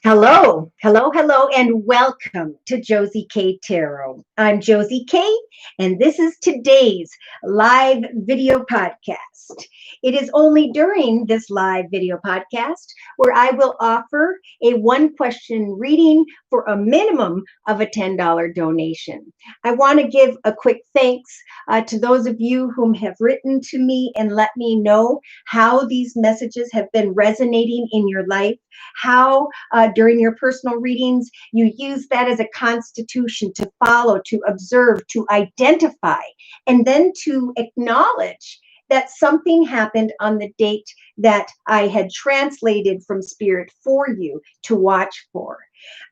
Hello, and welcome to Josie K Tarot. I'm Josie K, and this is today's live video podcast. It is only during this live video podcast where I will offer a one question reading for a minimum of a $10 donation. I want to give a quick thanks to those of you whom have written to me and let me know how these messages have been resonating in your life, how during your personal readings you use that as a constitution to follow, to observe, to identify, and then to acknowledge that something happened on the date that I had translated from spirit for you to watch for.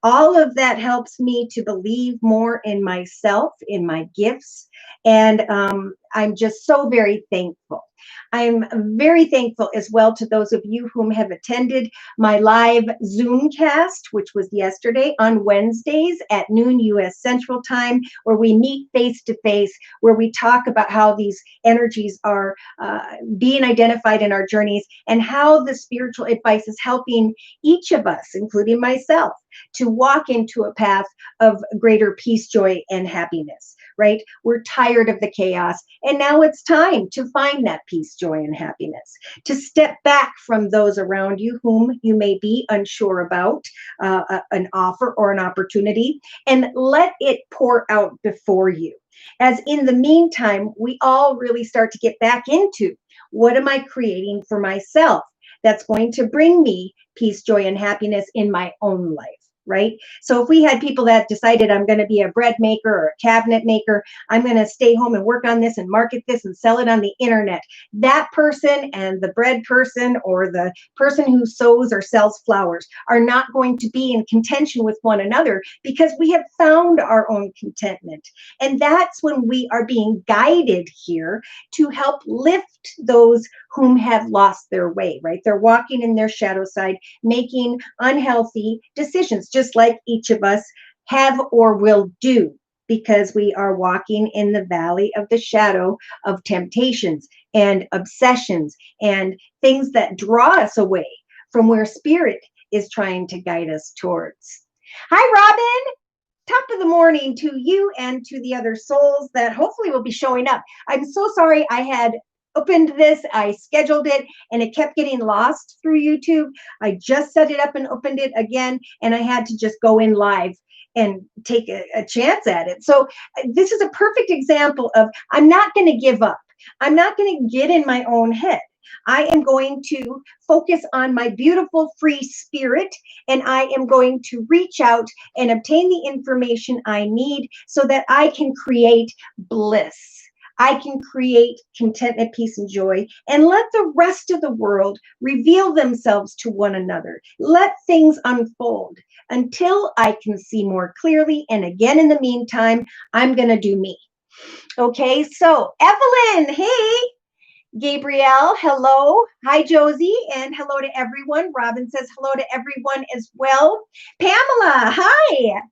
All of that helps me to believe more in myself, in my gifts, and I'm just so very thankful. I'm very thankful as well to those of you whom have attended my live Zoom cast, which was yesterday on Wednesdays at noon US Central Time, where we meet face to face, where we talk about how these energies are being identified in our journeys and how the spiritual advice is helping each of us, including myself, to walk into a path of greater peace, joy, and happiness, right? We're tired of the chaos, and now it's time to find that peace, joy, and happiness, to step back from those around you whom you may be unsure about an offer or an opportunity, and let it pour out before you. As in the meantime, we all really start to get back into what am I creating for myself that's going to bring me peace, joy, and happiness in my own life. Right? So if we had people that decided I'm going to be a bread maker or a cabinet maker, I'm going to stay home and work on this and market this and sell it on the internet, that person and the bread person or the person who sews or sells flowers are not going to be in contention with one another because we have found our own contentment. And that's when we are being guided here to help lift those whom have lost their way, right? They're walking in their shadow side, making unhealthy decisions, just like each of us have or will do, because we are walking in the valley of the shadow of temptations and obsessions and things that draw us away from where spirit is trying to guide us towards. Hi, Robin. Top of the morning to you and to the other souls that hopefully will be showing up. I'm so sorry I had opened this, I scheduled it, and it kept getting lost through YouTube. I just set it up and opened it again, and I had to just go in live and take a chance at it. So this is a perfect example of I'm not going to give up. I'm not going to get in my own head. I am going to focus on my beautiful free spirit, and I am going to reach out and obtain the information I need so that I can create bliss. I can create contentment, peace, and joy, and let the rest of the world reveal themselves to one another. Let things unfold until I can see more clearly. And again, in the meantime, I'm going to do me. Okay, so Evelyn, hey. Gabrielle, hello. Hi, Josie, and hello to everyone. Robin says hello to everyone as well. Pamela, hi.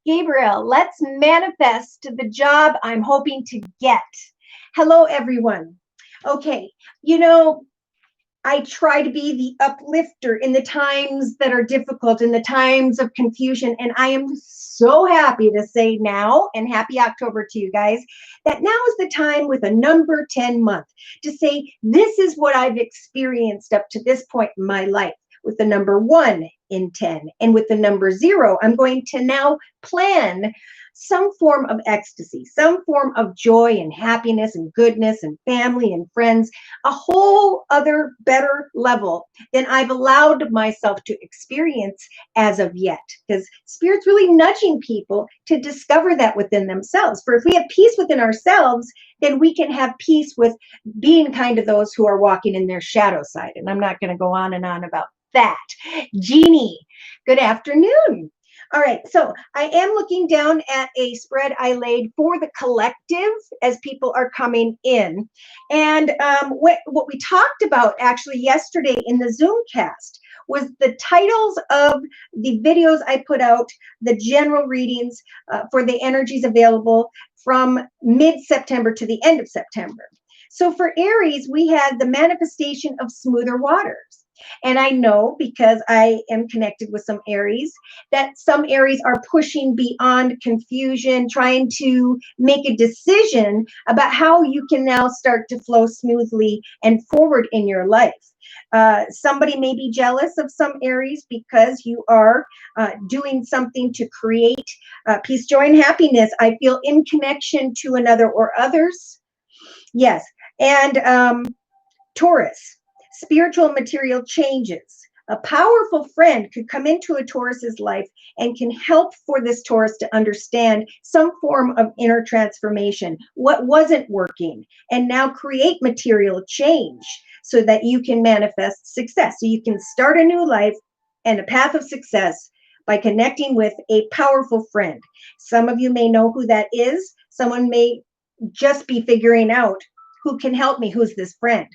Gabriel, let's manifest the job I'm hoping to get. Hello, everyone. Okay, I try to be the uplifter in the times that are difficult, in the times of confusion, and I am so happy to say now, and happy October to you guys, that now is the time with a number 10 month to say, this is what I've experienced up to this point in my life. With the number 1 in 10 and with the number 0, I'm going to now plan some form of ecstasy, some form of joy and happiness and goodness and family and friends, a whole other better level than I've allowed myself to experience as of yet. Because Spirit's really nudging people to discover that within themselves. For if we have peace within ourselves, then we can have peace with being kind of those who are walking in their shadow side. And I'm not going to go on and on about that. Jeannie, good afternoon. All right, so I am looking down at a spread I laid for the collective as people are coming in. And what we talked about actually yesterday in the Zoom cast was the titles of the videos I put out, the general readings for the energies available from mid-September to the end of September. So for Aries, we had the manifestation of smoother waters. And I know, because I am connected with some Aries, that some Aries are pushing beyond confusion, trying to make a decision about how you can now start to flow smoothly and forward in your life. Somebody may be jealous of some Aries because you are doing something to create peace, joy, and happiness. I feel in connection to another or others. Yes. And Taurus, spiritual and material changes. A powerful friend could come into a Taurus's life and can help for this Taurus to understand some form of inner transformation, what wasn't working, and now create material change so that you can manifest success. So you can start a new life and a path of success by connecting with a powerful friend. Some of you may know who that is. Someone may just be figuring out who can help me, who's this friend.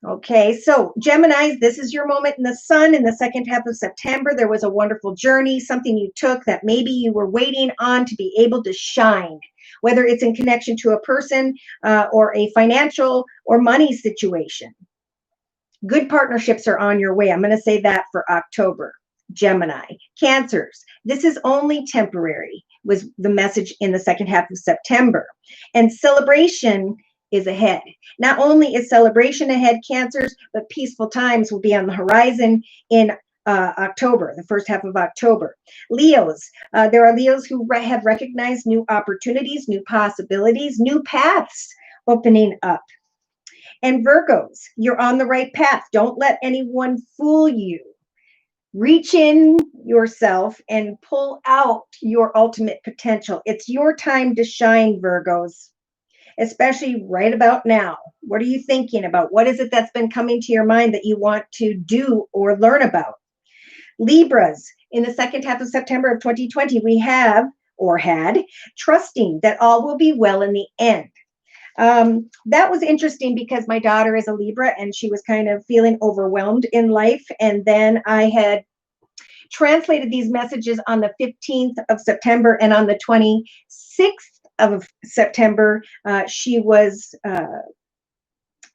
Okay, so Geminis, this is your moment in the sun in the second half of September. There was a wonderful journey, something you took that maybe you were waiting on to be able to shine, whether it's in connection to a person or a financial or money situation. Good partnerships are on your way. I'm going to say that for October. Gemini, Cancers, this is only temporary, was the message in the second half of September. And celebration is ahead. Not only is celebration ahead, Cancers, but peaceful times will be on the horizon in October, the first half of October. Leos, there are Leos who have recognized new opportunities, new possibilities, new paths opening up. And Virgos, you're on the right path. Don't let anyone fool you. Reach in yourself and pull out your ultimate potential. It's your time to shine, Virgos, especially right about now. What are you thinking about? What is it that's been coming to your mind that you want to do or learn about? Libras, in the second half of September of 2020, we have, or had, trusting that all will be well in the end. That was interesting because my daughter is a Libra and she was kind of feeling overwhelmed in life. And then I had translated these messages on the 15th of September, and on the 26th of September, she was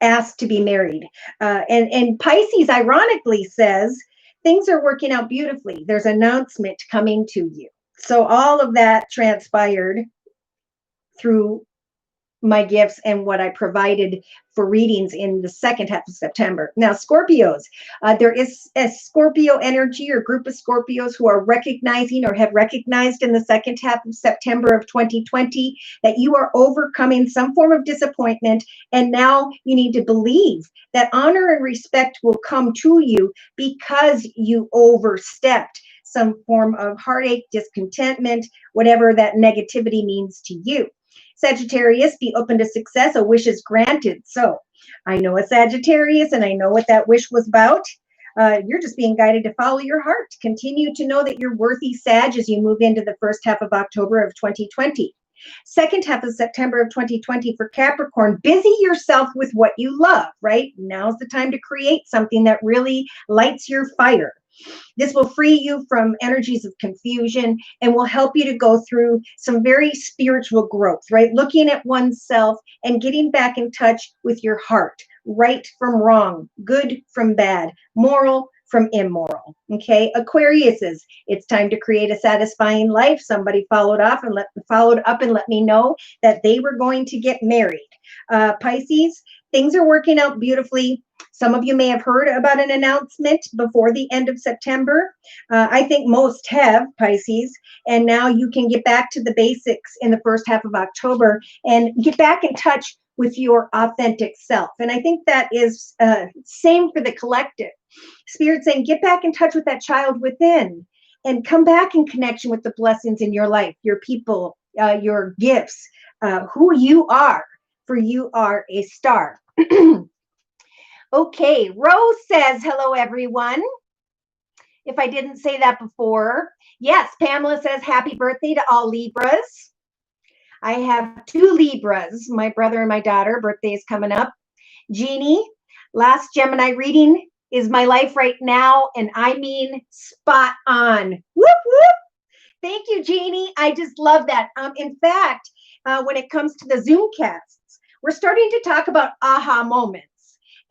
asked to be married. And Pisces, ironically, says things are working out beautifully. There's an announcement coming to you. So all of that transpired through my gifts and what I provided for readings in the second half of September. Now, Scorpios, there is a Scorpio energy or group of Scorpios who are recognizing or have recognized in the second half of September of 2020 that you are overcoming some form of disappointment. And now you need to believe that honor and respect will come to you because you overstepped some form of heartache, discontentment, whatever that negativity means to you. Sagittarius, be open to success. A wish is granted. So I know a Sagittarius and I know what that wish was about. You're just being guided to follow your heart. Continue to know that you're worthy, Sag, as you move into the first half of October of 2020. Second half of September of 2020 for Capricorn, busy yourself with what you love, right? Now's the time to create something that really lights your fire. This will free you from energies of confusion and will help you to go through some very spiritual growth, right? Looking at oneself and getting back in touch with your heart, right from wrong, good from bad, moral from immoral. Okay, Aquariuses, it's time to create a satisfying life. Somebody followed up and let me know that they were going to get married. Pisces, things are working out beautifully. Some of you may have heard about an announcement before the end of September. I think most have, Pisces, and now you can get back to the basics in the first half of October and get back in touch with your authentic self. And I think that is same for the collective. Spirit saying, get back in touch with that child within and come back in connection with the blessings in your life, your people, your gifts, who you are, for you are a star. Okay, Rose says, hello, everyone. If I didn't say that before. Yes, Pamela says, happy birthday to all Libras. I have 2 Libras, my brother and my daughter. Birthday is coming up. Jeannie, last Gemini reading is my life right now, and I mean spot on. Whoop, whoop. Thank you, Jeannie. I just love that. In fact, when it comes to the Zoom casts, we're starting to talk about aha moments.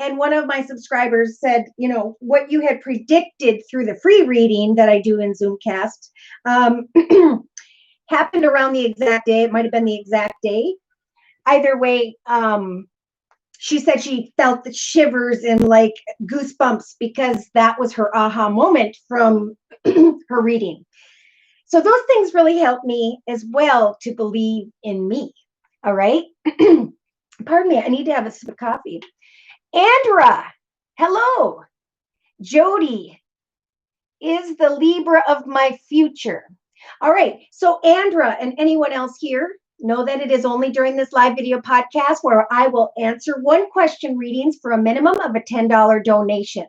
And one of my subscribers said, you know, what you had predicted through the free reading that I do in Zoomcast happened around the exact day. It might have been the exact day. Either way, she said she felt the shivers and like goosebumps because that was her aha moment from her reading. So those things really helped me as well to believe in me. All right. Pardon me. I need to have a sip of coffee. Andra, hello. Jody is the Libra of my future. All right. So Andra and anyone else here, know that it is only during this live video podcast where I will answer one question readings for a minimum of a $10 donation.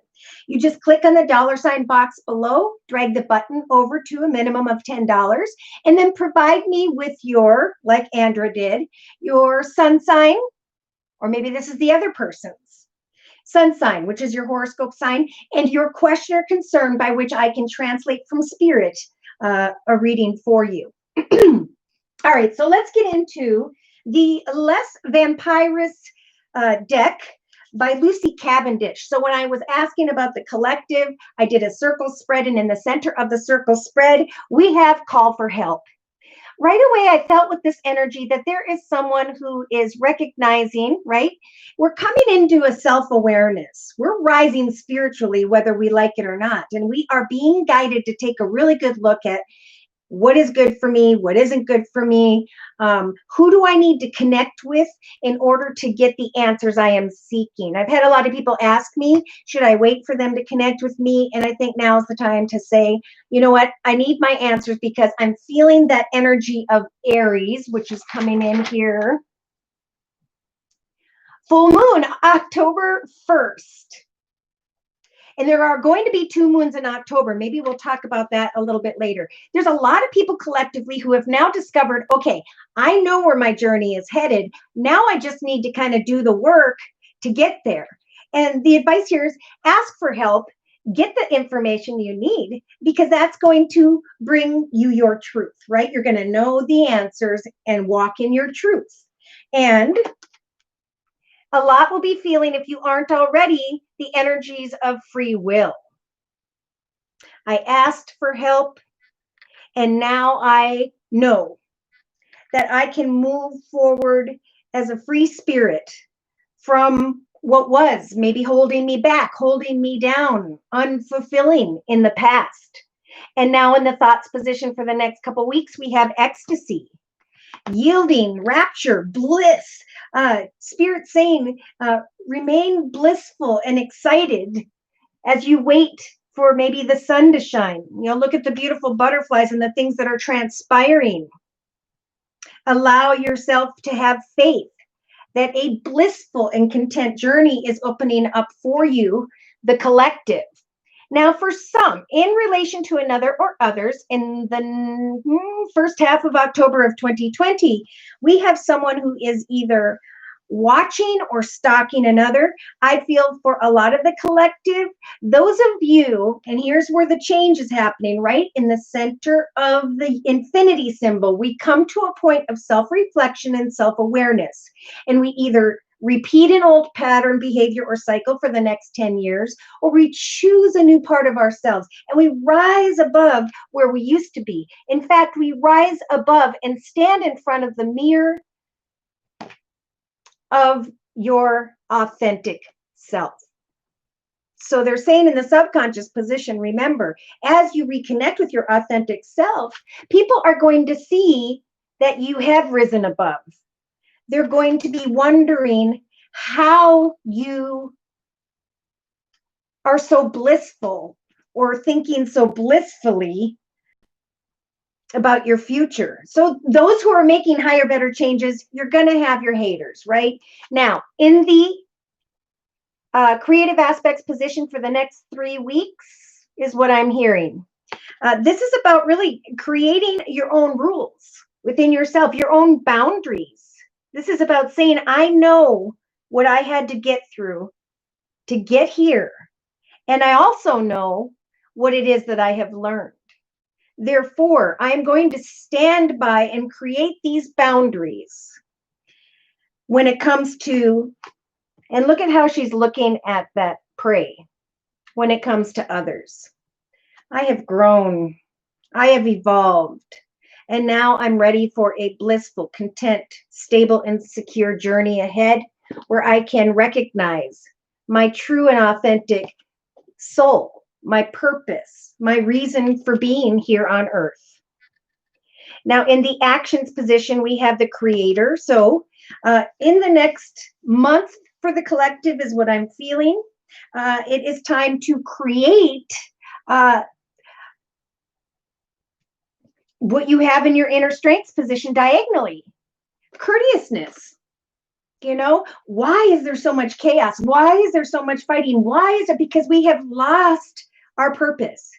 You just click on the $ box below, drag the button over to a minimum of $10, and then provide me with your, like Andra did, your sun sign, or maybe this is the other person's sun sign, which is your horoscope sign, and your question or concern by which I can translate from spirit a reading for you. All right, so let's get into the Les Vampires deck by Lucy Cavendish. So when I was asking about the collective, I did a circle spread, and in the center of the circle spread, we have call for help. Right away, I felt with this energy that there is someone who is recognizing, right? We're coming into a self-awareness. We're rising spiritually, whether we like it or not. And we are being guided to take a really good look at what is good for me, what isn't good for me, who do I need to connect with in order to get the answers I am seeking. I've had a lot of people ask me, should I wait for them to connect with me? And I think now is the time to say, you know what, I need my answers because I'm feeling that energy of Aries, which is coming in here. Full moon, October 1st. And there are going to be 2 moons in October. Maybe we'll talk about that a little bit later. There's a lot of people collectively who have now discovered, okay, I know where my journey is headed. Now I just need to kind of do the work to get there. And the advice here is ask for help, get the information you need, because that's going to bring you your truth, right? You're going to know the answers and walk in your truth. And a lot will be feeling, if you aren't already, the energies of free will. I asked for help, and now I know that I can move forward as a free spirit from what was maybe holding me back, holding me down, unfulfilling in the past. And now in the thoughts position for the next couple of weeks, we have ecstasy, yielding, rapture, bliss, spirit saying, remain blissful and excited as you wait for maybe the sun to shine. You know, look at the beautiful butterflies and the things that are transpiring. Allow yourself to have faith that a blissful and content journey is opening up for you, the collective. Now, for some, in relation to another or others, in the first half of October of 2020, we have someone who is either watching or stalking another. I feel for a lot of the collective, those of you, and here's where the change is happening, right? In the center of the infinity symbol, we come to a point of self-reflection and self-awareness. And we either repeat an old pattern, behavior, or cycle for the next 10 years, or we choose a new part of ourselves and we rise above where we used to be. In fact, we rise above and stand in front of the mirror of your authentic self. So they're saying in the subconscious position, remember, as you reconnect with your authentic self, people are going to see that you have risen above. They're going to be wondering how you are so blissful or thinking so blissfully about your future. So those who are making higher, better changes, you're going to have your haters, right? Now, in the creative aspects position for the next 3 weeks is what I'm hearing. This is about really creating your own rules within yourself, your own boundaries. This is about saying, I know what I had to get through to get here. And I also know what it is that I have learned. Therefore, I am going to stand by and create these boundaries when it comes to And look at how she's looking at that prey when it comes to others. I have grown. I have evolved. And now I'm ready for a blissful, content, stable, and secure journey ahead where I can recognize my true and authentic soul, my purpose, my reason for being here on earth. Now, in the actions position, we have the creator. So in the next month for the collective is what I'm feeling. It is time to create what you have in your inner strengths position diagonally. Courteousness. You know, why is there so much chaos? Why is there so much fighting? Why is it? Because we have lost our purpose.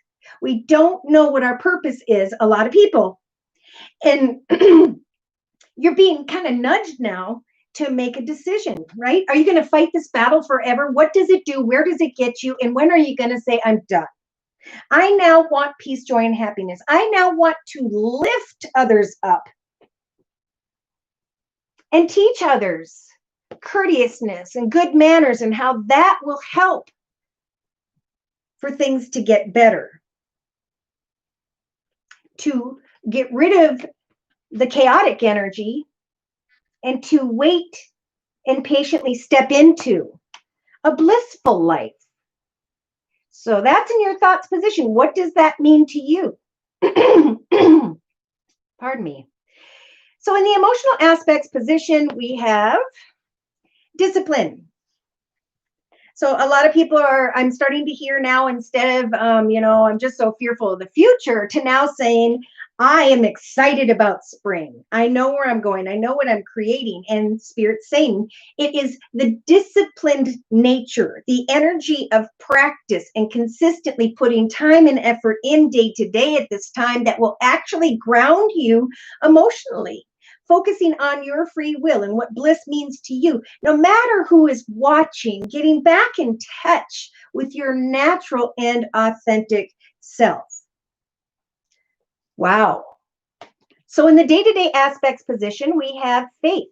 We don't know what our purpose is, a lot of people. And you're being kind of nudged now to make a decision, right? Are you going to fight this battle forever? What does it do? Where does it get you? And when are you going to say, I'm done? I now want peace, joy, and happiness. I now want to lift others up and teach others courteousness and good manners and how that will help for things to get better. To get rid of the chaotic energy and to wait and patiently step into a blissful life. So that's in your thoughts position. What does that mean to you? Pardon me. So in the emotional aspects position, we have discipline. So a lot of people I'm starting to hear now, instead of, I'm just so fearful of the future, to now saying, I am excited about spring. I know where I'm going. I know what I'm creating. And Spirit's saying it is the disciplined nature, the energy of practice and consistently putting time and effort in day to day at this time that will actually ground you emotionally. Focusing on your free will and what bliss means to you, no matter who is watching, getting back in touch with your natural and authentic self. Wow. So in the day-to-day aspects position, we have faith,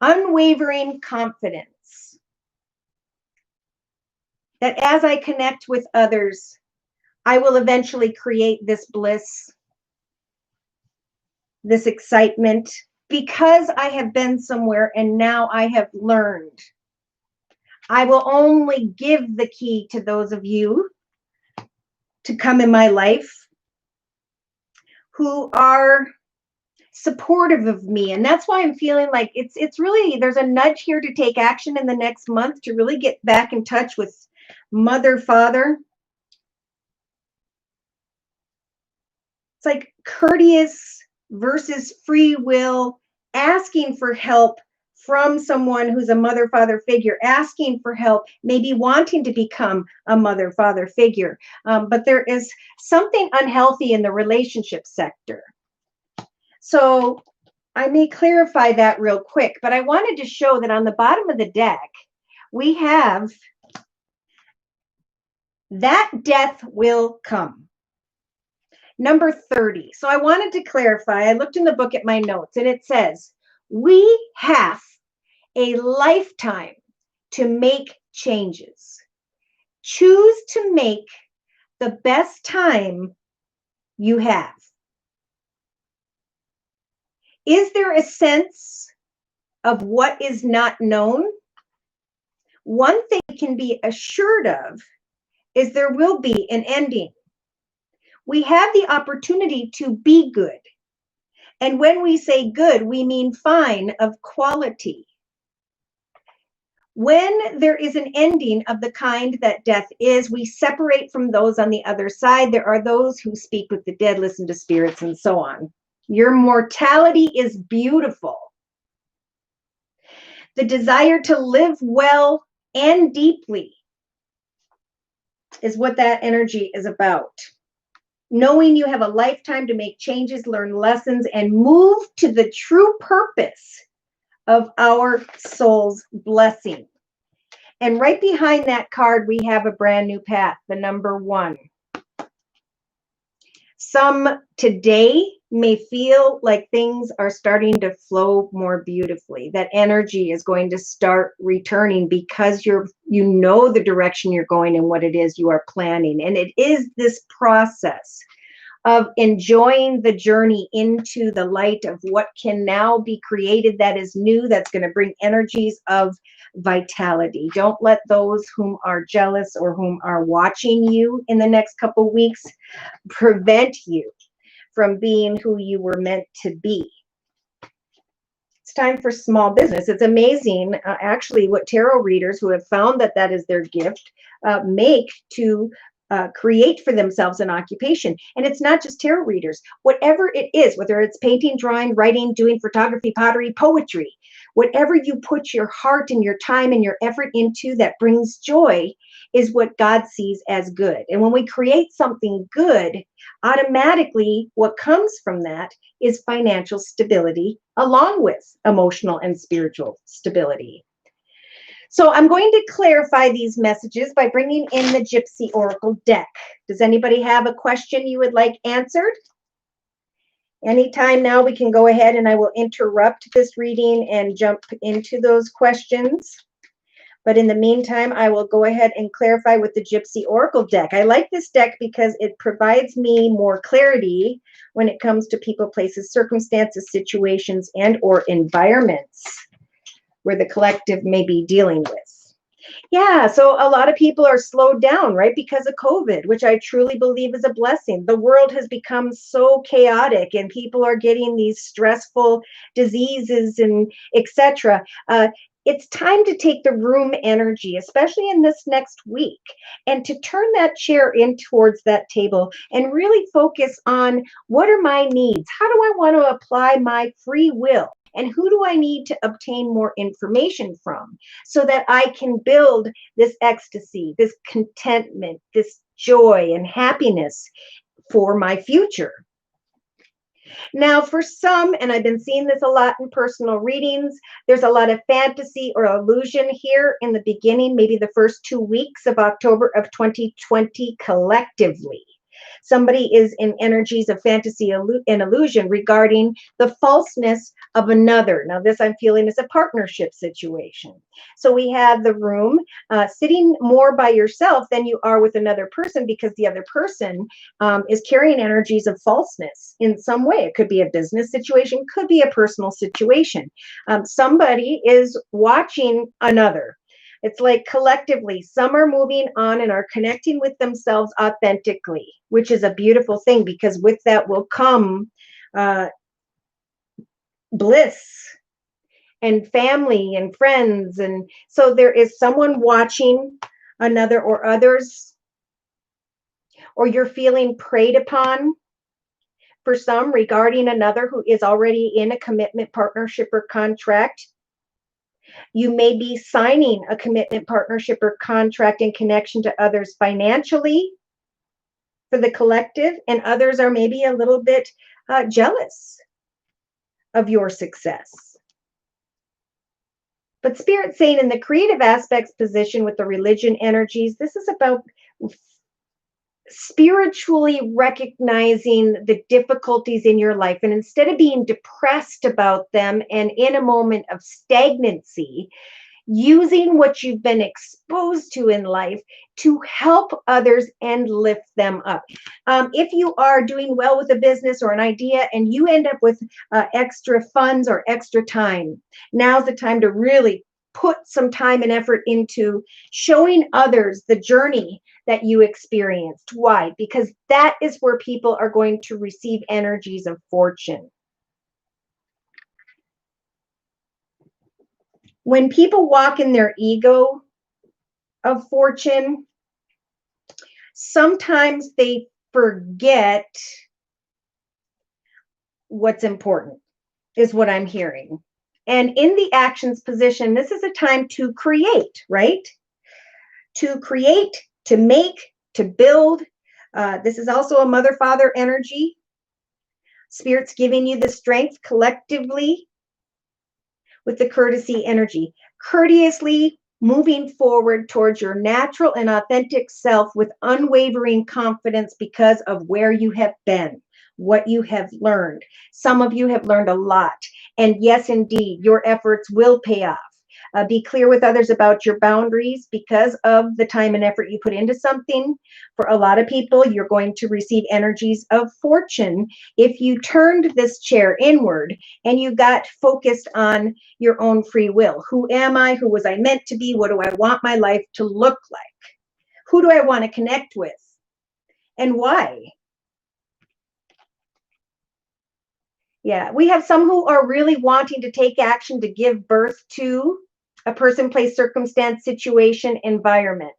unwavering confidence that as I connect with others, I will eventually create this bliss, this excitement, because I have been somewhere and now I have learned. I will only give the key to those of you to come in my life who are supportive of me. And that's why I'm feeling like it's really, there's a nudge here to take action in the next month to really get back in touch with mother, father. It's like courteous versus free will, asking for help from someone who's a mother, father figure, asking for help, maybe wanting to become a mother, father figure. But there is something unhealthy in the relationship sector. So I may clarify that real quick, but I wanted to show that on the bottom of the deck, we have that death will come. Number 30. So I wanted to clarify. I looked in the book at my notes and it says, we have a lifetime to make changes. Choose to make the best time you have. Is there a sense of what is not known? One thing you can be assured of is there will be an ending. We have the opportunity to be good. And when we say good, we mean fine, of quality. When there is an ending of the kind that death is, we separate from those on the other side. There are those who speak with the dead, listen to spirits, and so on. Your mortality is beautiful. The desire to live well and deeply is what that energy is about. Knowing you have a lifetime to make changes, learn lessons, and move to the true purpose of our soul's blessing. And right behind that card, we have a brand new path, the number 1. Some today may feel like things are starting to flow more beautifully. That energy is going to start returning because you know the direction you're going and what it is you are planning. And it is this process of enjoying the journey into the light of what can now be created that is new, that's going to bring energies of vitality. Don't let those whom are jealous or whom are watching you in the next couple weeks prevent you from being who you were meant to be. It's time for small business. It's amazing, actually, what tarot readers who have found that that is their gift make to create for themselves an occupation. And it's not just tarot readers. Whatever it is, whether it's painting, drawing, writing, doing photography, pottery, poetry, whatever you put your heart and your time and your effort into that brings joy is what God sees as good. And when we create something good, automatically what comes from that is financial stability along with emotional and spiritual stability. So I'm going to clarify these messages by bringing in the Gypsy Oracle deck. Does anybody have a question you would like answered? Anytime now we can go ahead and I will interrupt this reading and jump into those questions. But in the meantime, I will go ahead and clarify with the Gypsy Oracle deck. I like this deck because it provides me more clarity when it comes to people, places, circumstances, situations, and or environments where the collective may be dealing with. Yeah, so a lot of people are slowed down, right, because of COVID, which I truly believe is a blessing. The world has become so chaotic and people are getting these stressful diseases and etc. It's time to take the room energy, especially in this next week, and to turn that chair in towards that table and really focus on what are my needs? How do I want to apply my free will? And who do I need to obtain more information from so that I can build this ecstasy, this contentment, this joy and happiness for my future? Now, for some, and I've been seeing this a lot in personal readings, there's a lot of fantasy or illusion here in the beginning, maybe the first 2 weeks of October of 2020 collectively. Somebody is in energies of fantasy and illusion regarding the falseness of another. Now, this I'm feeling is a partnership situation. So we have the room sitting more by yourself than you are with another person because the other person is carrying energies of falseness in some way. It could be a business situation, could be a personal situation. Somebody is watching another. It's like collectively, some are moving on and are connecting with themselves authentically, which is a beautiful thing because with that will come bliss and family and friends. And so there is someone watching another or others, or you're feeling preyed upon for some regarding another who is already in a commitment, partnership, or contract. You may be signing a commitment, partnership, or contract in connection to others financially for the collective, and others are maybe a little bit jealous of your success. But Spirit's saying in the creative aspects position with the religion energies, this is about spiritually recognizing the difficulties in your life. And instead of being depressed about them and in a moment of stagnancy, using what you've been exposed to in life to help others and lift them up. If you are doing well with a business or an idea and you end up with extra funds or extra time, now's the time to really put some time and effort into showing others the journey that you experienced. Why? Because that is where people are going to receive energies of fortune. When people walk in their ego of fortune, sometimes they forget what's important, is what I'm hearing. And in the actions position, this is a time to create, right? To create, to make, to build. This is also a mother-father energy. Spirit's giving you the strength collectively with the courtesy energy. Courteously moving forward towards your natural and authentic self with unwavering confidence because of where you have been, what you have learned. Some of you have learned a lot. And yes, indeed, your efforts will pay off. Be clear with others about your boundaries because of the time and effort you put into something. For a lot of people, you're going to receive energies of fortune if you turned this chair inward and you got focused on your own free will. Who am I? Who was I meant to be? What do I want my life to look like? Who do I want to connect with? And why? Yeah, we have some who are really wanting to take action to give birth to a person, place, circumstance, situation, environment.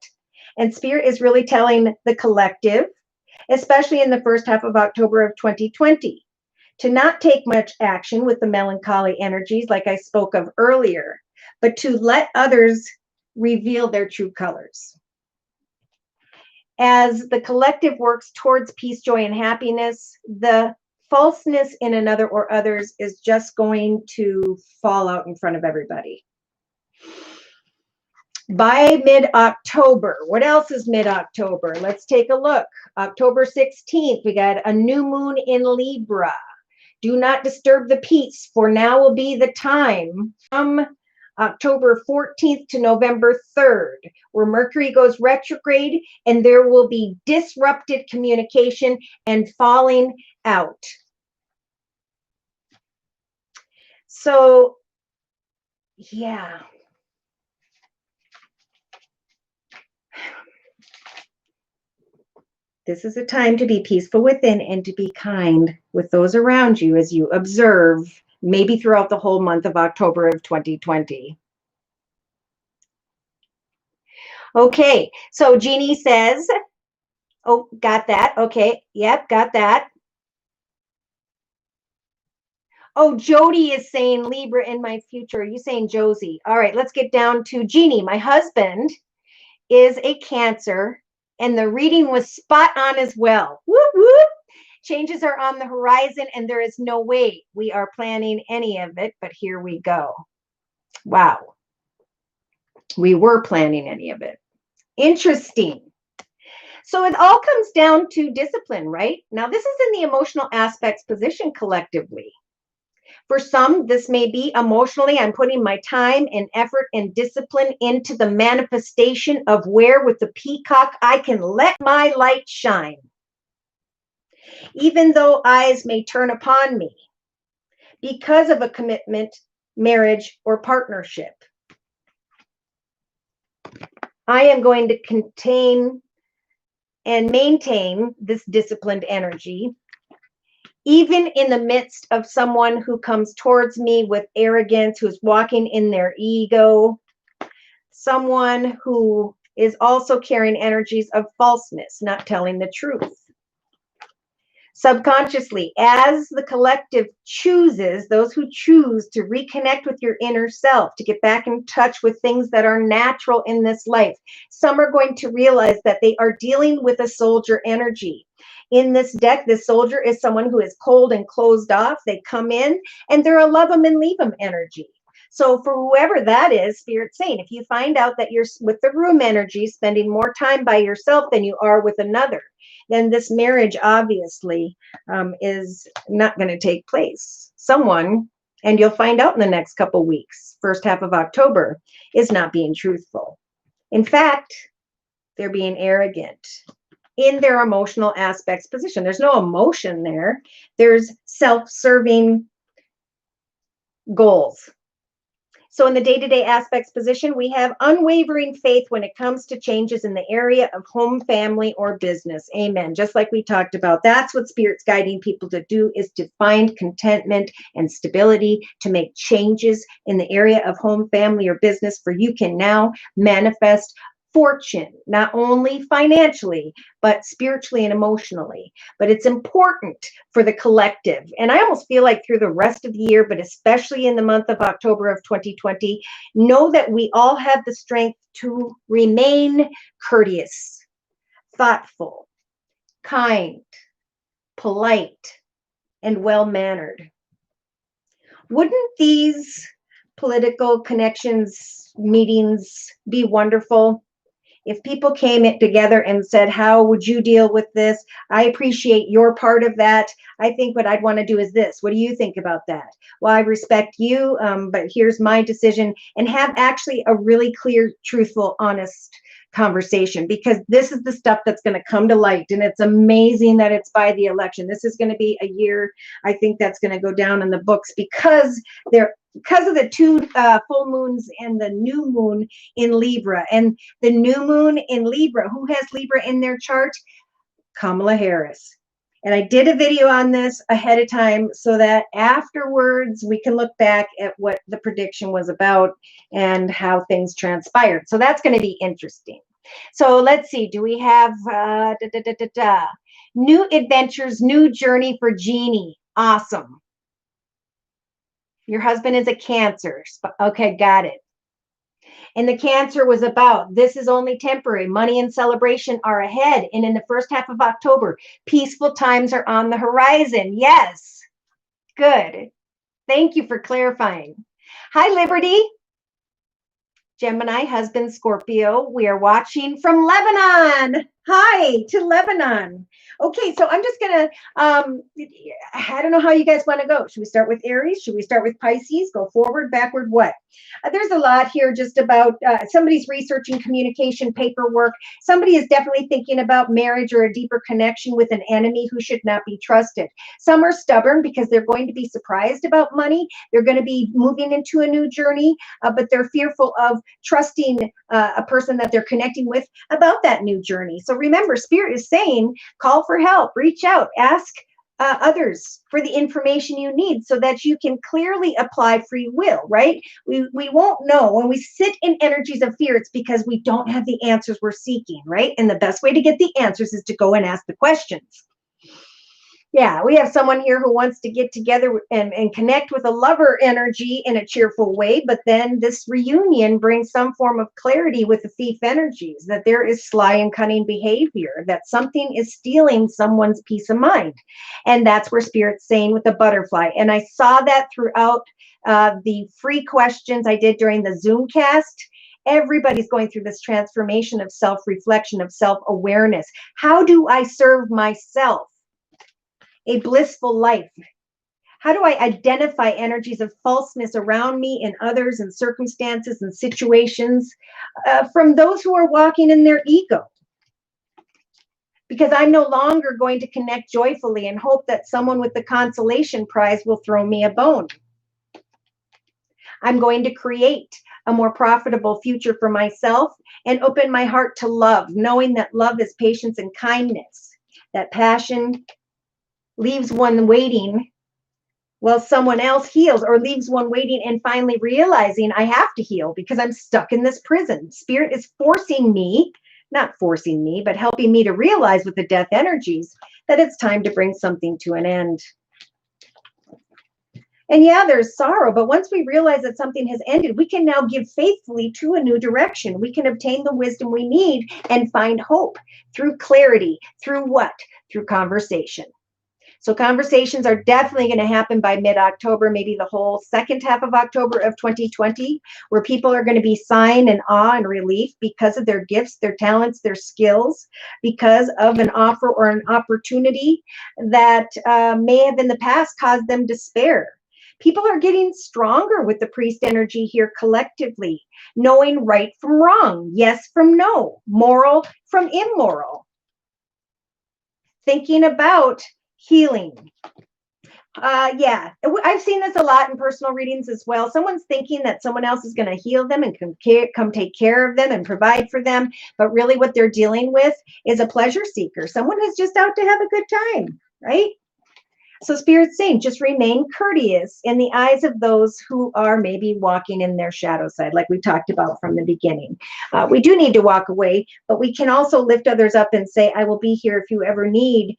And Spirit is really telling the collective, especially in the first half of October of 2020, to not take much action with the melancholy energies like I spoke of earlier, but to let others reveal their true colors. As the collective works towards peace, joy, and happiness, the falseness in another or others is just going to fall out in front of everybody. By mid-October, what else is mid-October? Let's take a look. October 16th, we got a new moon in Libra. Do not disturb the peace, for now will be the time from October 14th to November 3rd, where Mercury goes retrograde and there will be disrupted communication and falling out. So, yeah. This is a time to be peaceful within and to be kind with those around you as you observe, maybe throughout the whole month of October of 2020. Okay, so Jeannie says, oh, got that. Okay, yep, got that. Oh, Jody is saying Libra in my future. Are you saying Josie? All right, let's get down to Jeannie. My husband is a Cancer, and the reading was spot on as well. Whoop, whoop. Changes are on the horizon, and there is no way we are planning any of it, but here we go. Wow. We were planning any of it. Interesting. So it all comes down to discipline, right? Now, this is in the emotional aspects position collectively. For some, this may be emotionally, I'm putting my time and effort and discipline into the manifestation of where with the peacock, I can let my light shine. Even though eyes may turn upon me because of a commitment, marriage, or partnership, I am going to contain and maintain this disciplined energy, even in the midst of someone who comes towards me with arrogance, who's walking in their ego, someone who is also carrying energies of falseness, not telling the truth. Subconsciously, as the collective chooses, those who choose to reconnect with your inner self, to get back in touch with things that are natural in this life, some are going to realize that they are dealing with a soldier energy. In this deck, this soldier is someone who is cold and closed off. They come in and they're a love them and leave them energy. So for whoever that is, Spirit's saying, if you find out that you're with the room energy, spending more time by yourself than you are with another, then this marriage obviously is not going to take place. Someone, and you'll find out in the next couple weeks, first half of October, is not being truthful. In fact, they're being arrogant in their emotional aspects position. There's no emotion there. There's self-serving goals. So in the day-to-day aspects position, we have unwavering faith when it comes to changes in the area of home, family, or business. Amen. Just like we talked about, that's what Spirit's guiding people to do, is to find contentment and stability, to make changes in the area of home, family, or business, for you can now manifest fortune, not only financially, but spiritually and emotionally. But it's important for the collective. And I almost feel like through the rest of the year, but especially in the month of October of 2020, know that we all have the strength to remain courteous, thoughtful, kind, polite, and well-mannered. Wouldn't these political connections, meetings be wonderful If people came together and said, how would you deal with this? I appreciate your part of that. I think what I'd want to do is this. What do you think about that? Well, I respect you, but here's my decision. And have actually a really clear, truthful, honest conversation, because this is the stuff that's going to come to light. And it's amazing that it's by the election. This is going to be a year, I think, that's going to go down in the books, because of the two full moons and the new moon in Libra. And the new moon in Libra, who has Libra in their chart? Kamala Harris. And I did a video on this ahead of time so that afterwards we can look back at what the prediction was about and how things transpired. So that's going to be interesting. So let's see. Do we have new adventures, new journey for Jeannie? Awesome. Your husband is a Cancer. Okay, got it. And the Cancer was about, this is only temporary. Money and celebration are ahead. And in the first half of October, peaceful times are on the horizon. Yes. Good. Thank you for clarifying. Hi, Liberty. Gemini, husband, Scorpio. We are watching from Lebanon. Hi to Lebanon. Okay, so I'm just going to, I don't know how you guys want to go. Should we start with Aries? Should we start with Pisces? Go forward, backward, what? There's a lot here just about somebody's researching communication, paperwork. Somebody is definitely thinking about marriage or a deeper connection with an enemy who should not be trusted. Some are stubborn because they're going to be surprised about money. They're going to be moving into a new journey, but they're fearful of trusting a person that they're connecting with about that new journey. So remember, Spirit is saying, call for help, reach out, ask others for the information you need so that you can clearly apply free will, right? We won't know when we sit in energies of fear. It's because we don't have the answers we're seeking, right? And the best way to get the answers is to go and ask the questions. Yeah, we have someone here who wants to get together and connect with a lover energy in a cheerful way, but then this reunion brings some form of clarity with the thief energies, that there is sly and cunning behavior, that something is stealing someone's peace of mind. And that's where Spirit's saying with the butterfly. And I saw that throughout the free questions I did during the Zoom cast. Everybody's going through this transformation of self-reflection, of self-awareness. How do I serve myself a blissful life? How do I identify energies of falseness around me and others and circumstances and situations from those who are walking in their ego? Because I'm no longer going to connect joyfully and hope that someone with the consolation prize will throw me a bone. I'm going to create a more profitable future for myself and open my heart to love, knowing that love is patience and kindness, that passion leaves one waiting while someone else heals, or leaves one waiting and finally realizing I have to heal because I'm stuck in this prison. Spirit is forcing me, not forcing me, but helping me to realize with the death energies that it's time to bring something to an end. And yeah, there's sorrow, but once we realize that something has ended, we can now give faithfully to a new direction. We can obtain the wisdom we need and find hope through clarity. Through what? Through conversation. So conversations are definitely going to happen by mid-October, maybe the whole second half of October of 2020, where people are going to be sighing in awe and relief because of their gifts, their talents, their skills, because of an offer or an opportunity that may have in the past caused them despair. People are getting stronger with the priest energy here collectively, knowing right from wrong, yes from no, moral from immoral, thinking about healing. Yeah, I've seen this a lot in personal readings as well. Someone's thinking that someone else is going to heal them and come take care of them and provide for them, but really what they're dealing with is a pleasure seeker. Someone who's just out to have a good time, right? So Spirit's saying, just remain courteous in the eyes of those who are maybe walking in their shadow side, like we talked about from the beginning. We do need to walk away, but we can also lift others up and say, I will be here if you ever need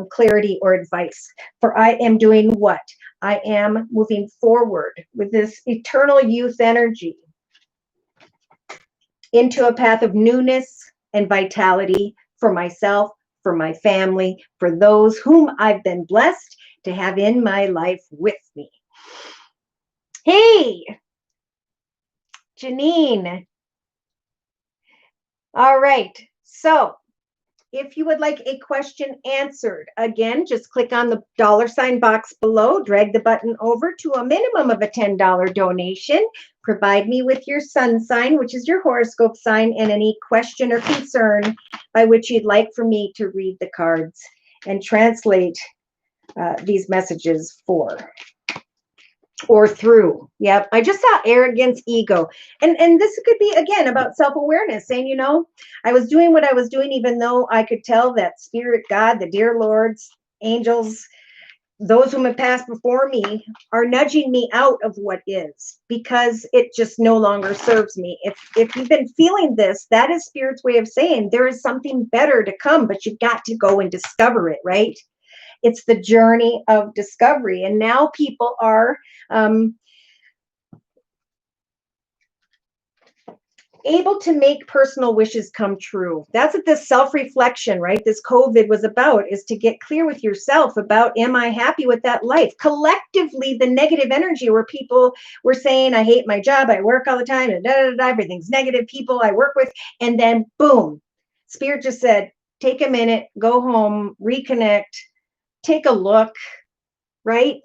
clarity or advice. For I am doing what? I am moving forward with this eternal youth energy into a path of newness and vitality for myself, for my family, for those whom I've been blessed to have in my life with me. Hey, Janine. All right. So if you would like a question answered, again, just click on the $ box below, drag the button over to a minimum of a $10 donation. Provide me with your sun sign, which is your horoscope sign, and any question or concern by which you'd like for me to read the cards and translate these messages for or through. Yep. I just saw arrogance, ego. And this could be, again, about self-awareness, saying, I was doing what I was doing, even though I could tell that spirit, God, the dear lords, angels, those whom have passed before me are nudging me out of what is, because it just no longer serves me. If you've been feeling this, that is spirit's way of saying there is something better to come, but you've got to go and discover it, right? It's the journey of discovery. And now people are able to make personal wishes come true. That's what this self-reflection, right? This COVID was about, is to get clear with yourself about, am I happy with that life? Collectively, the negative energy where people were saying, I hate my job, I work all the time, and everything's negative, people I work with, and then boom, spirit just said, take a minute, go home, reconnect, take a look, right?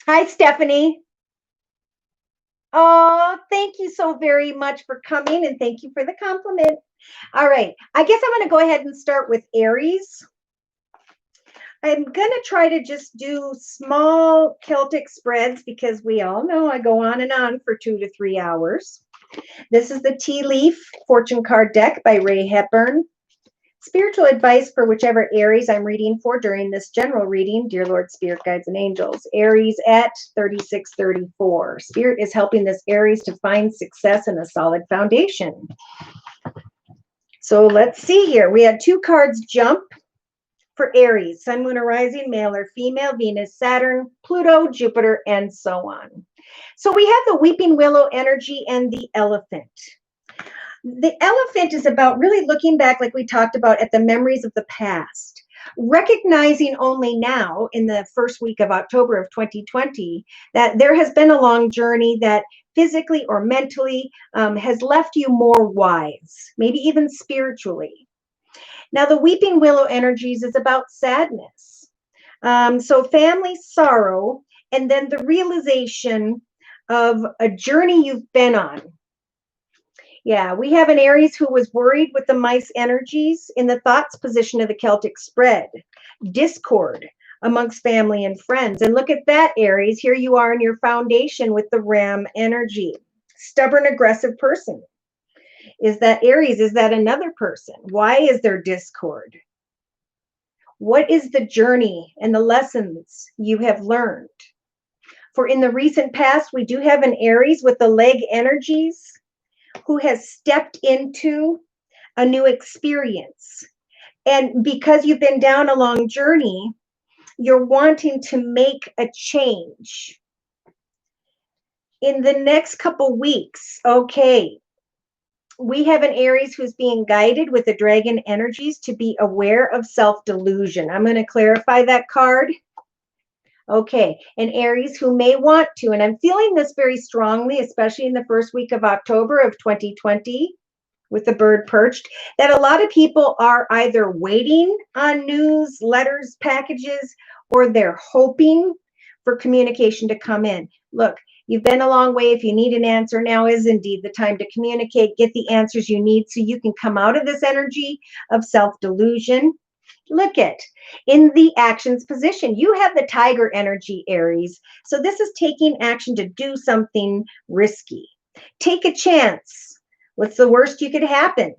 Hi, Stephanie. Oh, thank you so very much for coming, and thank you for the compliment. All right, I guess I'm going to go ahead and start with Aries. I'm going to try to just do small Celtic spreads because we all know I go on and on for 2 to 3 hours. This is the Tea Leaf Fortune Card Deck by Ray Hepburn. Spiritual advice for whichever Aries I'm reading for during this general reading, dear Lord, Spirit, Guides, and Angels. Aries at 3634. Spirit is helping this Aries to find success and a solid foundation. So let's see here. We had 2 cards jump for Aries. Sun, Moon, or Rising, male or female, Venus, Saturn, Pluto, Jupiter, and so on. So we have the Weeping Willow energy and the Elephant. The Elephant is about really looking back, like we talked about, at the memories of the past, recognizing only now in the first week of October of 2020 that there has been a long journey that physically or mentally has left you more wise, maybe even spiritually. Now, the Weeping Willow energies is about sadness. So family sorrow, and then the realization of a journey you've been on. Yeah, we have an Aries who was worried with the mice energies in the thoughts position of the Celtic spread. Discord amongst family and friends. And look at that, Aries. Here you are in your foundation with the Ram energy. Stubborn, aggressive person. Is that Aries? Is that another person? Why is there discord? What is the journey and the lessons you have learned? For in the recent past, we do have an Aries with the leg energies who has stepped into a new experience. And because you've been down a long journey, you're wanting to make a change. In the next couple weeks, okay, we have an Aries who's being guided with the dragon energies to be aware of self-delusion. I'm going to clarify that card. Okay, an Aries who may want to, and I'm feeling this very strongly, especially in the first week of October of 2020 with the bird perched, that a lot of people are either waiting on news, letters, packages, or they're hoping for communication to come in. Look, you've been a long way. If you need an answer, now is indeed the time to communicate, get the answers you need so you can come out of this energy of self-delusion. Look at in the actions position. You have the tiger energy, Aries. So this is taking action to do something risky. Take a chance. What's the worst you could happen?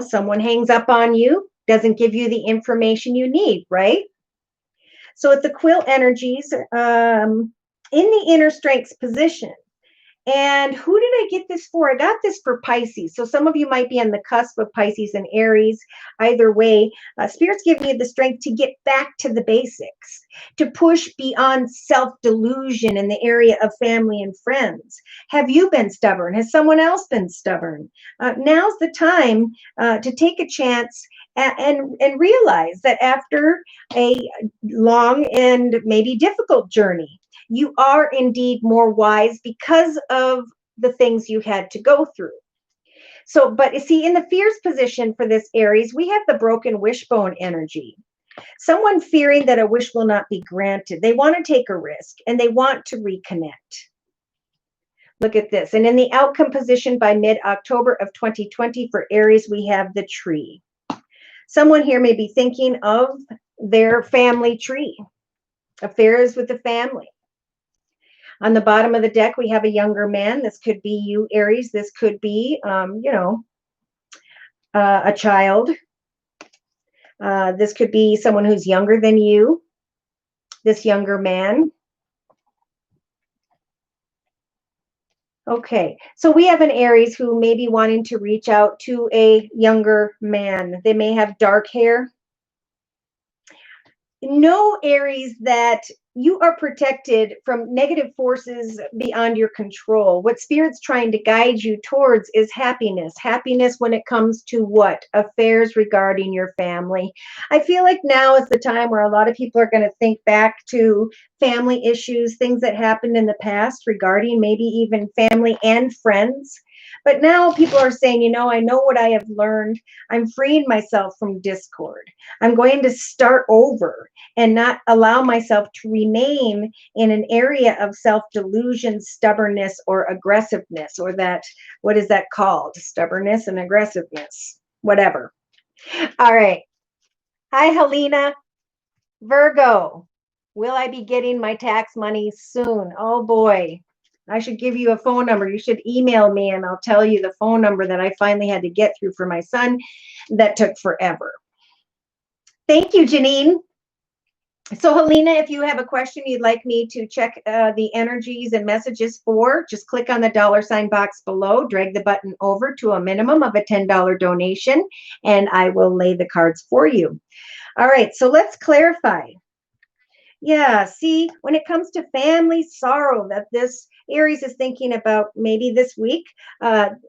Someone hangs up on you, doesn't give you the information you need, right? So at the quill energies, in the inner strengths position. And who did I get this for? I got this for Pisces. So some of you might be on the cusp of Pisces and Aries. Either way, Spirit's giving you the strength to get back to the basics, to push beyond self-delusion in the area of family and friends. Have you been stubborn? Has someone else been stubborn? Now's the time to take a chance and realize that after a long and maybe difficult journey, you are indeed more wise because of the things you had to go through. So, but you see, in the fears position for this Aries, we have the broken wishbone energy. Someone fearing that a wish will not be granted. They want to take a risk and they want to reconnect. Look at this. And in the outcome position by mid-October of 2020 for Aries, we have the tree. Someone here may be thinking of their family tree, affairs with the family. On the bottom of the deck, we have a younger man. This could be you, Aries. This could be, a child. This could be someone who's younger than you, this younger man. Okay, so we have an Aries who may be wanting to reach out to a younger man. They may have dark hair. Know, Aries, that you are protected from negative forces beyond your control. What Spirit's trying to guide you towards is happiness. Happiness when it comes to what? Affairs regarding your family. I feel like now is the time where a lot of people are going to think back to family issues, things that happened in the past regarding maybe even family and friends. But now people are saying, I know what I have learned. I'm freeing myself from discord. I'm going to start over and not allow myself to remain in an area of self-delusion, stubbornness, or aggressiveness, or that, what is that called? Stubbornness and aggressiveness, whatever. All right. Hi, Helena. Virgo, will I be getting my tax money soon? Oh boy. I should give you a phone number. You should email me and I'll tell you the phone number that I finally had to get through for my son. That took forever. Thank you, Janine. So Helena, if you have a question you'd like me to check the energies and messages for, just click on the $ box below, drag the button over to a minimum of a $10 donation, and I will lay the cards for you. All right, so let's clarify. Yeah, see, when it comes to family sorrow that this Aries is thinking about maybe this week,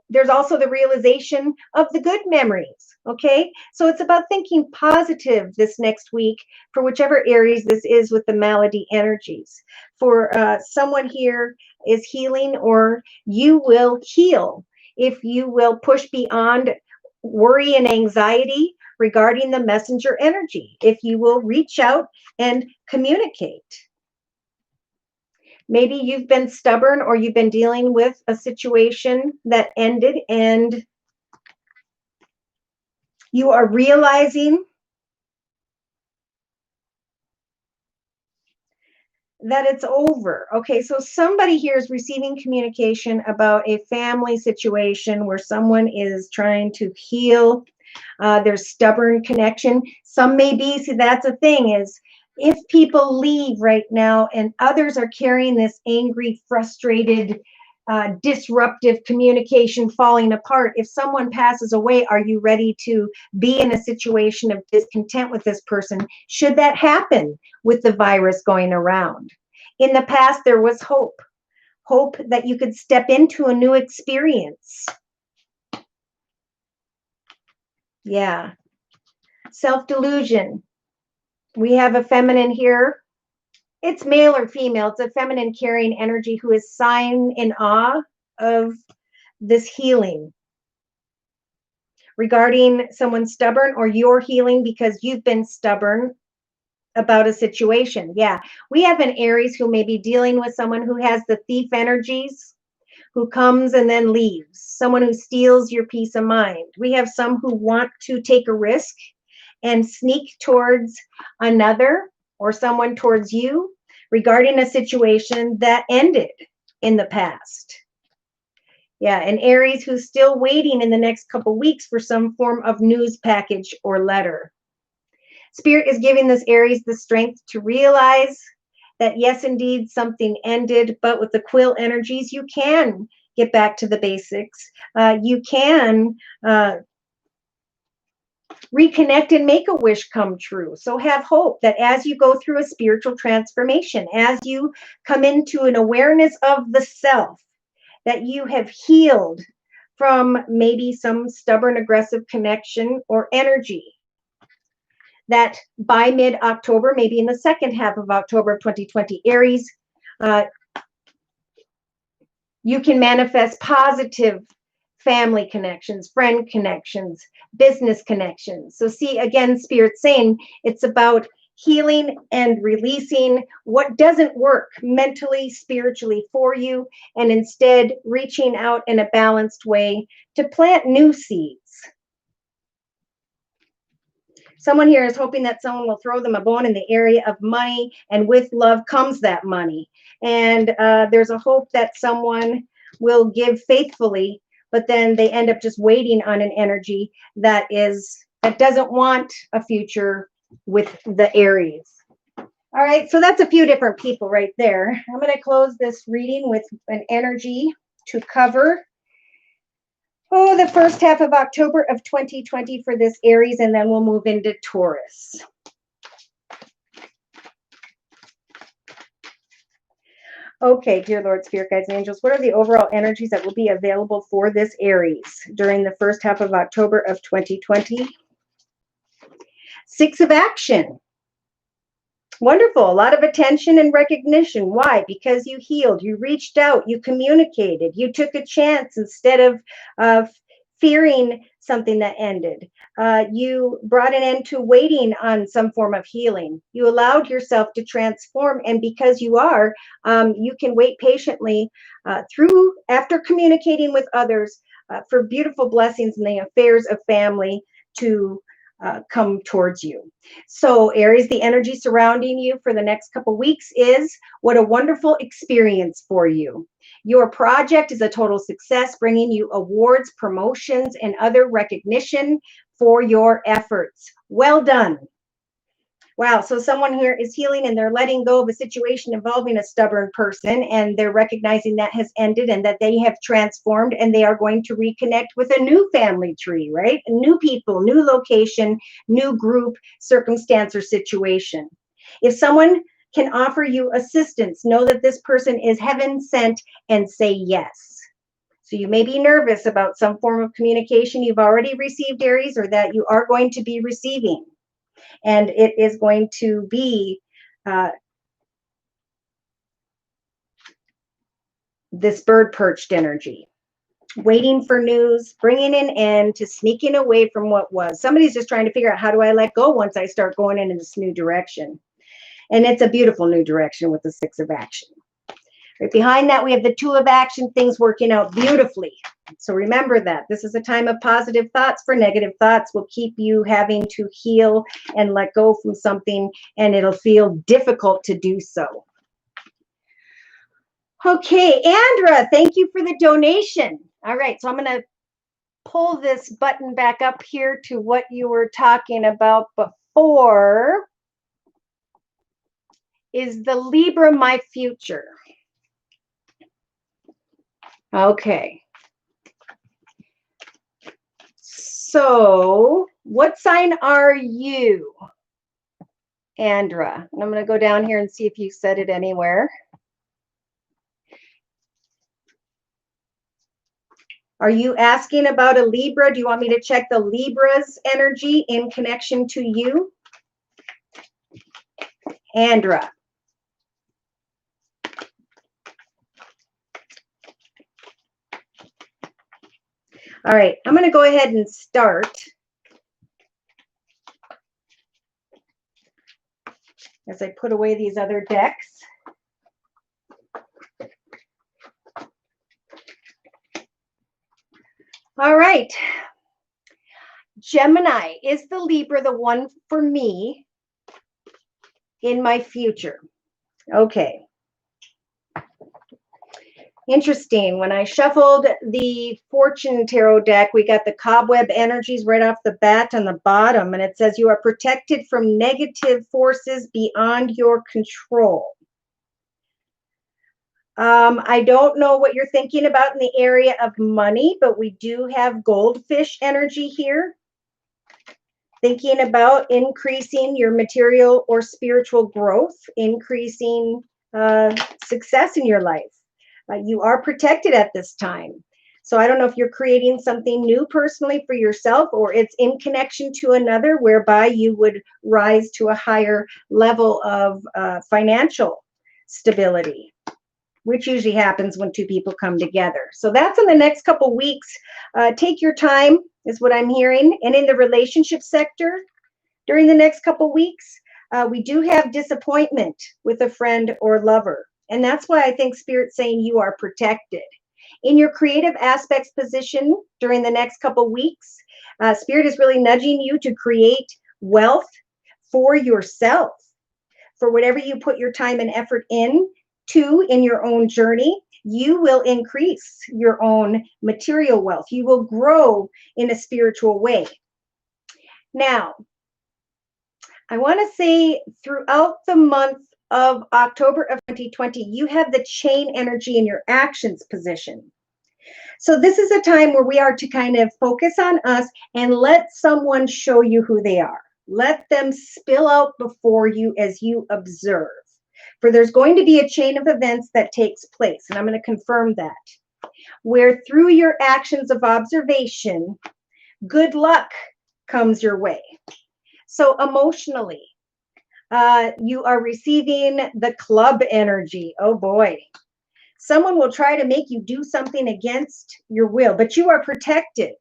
there's also the realization of the good memories, okay? So it's about thinking positive this next week for whichever Aries this is with the malady energies. For someone here is healing, or you will heal if you will push beyond worry and anxiety regarding the messenger energy, if you will reach out and communicate. Maybe you've been stubborn or you've been dealing with a situation that ended and you are realizing that it's over. Okay, so somebody here is receiving communication about a family situation where someone is trying to heal their stubborn connection. Some may be, see, that's a thing, is if people leave right now and others are carrying this angry, frustrated, disruptive communication falling apart, if someone passes away, are you ready to be in a situation of discontent with this person? Should that happen with the virus going around? In the past, there was hope. Hope that you could step into a new experience. Yeah. Self-delusion. We have a feminine here. It's male or female. It's a feminine carrying energy who is sighing in awe of this healing. Regarding someone stubborn, or you're healing because you've been stubborn about a situation. Yeah. We have an Aries who may be dealing with someone who has the thief energies, who comes and then leaves, someone who steals your peace of mind. We have some who want to take a risk and sneak towards another or someone towards you regarding a situation that ended in the past. Yeah, an Aries who's still waiting in the next couple weeks for some form of news package or letter. Spirit is giving this Aries the strength to realize that yes, indeed, something ended, but with the quill energies, you can get back to the basics. You can reconnect and make a wish come true. So have hope that as you go through a spiritual transformation, as you come into an awareness of the self, that you have healed from maybe some stubborn, aggressive connection or energy, that by mid-October, maybe in the second half of October of 2020, Aries, you can manifest positive family connections, friend connections, business connections. So see, again, Spirit's saying it's about healing and releasing what doesn't work mentally, spiritually for you, and instead reaching out in a balanced way to plant new seeds. Someone here is hoping that someone will throw them a bone in the area of money, and with love comes that money. And there's a hope that someone will give faithfully, but then they end up just waiting on an energy that doesn't want a future with the Aries. All right, so that's a few different people right there. I'm going to close this reading with an energy to cover the first half of October of 2020 for this Aries, and then we'll move into Taurus. Okay, dear Lord, Spirit Guides, and Angels, what are the overall energies that will be available for this Aries during the first half of October of 2020? Six of Action. Wonderful. A lot of attention and recognition. Why? Because you healed, you reached out, you communicated, you took a chance instead of fearing something that ended. You brought an end to waiting on some form of healing. You allowed yourself to transform, and because you are, you can wait patiently after communicating with others for beautiful blessings in the affairs of family to come towards you. So Aries, the energy surrounding you for the next couple weeks is what a wonderful experience for you. Your project is a total success, bringing you awards, promotions, and other recognition for your efforts. Well done. Wow, so someone here is healing and they're letting go of a situation involving a stubborn person, and they're recognizing that has ended and that they have transformed, and they are going to reconnect with a new family tree, right? New people, new location, new group, circumstance, or situation. If someone can offer you assistance, know that this person is heaven sent and say yes. So you may be nervous about some form of communication you've already received, Aries, or that you are going to be receiving. And it is going to be this bird perched energy, waiting for news, bringing an end to sneaking away from what was. Somebody's just trying to figure out, how do I let go once I start going in this new direction? And it's a beautiful new direction with the Six of Action. Right behind that, we have the Two of Action, things working out beautifully. So remember that. This is a time of positive thoughts, for negative thoughts will keep you having to heal and let go from something, and it'll feel difficult to do so. Okay, Andra, thank you for the donation. All right, so I'm going to pull this button back up here to what you were talking about before. Is the Libra my future? Okay. So what sign are you, Andra? And I'm going to go down here and see if you said it anywhere. Are you asking about a Libra? Do you want me to check the Libra's energy in connection to you? Andra. All right, I'm going to go ahead and start. As I put away these other decks. All right. Gemini, is the Libra the one for me in my future? Okay. Interesting. When I shuffled the Fortune Tarot deck, we got the cobweb energies right off the bat on the bottom, and it says you are protected from negative forces beyond your control. I don't know what you're thinking about in the area of money, but we do have goldfish energy here. Thinking about increasing your material or spiritual growth, increasing success in your life. You are protected at this time. So I don't know if you're creating something new personally for yourself, or it's in connection to another whereby you would rise to a higher level of financial stability. which usually happens when two people come together. So that's in the next couple weeks. Take your time, is what I'm hearing. And in the relationship sector, during the next couple weeks, we do have disappointment with a friend or lover. And that's why I think Spirit's saying you are protected. In your creative aspects position during the next couple weeks, Spirit is really nudging you to create wealth for yourself, for whatever you put your time and effort in your own journey. You will increase your own material wealth. You will grow in a spiritual way. Now, I want to say throughout the month of October of 2020, you have the chain energy in your actions position. So this is a time where we are to kind of focus on us and let someone show you who they are. Let them spill out before you as you observe. For there's going to be a chain of events that takes place, and I'm going to confirm that, where through your actions of observation, good luck comes your way. So emotionally, you are receiving the club energy. Oh boy. Someone will try to make you do something against your will, but you are protected.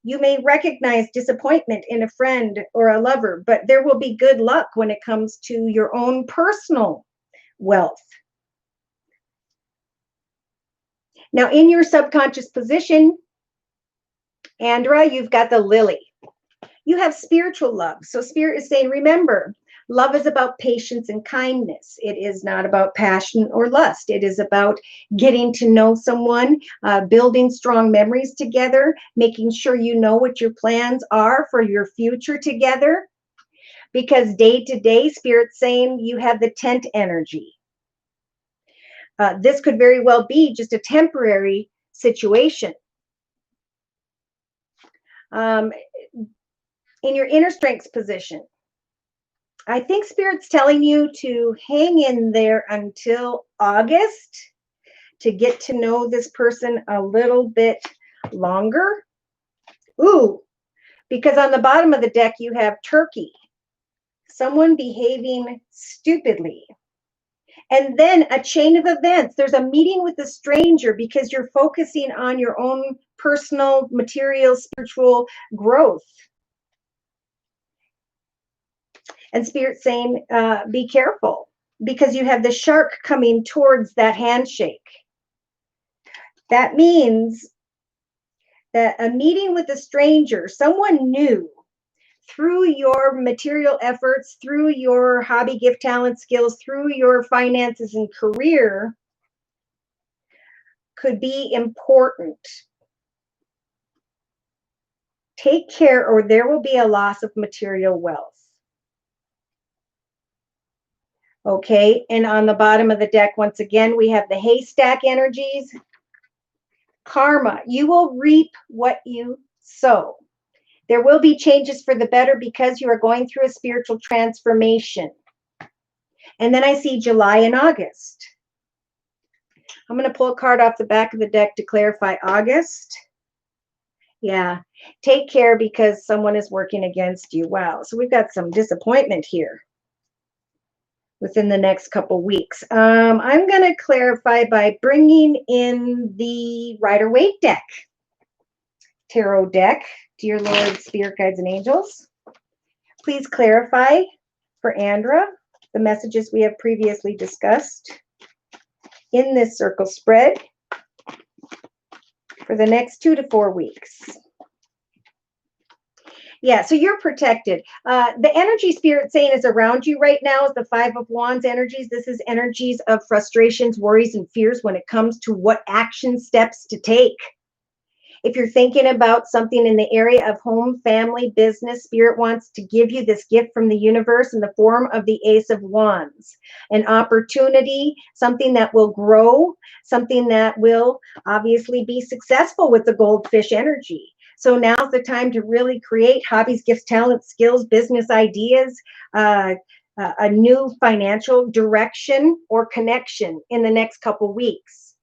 You may recognize disappointment in a friend or a lover, but there will be good luck when it comes to your own personal wealth. Now, in your subconscious position, Andra, you've got the lily. You have spiritual love. So Spirit is saying, remember, love is about patience and kindness. It is not about passion or lust. It is about getting to know someone, building strong memories together, making sure you know what your plans are for your future together. Because day to day, Spirit's saying you have the tent energy. This could very well be just a temporary situation. In your inner strengths position, I think Spirit's telling you to hang in there until August to get to know this person a little bit longer. Ooh, because on the bottom of the deck, you have Turkey, someone behaving stupidly. And then a chain of events. There's a meeting with a stranger because you're focusing on your own personal, material, spiritual growth. And Spirit saying, be careful, because you have the shark coming towards that handshake. That means that a meeting with a stranger, someone new, through your material efforts, through your hobby, gift, talent, skills, through your finances and career, could be important. Take care, or there will be a loss of material wealth. Okay, and on the bottom of the deck, once again, we have the haystack energies. Karma, you will reap what you sow. There will be changes for the better because you are going through a spiritual transformation. And then I see July and August. I'm going to pull a card off the back of the deck to clarify August. Yeah, take care because someone is working against you. Wow, so we've got some disappointment here within the next couple weeks. I'm going to clarify by bringing in the Rider-Waite deck, tarot deck. Dear Lord, Spirit Guides and Angels, please clarify for Andra the messages we have previously discussed in this circle spread for the next 2 to 4 weeks. Yeah, so you're protected. The energy Spirit saying is around you right now is the Five of Wands energies. This is energies of frustrations, worries, and fears when it comes to what action steps to take. If you're thinking about something in the area of home, family, business, Spirit wants to give you this gift from the universe in the form of the Ace of Wands. An opportunity, something that will grow, something that will obviously be successful with the goldfish energy. So now's the time to really create hobbies, gifts, talents, skills, business ideas, a new financial direction or connection in the next couple weeks.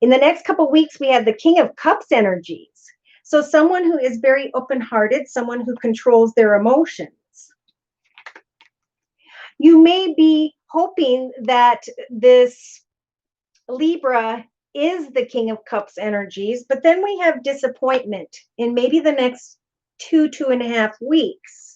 In the next couple weeks, we have the King of Cups energies. So someone who is very open-hearted, someone who controls their emotions. You may be hoping that this Libra is the King of Cups energies, but then we have disappointment in maybe the next 2.5 weeks.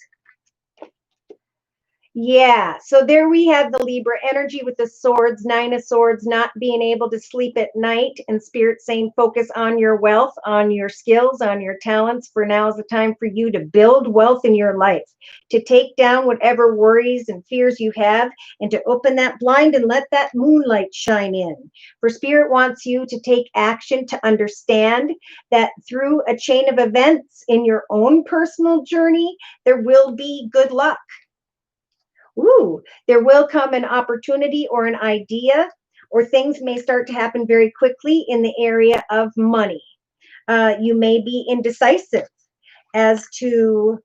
Yeah, so there we have the Libra energy with the swords, 9 of swords, not being able to sleep at night, and spirit saying focus on your wealth, on your skills, on your talents. For now is the time for you to build wealth in your life, to take down whatever worries and fears you have, and to open that blind and let that moonlight shine in. For spirit wants you to take action, to understand that through a chain of events in your own personal journey, there will be good luck. Ooh, there will come an opportunity or an idea, or things may start to happen very quickly in the area of money. You may be indecisive as to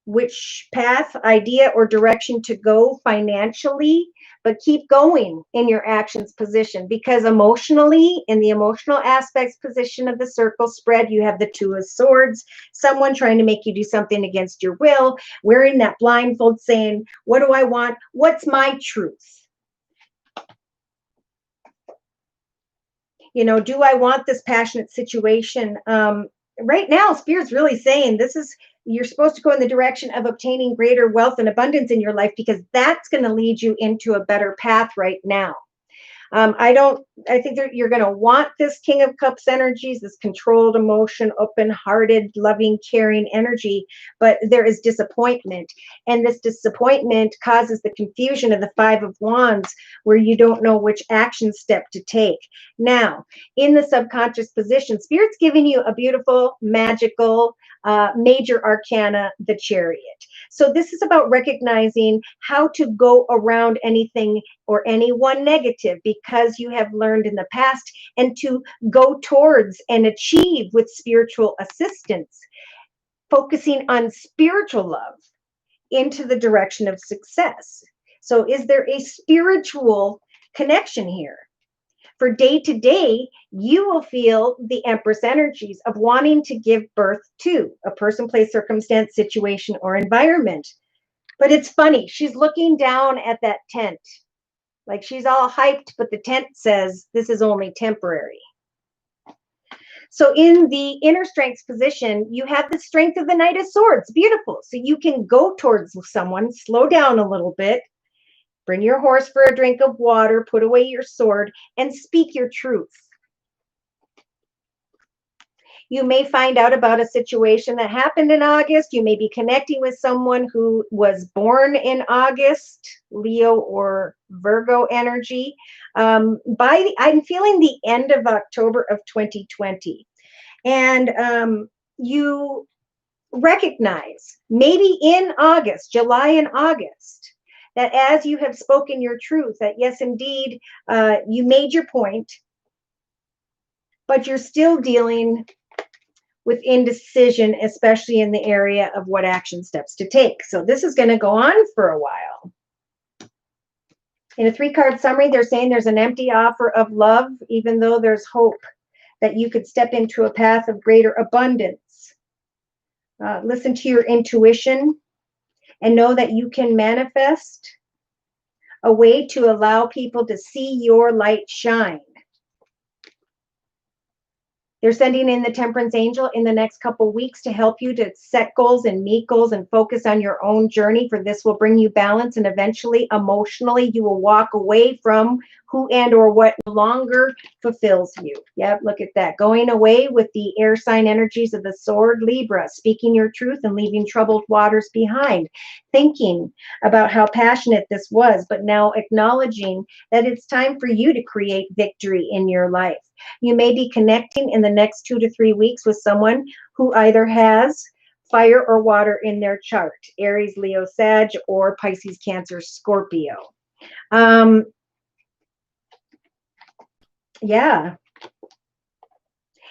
which path, idea, or direction to go financially, but keep going in your actions position, because emotionally, in the emotional aspects position of the circle spread, you have the 2 of swords, someone trying to make you do something against your will, wearing that blindfold saying, what do I want? What's my truth? You know, do I want this passionate situation? Right now, Spirit's really saying you're supposed to go in the direction of obtaining greater wealth and abundance in your life, because that's going to lead you into a better path right now. I think that you're going to want this King of Cups energies, this controlled emotion, open-hearted, loving, caring energy, but there is disappointment. And this disappointment causes the confusion of the 5 of Wands, where you don't know which action step to take. Now, in the subconscious position, Spirit's giving you a beautiful, magical, major arcana, the Chariot. So this is about recognizing how to go around anything or anyone negative, because you have learned in the past, and to go towards and achieve with spiritual assistance, focusing on spiritual love into the direction of success. So is there a spiritual connection here? For day to day, you will feel the Empress energies of wanting to give birth to a person, place, circumstance, situation, or environment. But it's funny, she's looking down at that tent. Like she's all hyped, but the tent says this is only temporary. So in the inner strengths position, you have the strength of the Knight of Swords. Beautiful. So you can go towards someone, slow down a little bit, bring your horse for a drink of water, put away your sword, and speak your truth. You may find out about a situation that happened in August. You may be connecting with someone who was born in August, Leo or Virgo energy. I'm feeling the end of October of 2020. And you recognize maybe in August, July and August, that as you have spoken your truth, that yes, indeed, you made your point, but you're still dealing with indecision, especially in the area of what action steps to take. So this is going to go on for a while. In a 3-card summary, they're saying there's an empty offer of love, even though there's hope that you could step into a path of greater abundance. Listen to your intuition and know that you can manifest a way to allow people to see your light shine. They're sending in the Temperance Angel in the next couple of weeks to help you to set goals and meet goals and focus on your own journey, for this will bring you balance, and eventually emotionally you will walk away from who and or what no longer fulfills you. Yep, look at that. Going away with the air sign energies of the sword, Libra, speaking your truth and leaving troubled waters behind. Thinking about how passionate this was, but now acknowledging that it's time for you to create victory in your life. You may be connecting in the next 2 to 3 weeks with someone who either has fire or water in their chart, Aries, Leo, Sag, or Pisces, Cancer, Scorpio. Yeah.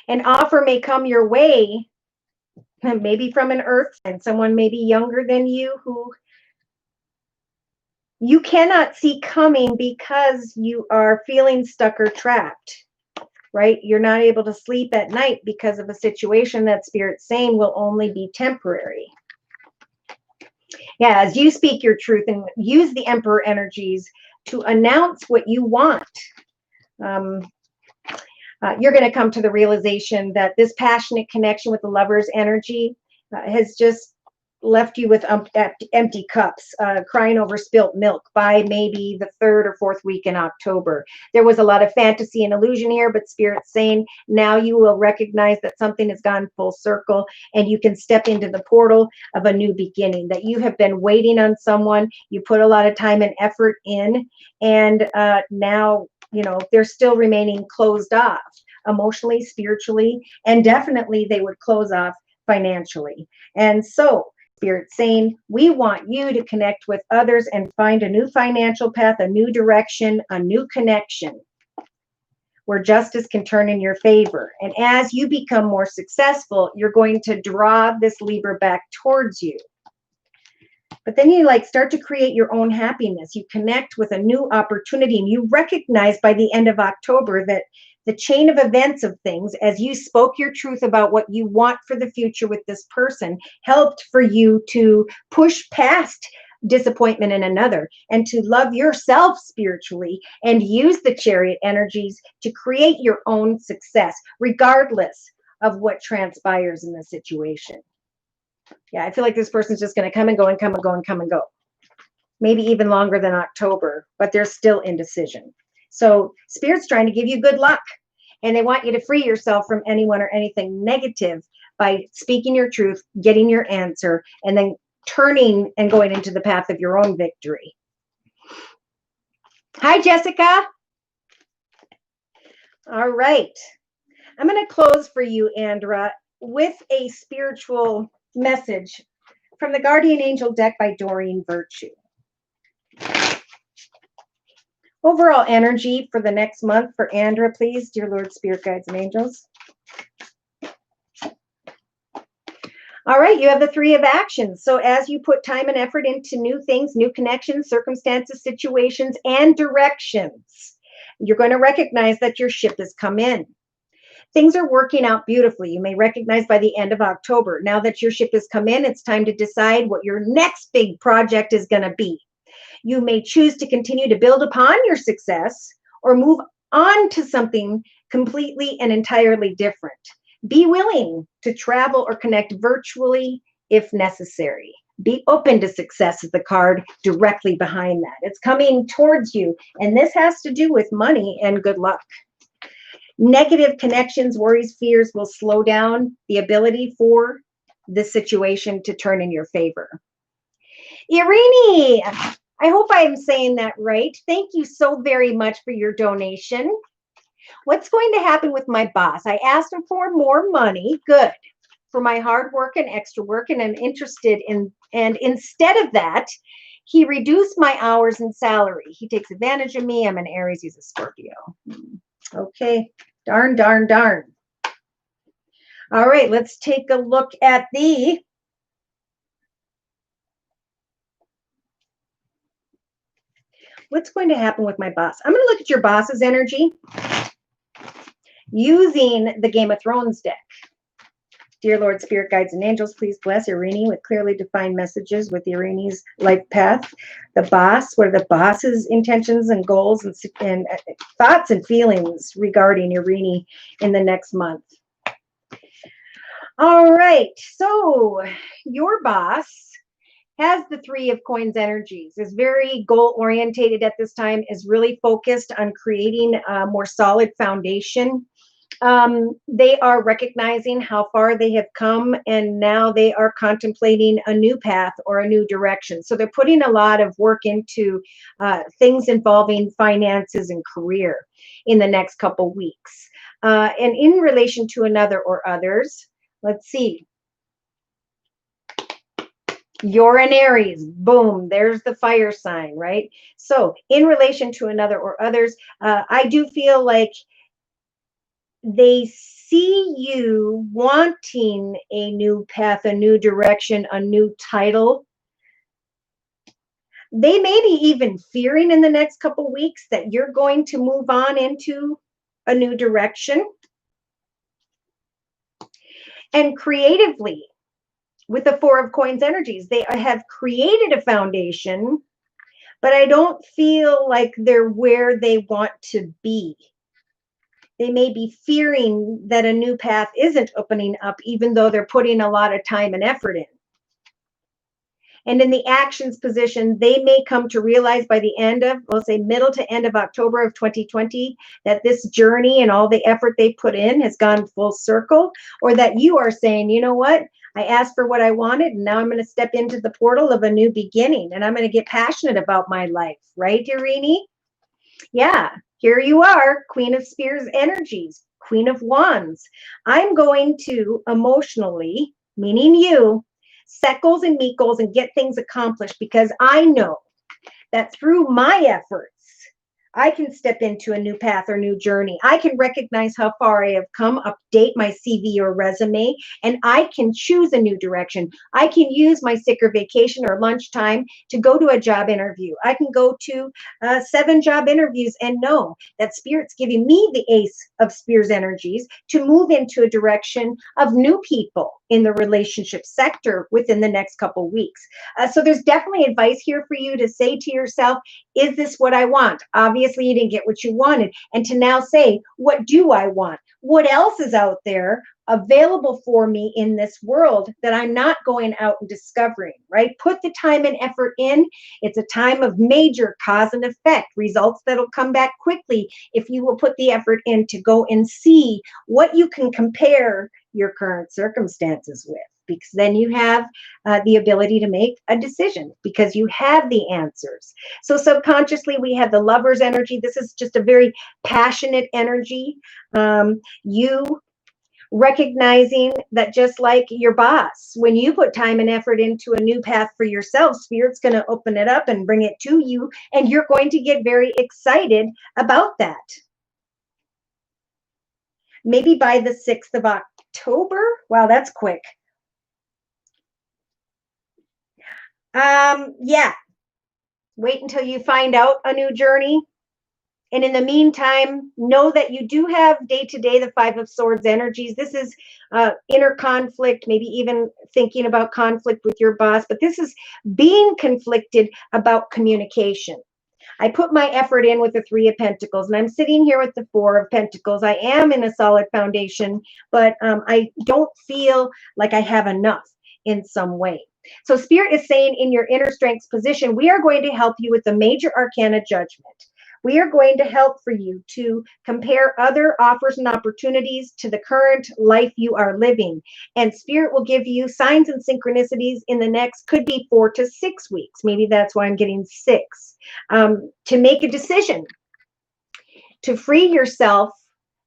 An offer may come your way, maybe from an earth sign, someone maybe younger than you who you cannot see coming because you are feeling stuck or trapped, right? You're not able to sleep at night because of a situation that Spirit's saying will only be temporary. Yeah, as you speak your truth and use the Emperor energies to announce what you want. You're going to come to the realization that this passionate connection with the lover's energy has just left you with empty cups, crying over spilt milk by maybe the 3rd or 4th week in October. There was a lot of fantasy and illusion here, but Spirit's saying now you will recognize that something has gone full circle and you can step into the portal of a new beginning, that you have been waiting on someone, you put a lot of time and effort in, and now, you know, they're still remaining closed off emotionally, spiritually, and definitely they would close off financially. And so Spirit saying, we want you to connect with others and find a new financial path, a new direction, a new connection where justice can turn in your favor. And as you become more successful, you're going to draw this Libra back towards you. But then you start to create your own happiness. You connect with a new opportunity, and you recognize by the end of October that the chain of events of things, as you spoke your truth about what you want for the future with this person, helped for you to push past disappointment in another and to love yourself spiritually and use the Chariot energies to create your own success, regardless of what transpires in the situation. Yeah, I feel like this person's just going to come and go and come and go and come and go. Maybe even longer than October, but there's still indecision. So Spirit's trying to give you good luck, and they want you to free yourself from anyone or anything negative by speaking your truth, getting your answer, and then turning and going into the path of your own victory. Hi, Jessica. All right. I'm going to close for you, Andra, with a spiritual message from the Guardian Angel deck by Doreen Virtue. Overall energy for the next month for Andra, please, dear Lord, Spirit, Guides, and Angels. All right, you have the 3 of actions. So as you put time and effort into new things, new connections, circumstances, situations, and directions, you're going to recognize that your ship has come in. Things are working out beautifully. You may recognize by the end of October. Now that your ship has come in, it's time to decide what your next big project is going to be. You may choose to continue to build upon your success or move on to something completely and entirely different. Be willing to travel or connect virtually if necessary. Be open to success is the card directly behind that. It's coming towards you, and this has to do with money and good luck. Negative connections, worries, fears will slow down the ability for this situation to turn in your favor. Irini, I hope I'm saying that right. Thank you so very much for your donation. What's going to happen with my boss? I asked him for more money. Good. For my hard work and extra work, and I'm interested in, and instead of that, he reduced my hours and salary. He takes advantage of me. I'm an Aries, he's a Scorpio. Okay. Darn, darn, darn. All right, let's take a look at the what's going to happen with my boss. I'm going to look at your boss's energy using the Game of Thrones deck. Dear Lord, Spirit, Guides, and Angels, please bless Irini with clearly defined messages with Irini's life path. The boss, what are the boss's intentions and goals and thoughts and feelings regarding Irini in the next month? All right, so your boss has the 3 of Coins energies, is very goal orientated at this time, is really focused on creating a more solid foundation. They are recognizing how far they have come, and now they are contemplating a new path or a new direction. So they're putting a lot of work into things involving finances and career in the next couple weeks. And in relation to another or others, let's see. You're an Aries. Boom. There's the fire sign, right? So in relation to another or others, I do feel like they see you wanting a new path, a new direction, a new title. They may be even fearing in the next couple of weeks that you're going to move on into a new direction. And creatively, with the 4 of Coins energies, they have created a foundation, but I don't feel like they're where they want to be. They may be fearing that a new path isn't opening up, even though they're putting a lot of time and effort in. And in the actions position, they may come to realize by the end of, we'll say middle to end of October of 2020, that this journey and all the effort they put in has gone full circle, or that you are saying, you know what? I asked for what I wanted, and now I'm going to step into the portal of a new beginning, and I'm going to get passionate about my life. Right, Irini? Yeah, here you are, Queen of Spears energies, Queen of Wands. I'm going to emotionally, meaning you, set goals and meet goals and get things accomplished, because I know that through my efforts, I can step into a new path or new journey. I can recognize how far I have come, update my CV or resume, and I can choose a new direction. I can use my sick or vacation or lunchtime to go to a job interview. I can go to 7 job interviews and know that Spirit's giving me the Ace of Spears energies to move into a direction of new people in the relationship sector within the next couple weeks. So there's definitely advice here for you to say to yourself, is this what I want? Obviously, you didn't get what you wanted. And to now say, what do I want? What else is out there available for me in this world that I'm not going out and discovering, right? Put the time and effort in. It's a time of major cause and effect, results that'll come back quickly if you will put the effort in to go and see what you can compare your current circumstances with, because then you have the ability to make a decision because you have the answers. So subconsciously, we have the Lover's energy. This is just a very passionate energy. You recognizing that just like your boss, when you put time and effort into a new path for yourself, Spirit's going to open it up and bring it to you, and you're going to get very excited about that. Maybe by the 6th of October. Wow, that's quick. Yeah. Wait until you find out a new journey. And in the meantime, know that you do have day-to-day the 5 of Swords energies. This is inner conflict, maybe even thinking about conflict with your boss. But this is being conflicted about communication. I put my effort in with the 3 of Pentacles, and I'm sitting here with the 4 of Pentacles. I am in a solid foundation, but I don't feel like I have enough in some way. So Spirit is saying in your inner strengths position, we are going to help you with the major arcana judgment. We are going to help for you to compare other offers and opportunities to the current life you are living. And Spirit will give you signs and synchronicities in the next, could be 4 to 6 weeks. Maybe that's why I'm getting 6. To make a decision, to free yourself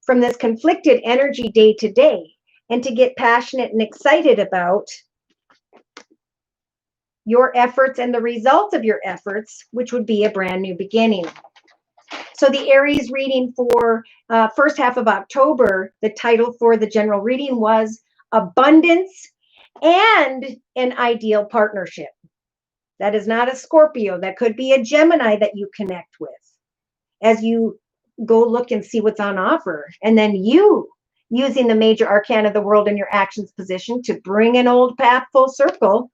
from this conflicted energy day to day, and to get passionate and excited about your efforts and the results of your efforts, which would be a brand new beginning. So the Aries reading for first half of October, the title for the general reading was Abundance and an Ideal Partnership. That is not a Scorpio. That could be a Gemini that you connect with as you go look and see what's on offer. And then you using the major arcana of the world in your actions position to bring an old path full circle.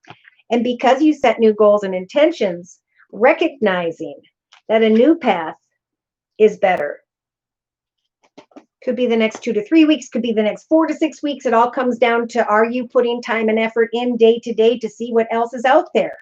And because you set new goals and intentions, recognizing that a new path is better. Could be the next 2 to 3 weeks, could be the next 4 to 6 weeks. It all comes down to, are you putting time and effort in day to day to see what else is out there?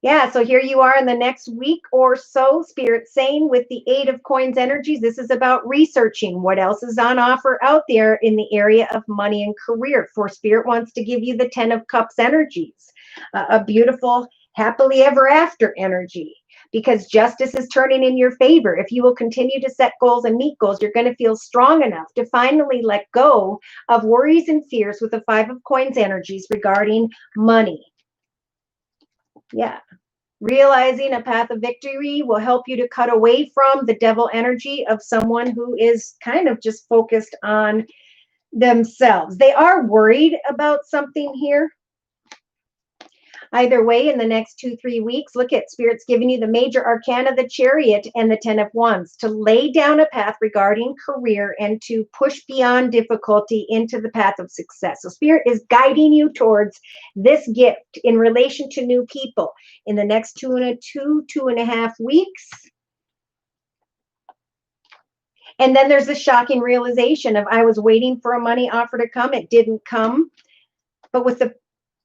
Yeah, so here you are in the next week or so, Spirit saying with the 8 of Coins energies, this is about researching what else is on offer out there in the area of money and career. For Spirit wants to give you the 10 of Cups energies, a beautiful, happily ever after energy, because justice is turning in your favor. If you will continue to set goals and meet goals, you're going to feel strong enough to finally let go of worries and fears with the 5 of Coins energies regarding money. Yeah. Realizing a path of victory will help you to cut away from the devil energy of someone who is kind of just focused on themselves. They are worried about something here. Either way, in the next 2-3 weeks, look at Spirit's giving you the major arcana, the Chariot, and the 10 of Wands to lay down a path regarding career and to push beyond difficulty into the path of success. So Spirit is guiding you towards this gift in relation to new people in the next 2.5 weeks. And then there's the shocking realization of I was waiting for a money offer to come. It didn't come. But with the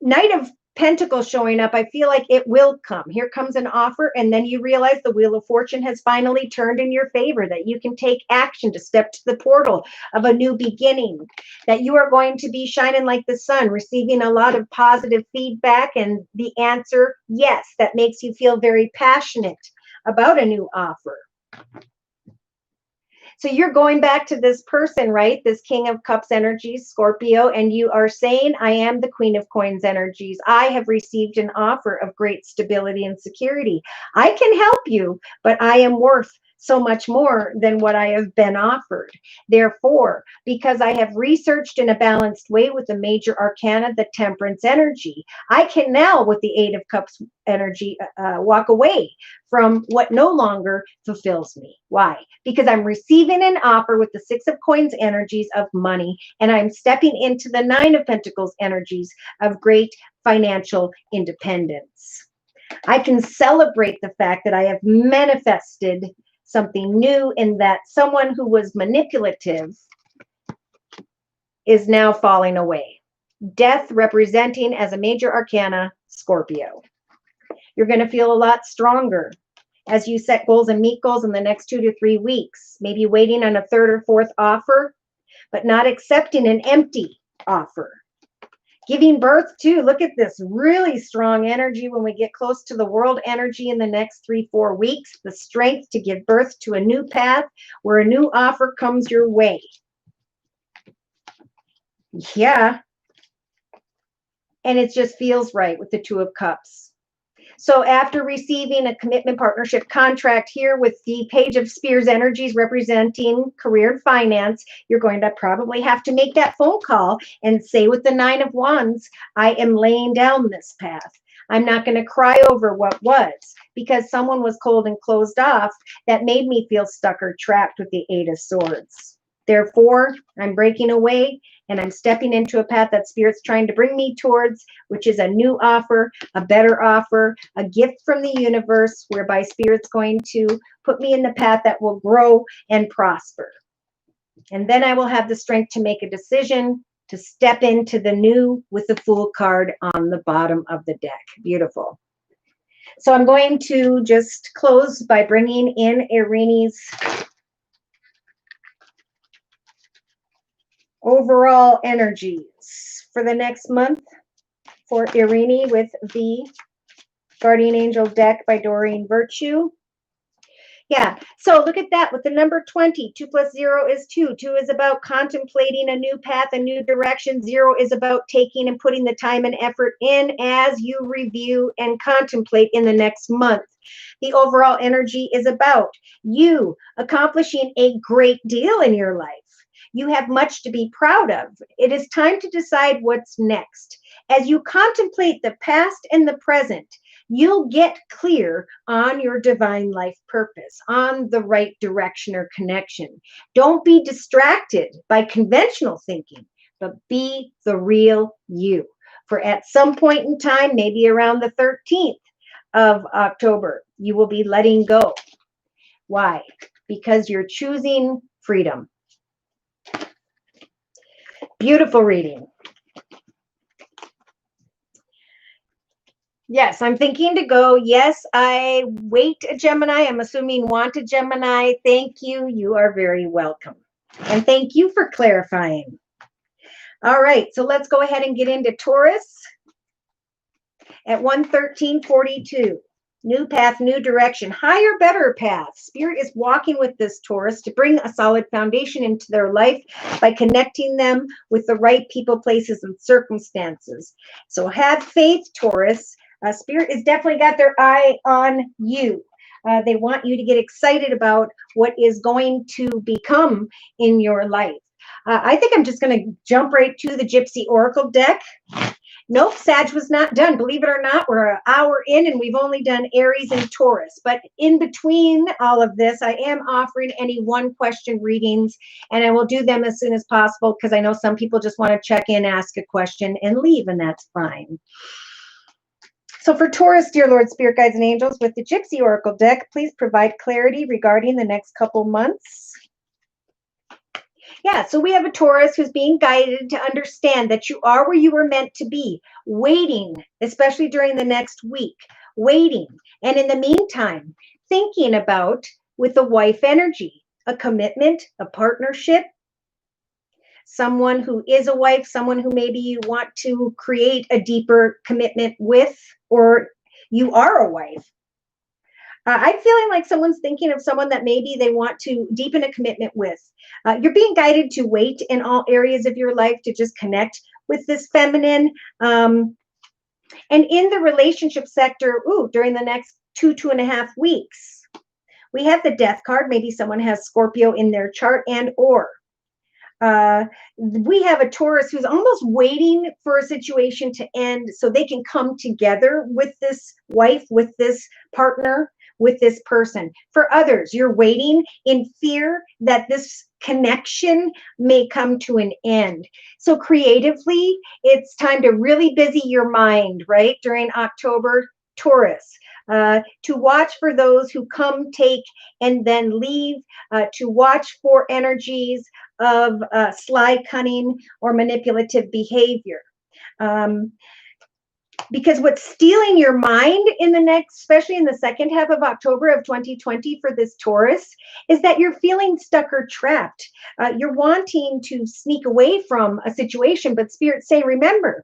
Knight of Pentacles showing up, I feel like it will come. Here comes an offer, and then you realize the Wheel of Fortune has finally turned in your favor, that you can take action to step to the portal of a new beginning, that you are going to be shining like the sun, receiving a lot of positive feedback, and the answer, yes, that makes you feel very passionate about a new offer. So you're going back to this person, right? This King of Cups energy, Scorpio, and you are saying, I am the Queen of Coins energies. I have received an offer of great stability and security. I can help you, but I am worth so much more than what I have been offered. Therefore, because I have researched in a balanced way with the major arcana, the Temperance energy, I can now, with the Eight of Cups energy, walk away from what no longer fulfills me. Why? Because I'm receiving an offer with the Six of Coins energies of money, and I'm stepping into the Nine of Pentacles energies of great financial independence. I can celebrate the fact that I have manifested something new, in that someone who was manipulative is now falling away. Death representing as a major arcana, Scorpio. You're going to feel a lot stronger as you set goals and meet goals in the next 2 to 3 weeks. Maybe waiting on a third or fourth offer, but not accepting an empty offer. Giving birth to, look at this really strong energy when we get close to the world energy in the next 3-4 weeks. The strength to give birth to a new path where a new offer comes your way. Yeah. And it just feels right with the Two of Cups. So after receiving a commitment partnership contract here with the Page of Spears energies representing career and finance, you're going to probably have to make that phone call and say with the Nine of Wands, I am laying down this path. I'm not going to cry over what was, because someone was cold and closed off that made me feel stuck or trapped with the Eight of Swords. Therefore, I'm breaking away and I'm stepping into a path that Spirit's trying to bring me towards, which is a new offer, a better offer, a gift from the universe, whereby Spirit's going to put me in the path that will grow and prosper. And then I will have the strength to make a decision to step into the new with the Fool card on the bottom of the deck. Beautiful. So I'm going to just close by bringing in Irini's overall energies for the next month for Irini with the Guardian Angel deck by Doreen Virtue. Yeah, so look at that with the number 20. 2 plus 0 is 2. 2 is about contemplating a new path, a new direction. 0 is about taking and putting the time and effort in as you review and contemplate in the next month. The overall energy is about you accomplishing a great deal in your life. You have much to be proud of. It is time to decide what's next. As you contemplate the past and the present, you'll get clear on your divine life purpose, on the right direction or connection. Don't be distracted by conventional thinking, but be the real you. For at some point in time, maybe around the 13th of October, you will be letting go. Why? Because you're choosing freedom. Beautiful reading. Yes, I'm thinking to go. Yes, I wait a Gemini. I'm assuming want a Gemini. Thank you. You are very welcome. And thank you for clarifying. All right, so let's go ahead and get into Taurus at 113.42. New path, new direction, higher, better path. Spirit is walking with this Taurus to bring a solid foundation into their life by connecting them with the right people, places, and circumstances. So have faith, Taurus. Spirit has definitely got their eye on you. They want you to get excited about what is going to become in your life. I think I'm just going to jump right to the Gypsy Oracle deck. Nope, Sag was not done. Believe it or not, we're an hour in and we've only done Aries and Taurus. But in between all of this, I am offering any one-question readings, and I will do them as soon as possible because I know some people just want to check in, ask a question, and leave, and that's fine. So for Taurus, dear Lord, Spirit Guides, and Angels, with the Gypsy Oracle deck, please provide clarity regarding the next couple months. Yeah, so we have a Taurus who's being guided to understand that you are where you were meant to be, waiting, especially during the next week, waiting. And in the meantime, thinking about, with the wife energy, a commitment, a partnership, someone who is a wife, someone who maybe you want to create a deeper commitment with, or you are a wife. I'm feeling like someone's thinking of someone that maybe they want to deepen a commitment with. You're being guided to wait in all areas of your life to just connect with this feminine. And in the relationship sector, during the next 2.5 weeks, we have the death card. Maybe someone has Scorpio in their chart, and or we have a Taurus who's almost waiting for a situation to end so they can come together with this wife, with this partner, with this person. For others, you're waiting in fear that this connection may come to an end. So creatively, it's time to really busy your mind, right? During October, Taurus. To watch for those who come, take, and then leave, to watch for energies of sly, cunning, or manipulative behavior. Because what's stealing your mind in the next, especially in the second half of October of 2020 for this Taurus, is that you're feeling stuck or trapped. You're wanting to sneak away from a situation, but Spirit's saying, remember,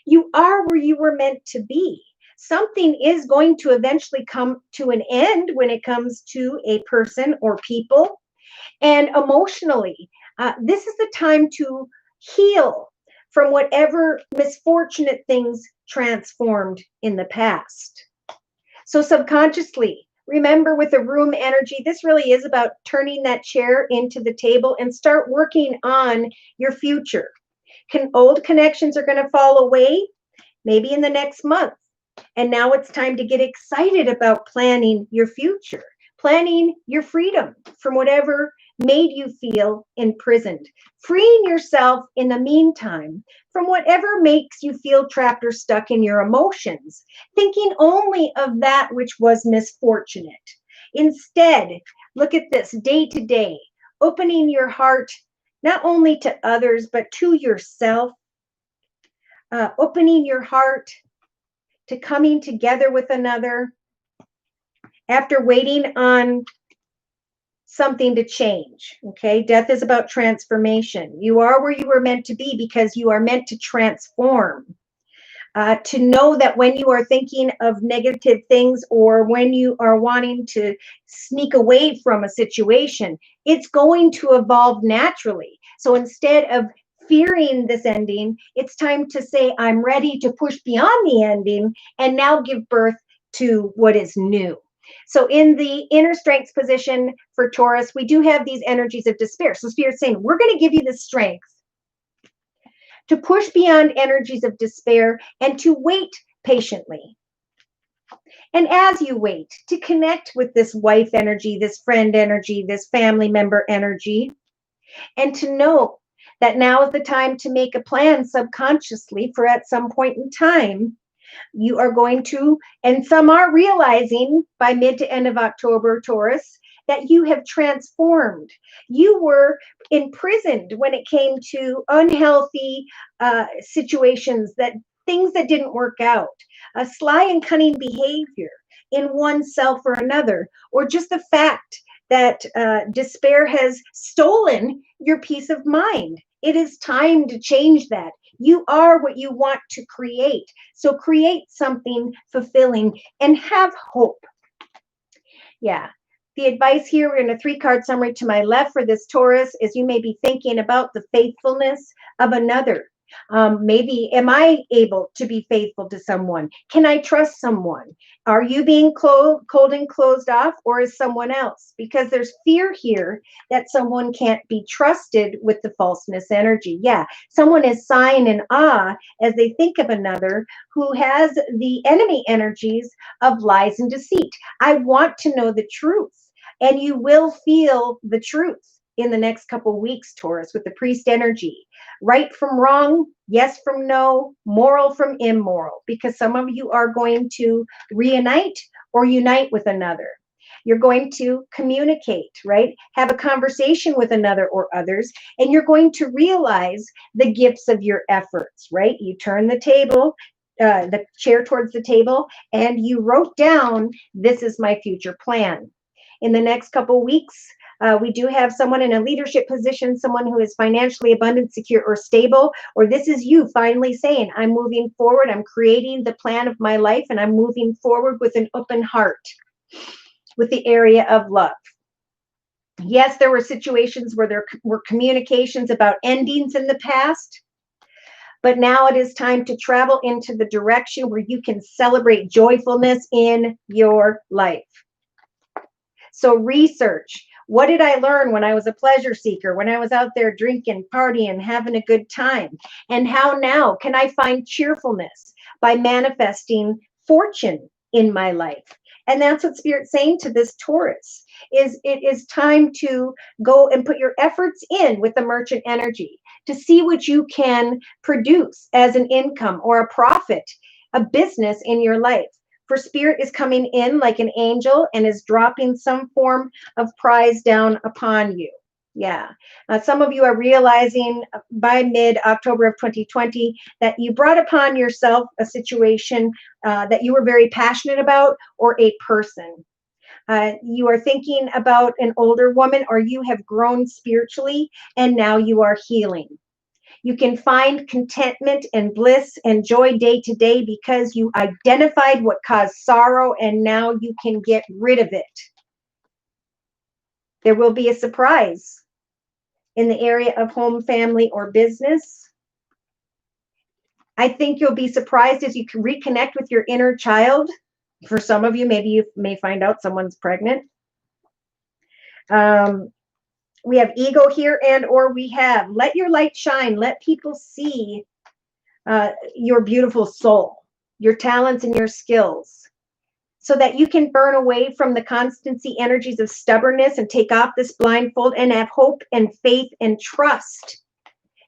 you are where you were meant to be. Something is going to eventually come to an end when it comes to a person or people. And emotionally, this is the time to heal from whatever misfortunate things transformed in the past. So subconsciously, remember, with the room energy, this really is about turning that chair into the table and start working on your future. Old connections are going to fall away, maybe in the next month. And now it's time to get excited about planning your future, planning your freedom from whatever made you feel imprisoned, freeing yourself in the meantime from whatever makes you feel trapped or stuck in your emotions, thinking only of that which was misfortunate. Instead, look at this day to day, opening your heart not only to others, but to yourself, opening your heart to coming together with another after waiting on something to change. Okay, death is about transformation. You are where you were meant to be because you are meant to transform. To know that when you are thinking of negative things or when you are wanting to sneak away from a situation, it's going to evolve naturally. So instead of fearing this ending, it's time to say, I'm ready to push beyond the ending and now give birth to what is new. So in the inner strengths position for Taurus, we do have these energies of despair. So Spirit's saying, we're going to give you the strength to push beyond energies of despair and to wait patiently. And as you wait, to connect with this wife energy, this friend energy, this family member energy, and to know that now is the time to make a plan subconsciously for at some point in time, you are going to, and some are realizing by mid to end of October, Taurus, that you have transformed. You were imprisoned when it came to unhealthy situations, that things that didn't work out, a sly and cunning behavior in oneself or another, or just the fact that despair has stolen your peace of mind. It is time to change that. You are what you want to create. So create something fulfilling and have hope. Yeah. The advice here, we're in a 3-card summary to my left for this Taurus, is you may be thinking about the faithfulness of another. Maybe, am I able to be faithful to someone? Can I trust someone? Are you being cold and closed off, or is someone else? Because there's fear here that someone can't be trusted with the falseness energy. Yeah, someone is sighing in awe as they think of another who has the enemy energies of lies and deceit. I want to know the truth, and you will feel the truth in the next couple weeks, Taurus, with the priest energy. Right from wrong, yes from no, moral from immoral, because some of you are going to reunite or unite with another. You're going to communicate, right? Have a conversation with another or others, and you're going to realize the gifts of your efforts, right? You turn the table, the chair towards the table, and you wrote down, this is my future plan. In the next couple weeks, we do have someone in a leadership position, someone who is financially abundant, secure, or stable, or this is you finally saying, I'm moving forward, I'm creating the plan of my life, and I'm moving forward with an open heart with the area of love. Yes, there were situations where there were communications about endings in the past, but now it is time to travel into the direction where you can celebrate joyfulness in your life. So research. What did I learn when I was a pleasure seeker, when I was out there drinking, partying, having a good time? And how now can I find cheerfulness by manifesting fortune in my life? And that's what Spirit's saying to this Taurus, is it is time to go and put your efforts in with the merchant energy to see what you can produce as an income or a profit, a business in your life. For Spirit is coming in like an angel and is dropping some form of prize down upon you. Yeah. Some of you are realizing by mid-October of 2020 that you brought upon yourself a situation that you were very passionate about, or a person. You are thinking about an older woman, or you have grown spiritually and now you are healing. You can find contentment and bliss and joy day to day because you identified what caused sorrow and now you can get rid of it. There will be a surprise in the area of home, family, or business. I think you'll be surprised as you can reconnect with your inner child. For some of you, maybe you may find out someone's pregnant. We have ego here, and or we have let your light shine. Let people see your beautiful soul, your talents and your skills, so that you can burn away from the constancy energies of stubbornness and take off this blindfold and have hope and faith and trust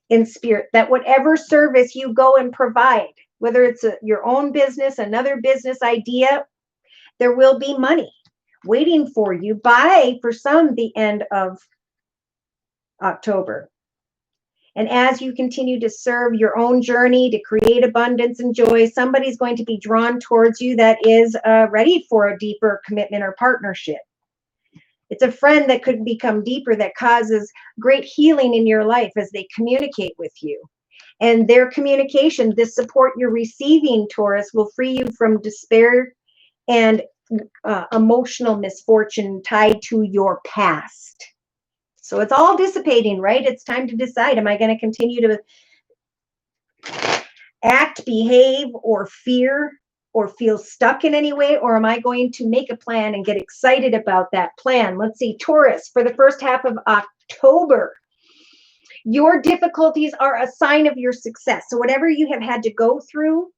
in Spirit that whatever service you go and provide, whether it's your own business, another business idea, there will be money waiting for you by, for some, the end of October. And as you continue to serve your own journey to create abundance and joy, somebody's going to be drawn towards you that is ready for a deeper commitment or partnership. It's a friend that could become deeper, that causes great healing in your life as they communicate with you. And their communication, this support you're receiving, Taurus, will free you from despair and emotional misfortune tied to your past. So it's all dissipating, right? It's time to decide, am I going to continue to act, behave, or fear, or feel stuck in any way? Or am I going to make a plan and get excited about that plan? Let's see, Taurus, for the first half of October, your difficulties are a sign of your success. So whatever you have had to go through,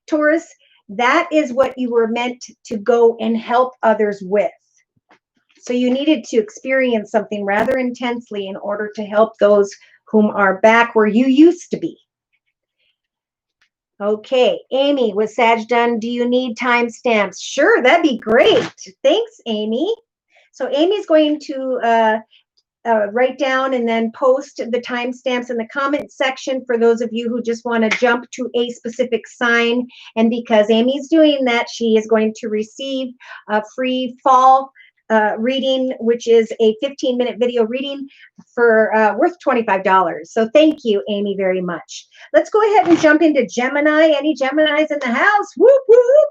Taurus, that is what you were meant to go and help others with. So you needed to experience something rather intensely in order to help those whom are back where you used to be. Okay, Amy with Sag done. Do you need timestamps? Sure, that'd be great. Thanks, Amy. So Amy's going to write down and then post the timestamps in the comment section for those of you who just want to jump to a specific sign. And because Amy's doing that, she is going to receive a free fall reading, which is a 15-minute video reading for worth $25. So thank you, Amy, very much. Let's go ahead and jump into Gemini. Any Geminis in the house? Whoop, whoop.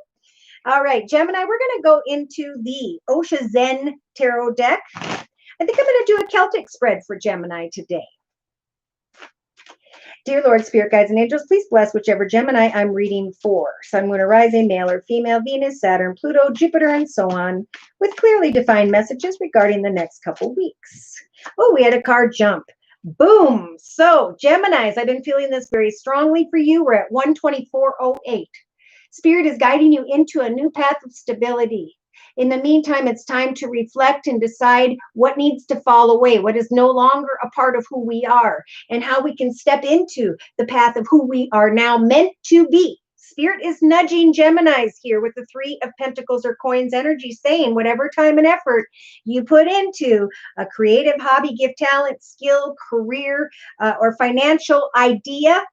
All right, Gemini, we're going to go into the Osha Zen Tarot deck. I think I'm going to do a Celtic spread for Gemini today. Dear Lord, Spirit, Guides, and Angels, please bless whichever Gemini I'm reading for. Sun, Moon, or Rising, male or female, Venus, Saturn, Pluto, Jupiter, and so on, with clearly defined messages regarding the next couple weeks. Oh, we had a card jump. Boom. So, Geminis, I've been feeling this very strongly for you. We're at 124.08. Spirit is guiding you into a new path of stability. In the meantime, it's time to reflect and decide what needs to fall away, what is no longer a part of who we are, and how we can step into the path of who we are now meant to be. Spirit is nudging Geminis here with the Three of Pentacles or Coins energy, saying whatever time and effort you put into a creative hobby, gift, talent, skill, career, or financial idea,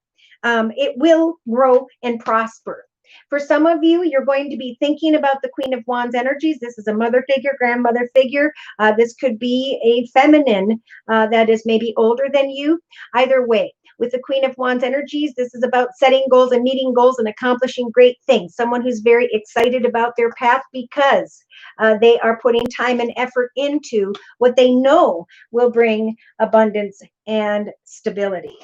it will grow and prosper. For some of you, you're going to be thinking about the Queen of Wands energies. This is a mother figure, grandmother figure. This could be a feminine that is maybe older than you. Either way, with the Queen of Wands energies, this is about setting goals and meeting goals and accomplishing great things. Someone who's very excited about their path because they are putting time and effort into what they know will bring abundance and stability.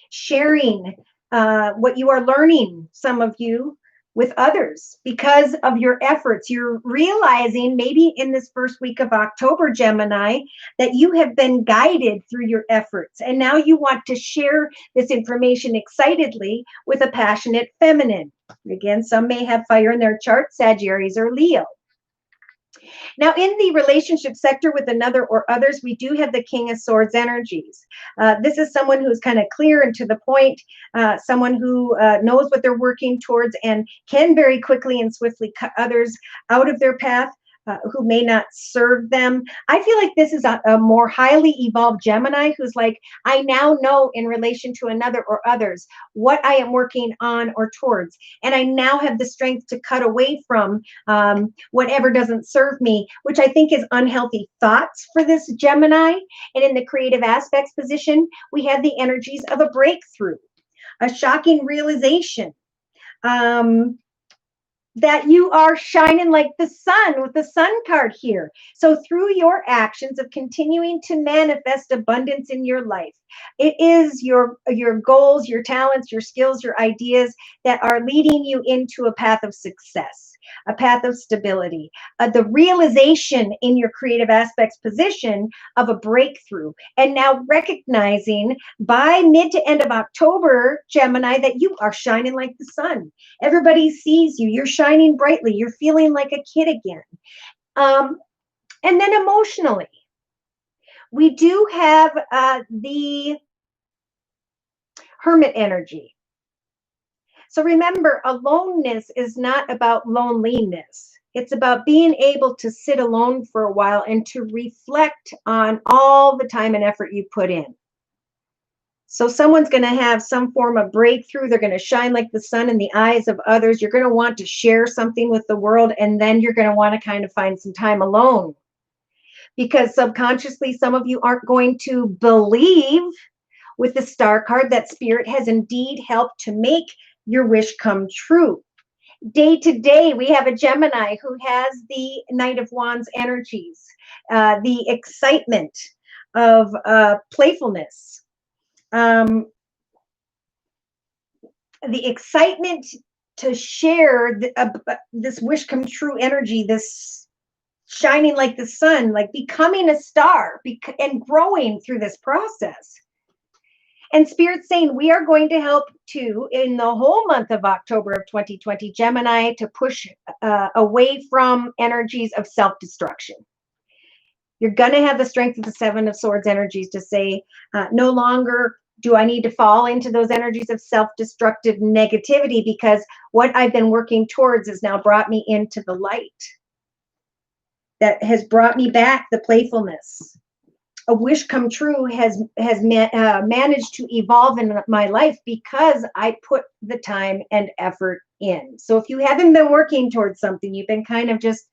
Sharing what you are learning, some of you, with others because of your efforts. You're realizing maybe in this first week of October, Gemini, that you have been guided through your efforts. And now you want to share this information excitedly with a passionate feminine. Again, some may have fire in their chart, Sagittarius or Leo. Now, in the relationship sector with another or others, we do have the King of Swords energies. This is someone who's kind of clear and to the point, someone who knows what they're working towards and can very quickly and swiftly cut others out of their path who may not serve them. I feel like this is a more highly evolved Gemini who's like, I now know in relation to another or others what I am working on or towards. And I now have the strength to cut away from whatever doesn't serve me, which I think is unhealthy thoughts for this Gemini. And in the creative aspects position, we have the energies of a breakthrough, a shocking realization. That you are shining like the sun with the sun card here. So through your actions of continuing to manifest abundance in your life, it is your goals, your talents, your skills, your ideas that are leading you into a path of success, a path of stability, the realization in your creative aspects position of a breakthrough. And now recognizing by mid to end of October, Gemini, that you are shining like the sun. Everybody sees you. You're shining brightly. You're feeling like a kid again. And then emotionally, we do have the Hermit energy. So remember, aloneness is not about loneliness. It's about being able to sit alone for a while and to reflect on all the time and effort you put in. So someone's going to have some form of breakthrough. They're going to shine like the sun in the eyes of others. You're going to want to share something with the world, and then you're going to want to kind of find some time alone. Because subconsciously, some of you aren't going to believe with the Star card that Spirit has indeed helped to make your wish come true. Day to day, we have a Gemini who has the Knight of Wands energies, the excitement of playfulness, the excitement to share this wish come true energy, this shining like the sun, like becoming a star and growing through this process. And Spirit's saying we are going to help too in the whole month of October of 2020, Gemini, to push away from energies of self-destruction. You're going to have the strength of the Seven of Swords energies to say, no longer do I need to fall into those energies of self-destructive negativity, because what I've been working towards has now brought me into the light. That has brought me back the playfulness. A wish come true has managed to evolve in my life because I put the time and effort in. So if you haven't been working towards something, you've been kind of just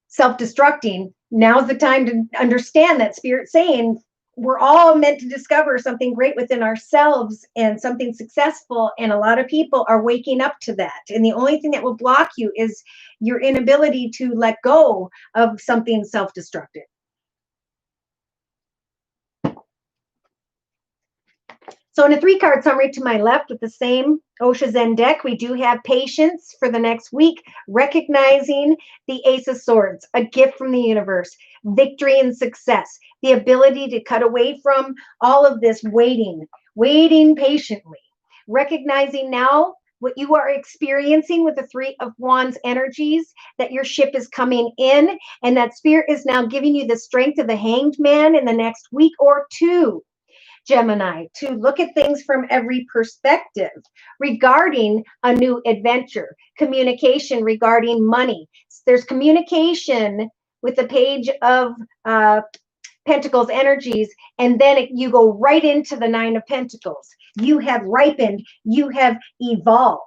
self-destructing, now's the time to understand that Spirit's saying we're all meant to discover something great within ourselves and something successful. And a lot of people are waking up to that. And the only thing that will block you is your inability to let go of something self-destructive. So in a 3-card summary to my left with the same Osha Zen deck, we do have patience for the next week, recognizing the Ace of Swords, a gift from the universe, victory and success, the ability to cut away from all of this waiting patiently, recognizing now what you are experiencing with the Three of Wands energies, that your ship is coming in and that Spirit is now giving you the strength of the Hanged Man in the next week or two Gemini, to look at things from every perspective regarding a new adventure, communication regarding money. There's communication with the page of Pentacles energies, and then you go right into the Nine of Pentacles. You have ripened, you have evolved.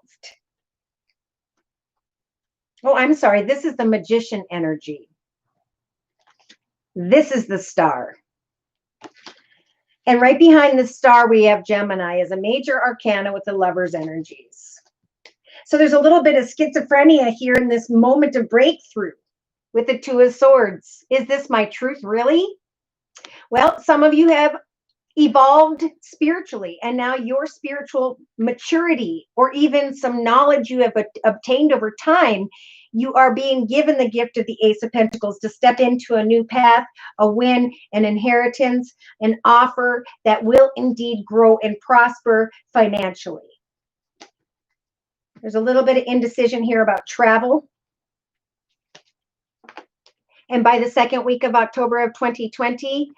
Oh, I'm sorry, this is the Magician energy. This is the Star. And right behind the Star, we have Gemini as a major arcana with the Lover's energies. So there's a little bit of schizophrenia here in this moment of breakthrough with the Two of Swords. Is this my truth, really? Well, some of you have evolved spiritually, and now your spiritual maturity, or even some knowledge you have obtained over time, you are being given the gift of the Ace of Pentacles to step into a new path, a win, an inheritance, an offer that will indeed grow and prosper financially. There's a little bit of indecision here about travel. And by the second week of October of 2020,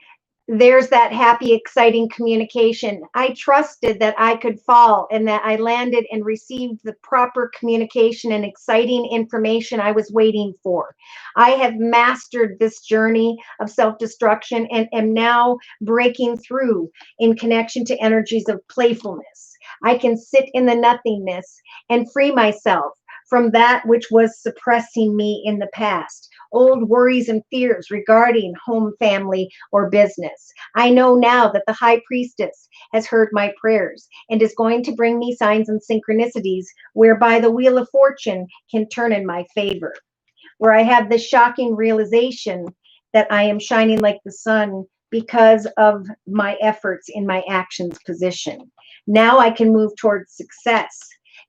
there's that happy, exciting communication. I trusted that I could fall and that I landed and received the proper communication and exciting information I was waiting for. I have mastered this journey of self-destruction and am now breaking through in connection to energies of playfulness. I can sit in the nothingness and free myself from that which was suppressing me in the past. Old worries and fears regarding home, family, or business. I know now that the High Priestess has heard my prayers and is going to bring me signs and synchronicities whereby the Wheel of Fortune can turn in my favor. Where I have the shocking realization that I am shining like the sun because of my efforts in my actions position. Now I can move towards success.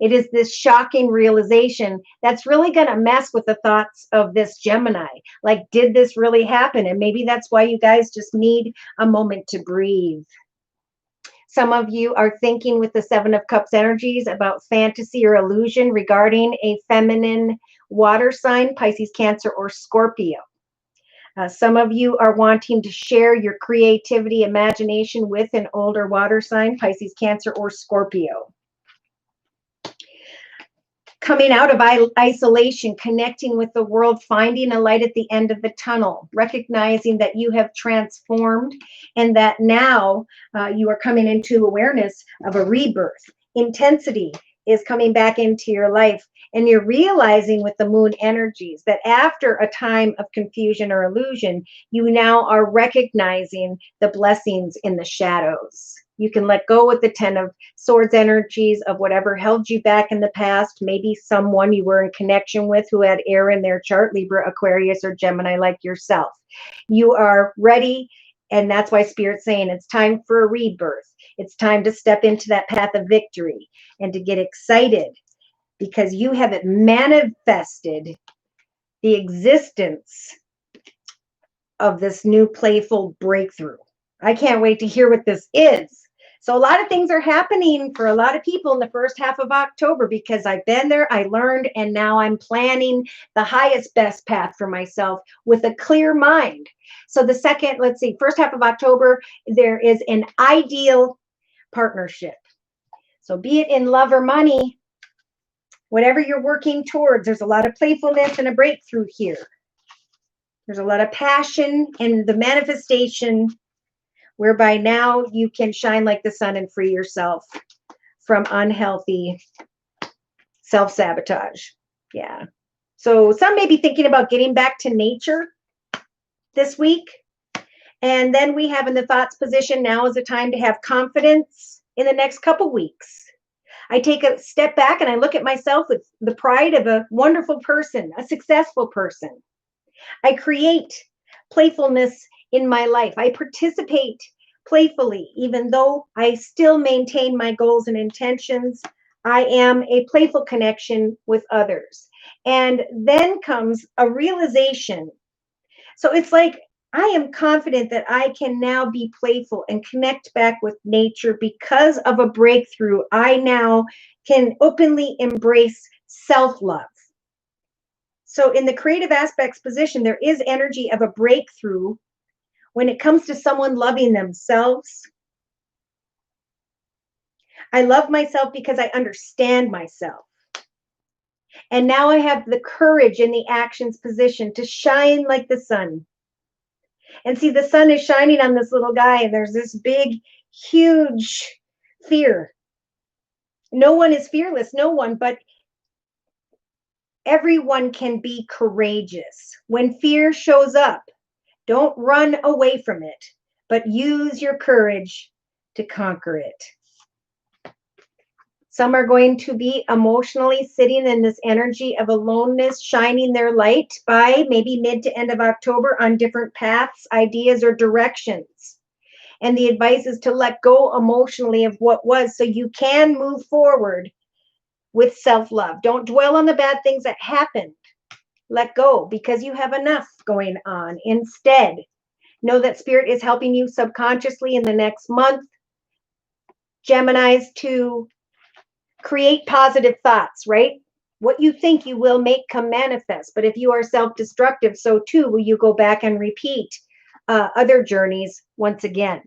It is this shocking realization that's really going to mess with the thoughts of this Gemini. Like, did this really happen? And maybe that's why you guys just need a moment to breathe. Some of you are thinking with the Seven of Cups energies about fantasy or illusion regarding a feminine water sign, Pisces, Cancer, or Scorpio. Some of you are wanting to share your creativity, imagination with an older water sign, Pisces, Cancer, or Scorpio. Coming out of isolation, connecting with the world, finding a light at the end of the tunnel, recognizing that you have transformed and that now you are coming into awareness of a rebirth. Intensity is coming back into your life, and you're realizing with the moon energies that after a time of confusion or illusion, you now are recognizing the blessings in the shadows. You can let go with the Ten of Swords energies of whatever held you back in the past. Maybe someone you were in connection with who had air in their chart, Libra, Aquarius, or Gemini like yourself. You are ready, and that's why Spirit's saying it's time for a rebirth. It's time to step into that path of victory and to get excited because you have manifested the existence of this new playful breakthrough. I can't wait to hear what this is. So a lot of things are happening for a lot of people in the first half of October because I've been there, I learned, and now I'm planning the highest, best path for myself with a clear mind. So the second, first half of October, there is an ideal partnership. So be it in love or money, whatever you're working towards, there's a lot of playfulness and a breakthrough here. There's a lot of passion and the manifestation whereby now you can shine like the sun and free yourself from unhealthy self-sabotage. Yeah. So some may be thinking about getting back to nature this week. And then we have in the thoughts position, now is the time to have confidence in the next couple weeks. I take a step back and I look at myself with the pride of a wonderful person, a successful person. I create playfulness in my life. I participate playfully, even though I still maintain my goals and intentions. I am a playful connection with others. And then comes a realization. So it's like I am confident that I can now be playful and connect back with nature because of a breakthrough. I now can openly embrace self-love. So in the creative aspects position, there is energy of a breakthrough when it comes to someone loving themselves, I love myself because I understand myself. And now I have the courage in the actions position to shine like the sun. And see, the sun is shining on this little guy, and there's this big, huge fear. No one is fearless, no one, but everyone can be courageous. When fear shows up, don't run away from it, but use your courage to conquer it. Some are going to be emotionally sitting in this energy of aloneness, shining their light by maybe mid to end of October on different paths, ideas, or directions. And the advice is to let go emotionally of what was so you can move forward with self-love. Don't dwell on the bad things that happened. Let go because you have enough going on. Instead, know that Spirit is helping you subconsciously in the next month, Geminis, to create positive thoughts, right? What you think you will make come manifest. But if you are self-destructive, so too will you go back and repeat other journeys once again.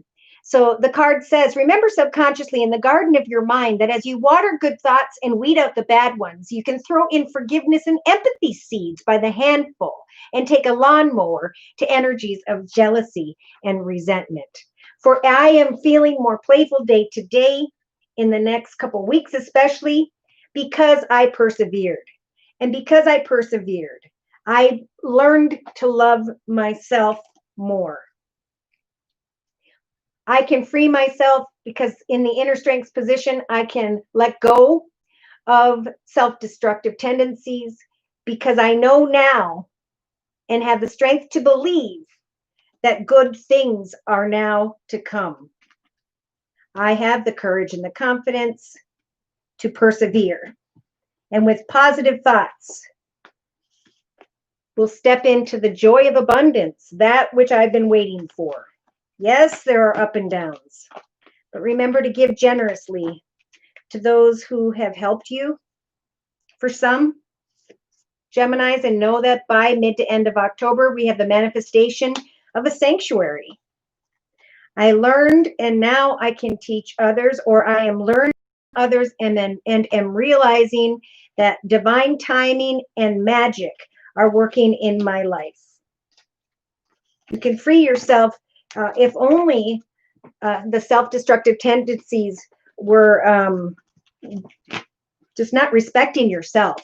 So the card says, remember subconsciously in the garden of your mind that as you water good thoughts and weed out the bad ones, you can throw in forgiveness and empathy seeds by the handful and take a lawnmower to energies of jealousy and resentment. For I am feeling more playful day to day in the next couple weeks, especially because I persevered. And because I persevered, I learned to love myself more. I can free myself because in the inner strengths position, I can let go of self-destructive tendencies because I know now and have the strength to believe that good things are now to come. I have the courage and the confidence to persevere. And with positive thoughts, we'll step into the joy of abundance, that which I've been waiting for. Yes, there are up and downs, but remember to give generously to those who have helped you. For some Geminis, and know that by mid to end of October, we have the manifestation of a sanctuary. I learned and now I can teach others, or I am learning others and am realizing that divine timing and magic are working in my life. You can free yourself if only the self-destructive tendencies were just not respecting yourself.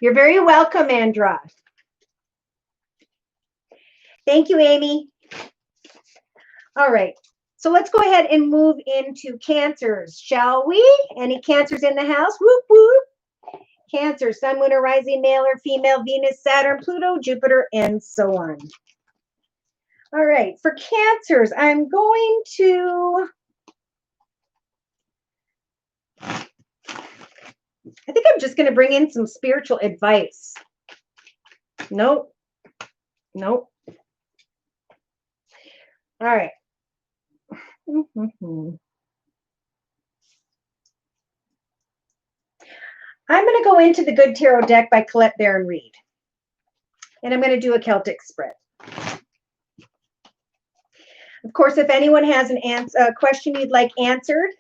You're very welcome, Andra. Thank you, Amy. All right, so let's go ahead and move into Cancers, shall we? Any Cancers in the house? Whoop, whoop. Cancer, Sun, Moon, or Rising, male or female, Venus, Saturn, Pluto, Jupiter, and so on. All right, for Cancers, I'm going to, I think I'm just going to bring in some spiritual advice. Nope. Nope. All right. I'm going to go into the Good Tarot deck by Colette Baron Reed. And I'm going to do a Celtic spread. Of course, if anyone has a question you'd like answered,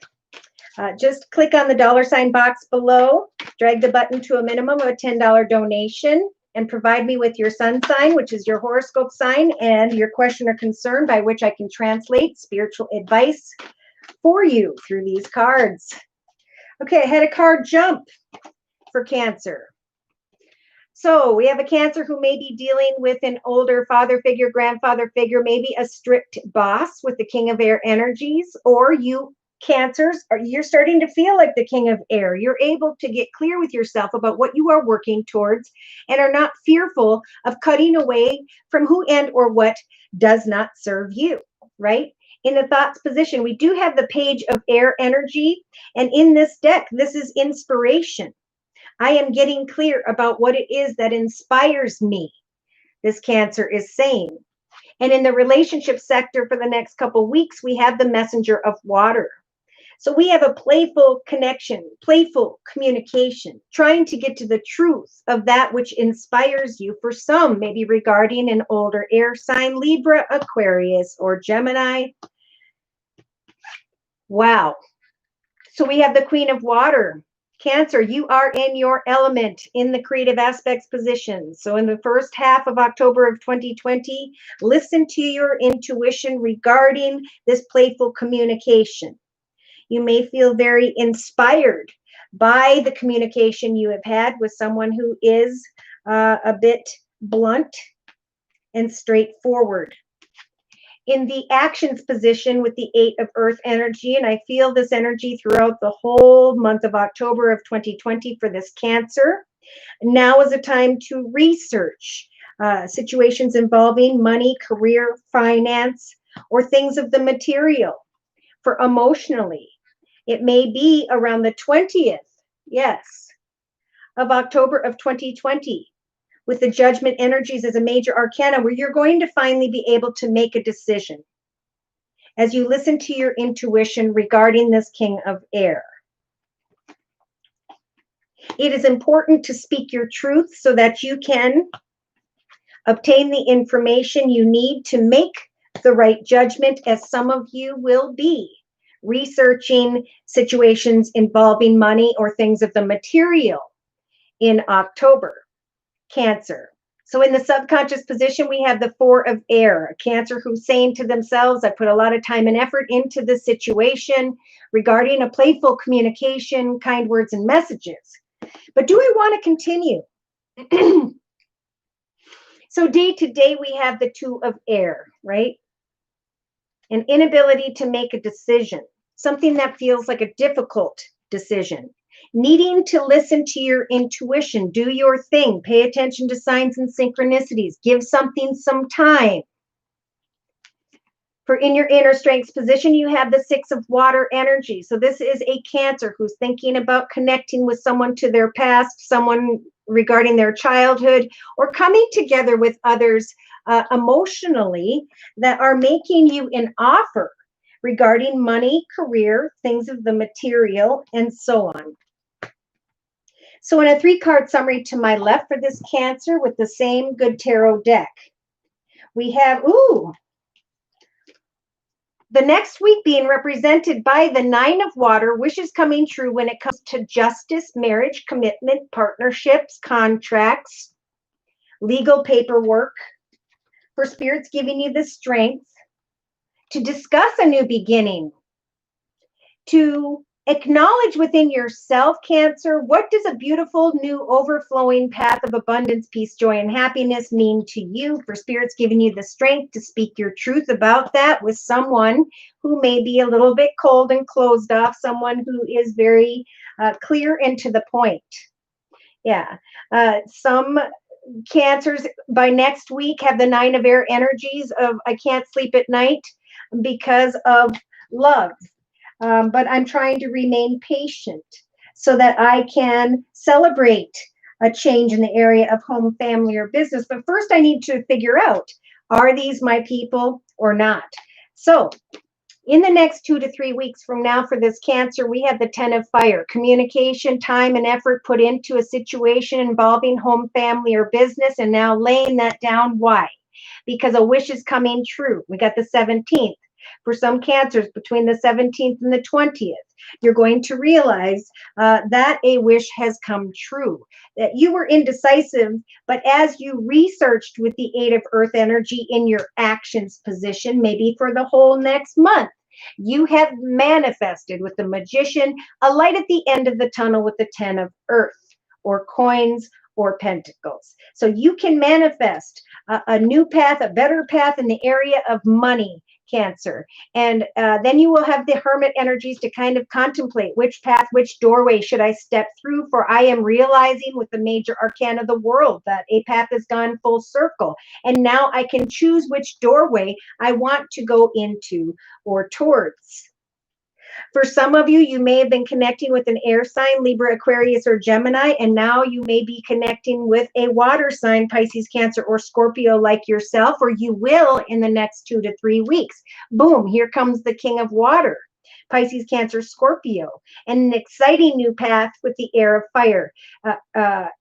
just click on the $ box below, drag the button to a minimum of a $10 donation, and provide me with your sun sign, which is your horoscope sign, and your question or concern by which I can translate spiritual advice for you through these cards. Okay, I had a card jump for Cancer. So we have a Cancer who may be dealing with an older father figure, grandfather figure, maybe a strict boss with the King of Air energies, or you Cancers, you're starting to feel like the King of Air. You're able to get clear with yourself about what you are working towards and are not fearful of cutting away from who and or what does not serve you, right? In the thoughts position, we do have the Page of Air energy, and in this deck, this is inspiration. I am getting clear about what it is that inspires me, this Cancer is saying. And in the relationship sector for the next couple of weeks, we have the Messenger of Water. So we have a playful connection, playful communication, trying to get to the truth of that which inspires you. For some, maybe regarding an older air sign, Libra, Aquarius, or Gemini. Wow. So we have the Queen of Water. Cancer, you are in your element in the creative aspects position. So in the first half of October of 2020, listen to your intuition regarding this playful communication. You may feel very inspired by the communication you have had with someone who is a bit blunt and straightforward. In the actions position with the 8 of Earth energy, and I feel this energy throughout the whole month of October of 2020 for this Cancer. Now is a time to research situations involving money, career, finance, or things of the material. For emotionally, it may be around the 20th, yes, of October of 2020, with the Judgment energies as a major arcana, where you're going to finally be able to make a decision as you listen to your intuition regarding this King of Air. It is important to speak your truth so that you can obtain the information you need to make the right judgment, as some of you will be researching situations involving money or things of the material in October. Cancer. So in the subconscious position, we have the 4 of Air, a Cancer who's saying to themselves, I put a lot of time and effort into this situation regarding a playful communication, kind words and messages. But do I want to continue? So day to day, we have the 2 of Air, right? An inability to make a decision, something that feels like a difficult decision. Needing to listen to your intuition, do your thing, pay attention to signs and synchronicities, give something some time. For in your inner strengths position, you have the 6 of Water energy. So this is a Cancer who's thinking about connecting with someone to their past, someone regarding their childhood, or coming together with others emotionally that are making you an offer regarding money, career, things of the material, and so on. So in a 3-card summary to my left for this Cancer with the same good tarot deck, we have, the next week being represented by the 9 of Water, wishes coming true when it comes to justice, marriage, commitment, partnerships, contracts, legal paperwork. For Spirit's giving you the strength to discuss a new beginning, to acknowledge within yourself, Cancer, what does a beautiful new overflowing path of abundance, peace, joy, and happiness mean to you? For Spirit's giving you the strength to speak your truth about that with someone who may be a little bit cold and closed off, someone who is very clear and to the point. Yeah. Some Cancers by next week have the 9 of Air energies of I can't sleep at night because of love. But I'm trying to remain patient so that I can celebrate a change in the area of home, family, or business. But first I need to figure out, are these my people or not? So in the next 2 to 3 weeks from now for this Cancer, we have the 10 of Fire. Communication, time, and effort put into a situation involving home, family, or business, and now laying that down. Why? Because a wish is coming true. We got the 17th. For some Cancers, between the 17th and the 20th, you're going to realize that a wish has come true, that you were indecisive, but as you researched with the 8 of Earth energy in your actions position, maybe for the whole next month, you have manifested with the Magician a light at the end of the tunnel with the 10 of Earth, or coins, or pentacles. So you can manifest a new path, a better path in the area of money, Cancer. And then you will have the Hermit energies to kind of contemplate which path, which doorway should I step through, for I am realizing with the major arcana of the world that a path has gone full circle. And now I can choose which doorway I want to go into or towards. For some of you, you may have been connecting with an air sign, Libra, Aquarius, or Gemini, and now you may be connecting with a water sign, Pisces, Cancer, or Scorpio like yourself, or you will in the next 2 to 3 weeks. Boom, here comes the King of Water, Pisces, Cancer, Scorpio, and an exciting new path with the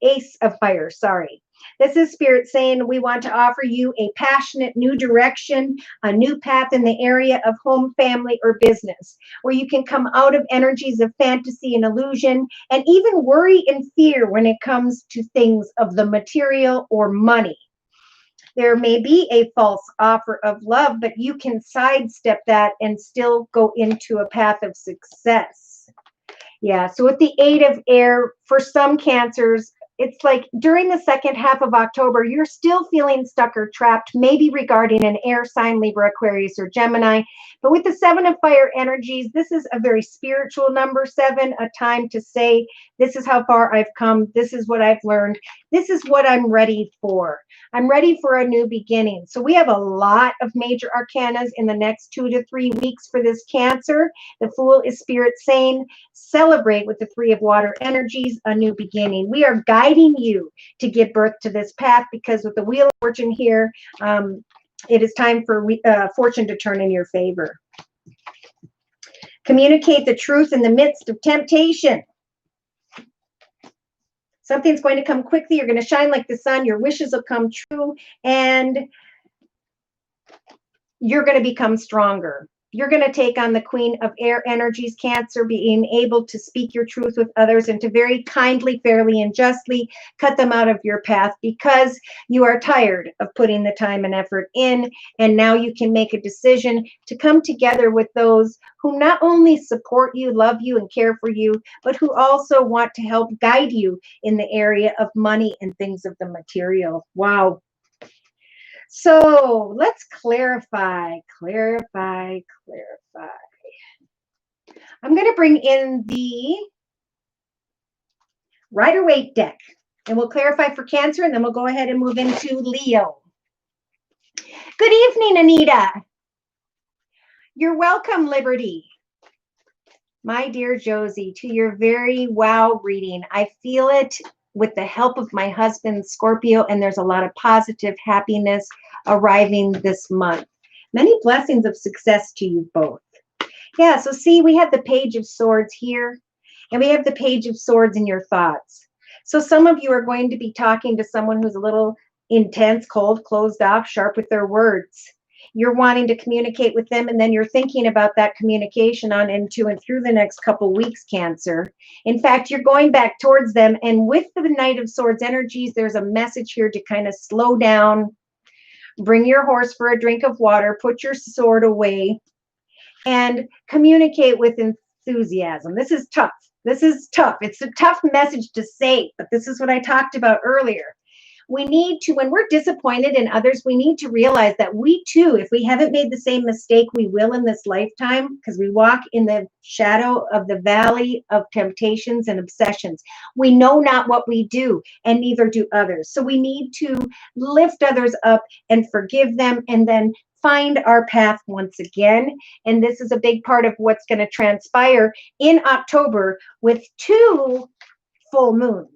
Ace of Fire, sorry. This is Spirit saying we want to offer you a passionate new direction, a new path in the area of home, family, or business, where you can come out of energies of fantasy and illusion and even worry and fear when it comes to things of the material or money. There may be a false offer of love, but you can sidestep that and still go into a path of success. Yeah, so with the 8 of air, for some Cancers, it's like during the second half of October, you're still feeling stuck or trapped, maybe regarding an air sign, Libra, Aquarius, or Gemini. But with the 7 of fire energies, this is a very spiritual number 7, a time to say, this is how far I've come. This is what I've learned. This is what I'm ready for. I'm ready for a new beginning. So we have a lot of major arcanas in the next 2 to 3 weeks for this Cancer. The Fool is Spirit saying, celebrate with the 3 of water energies, a new beginning. We are guiding you to give birth to this path, because with the Wheel of Fortune here, it is time for fortune to turn in your favor. Communicate the truth in the midst of temptation. Something's going to come quickly. You're going to shine like the sun. Your wishes will come true, and you're going to become stronger. You're going to take on the Queen of Air energies, Cancer, being able to speak your truth with others and to very kindly, fairly, and justly cut them out of your path, because you are tired of putting the time and effort in. And now you can make a decision to come together with those who not only support you, love you, and care for you, but who also want to help guide you in the area of money and things of the material. Wow. So let's clarify. I'm going to bring in the Rider-Waite deck, and we'll clarify for Cancer, and then we'll go ahead and move into Leo. Good evening, Anita. You're welcome, Liberty. My dear Josie, to your very wow reading. I feel it with the help of my husband, Scorpio, and there's a lot of positive happiness arriving this month. Many blessings of success to you both. Yeah, so see, we have the Page of Swords here, and we have the Page of Swords in your thoughts. So some of you are going to be talking to someone who's a little intense, cold, closed off, sharp with their words. You're wanting to communicate with them, and then you're thinking about that communication on into and through the next couple weeks, Cancer. In fact, you're going back towards them, and with the Knight of Swords energies, there's a message here to kind of slow down, bring your horse for a drink of water, put your sword away, and communicate with enthusiasm. This is tough. This is tough. It's a tough message to say, but this is what I talked about earlier. We need to, when we're disappointed in others, we need to realize that we too, if we haven't made the same mistake, we will in this lifetime, because we walk in the shadow of the valley of temptations and obsessions. We know not what we do, and neither do others. So we need to lift others up and forgive them, and then find our path once again. And this is a big part of what's going to transpire in October with 2 full moons.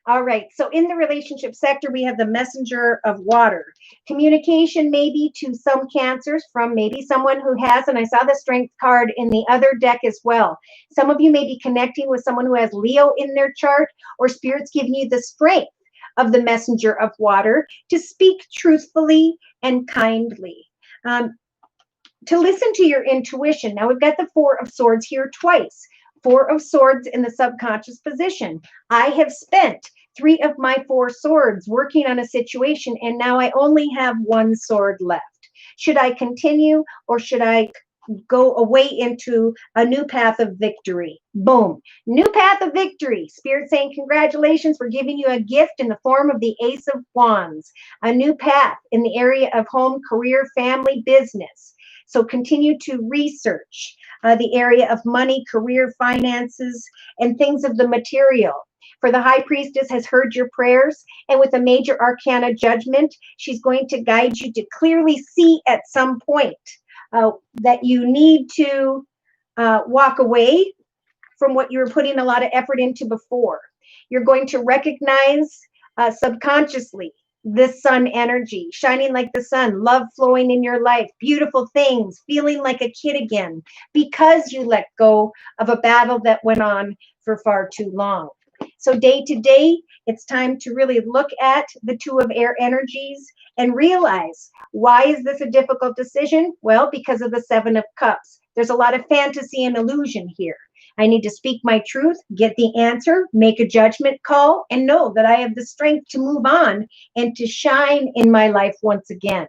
All right, so in the relationship sector, we have the Messenger of Water. Communication maybe to some Cancers from maybe someone who has, and I saw the Strength card in the other deck as well. Some of you may be connecting with someone who has Leo in their chart, or Spirit's giving you the strength of the Messenger of Water to speak truthfully and kindly. To listen to your intuition. Now we've got the 4 of Swords here twice. 4 of Swords in the subconscious position. I have spent 3 of my 4 swords working on a situation, and now I only have 1 sword left. Should I continue, or should I go away into a new path of victory? Boom. New path of victory. Spirit saying, congratulations, for giving you a gift in the form of the Ace of Wands. A new path in the area of home, career, family, business. So continue to research the area of money, career, finances, and things of the material. For the High Priestess has heard your prayers, and with a major arcana judgment, she's going to guide you to clearly see at some point that you need to walk away from what you were putting a lot of effort into before. You're going to recognize subconsciously this sun energy, shining like the sun, love flowing in your life, beautiful things, feeling like a kid again, because you let go of a battle that went on for far too long. So day to day, it's time to really look at the two of air energies and realize, why is this a difficult decision? Well, because of the Seven of Cups. There's a lot of fantasy and illusion here. I need to speak my truth, get the answer, make a judgment call, and know that I have the strength to move on and to shine in my life once again.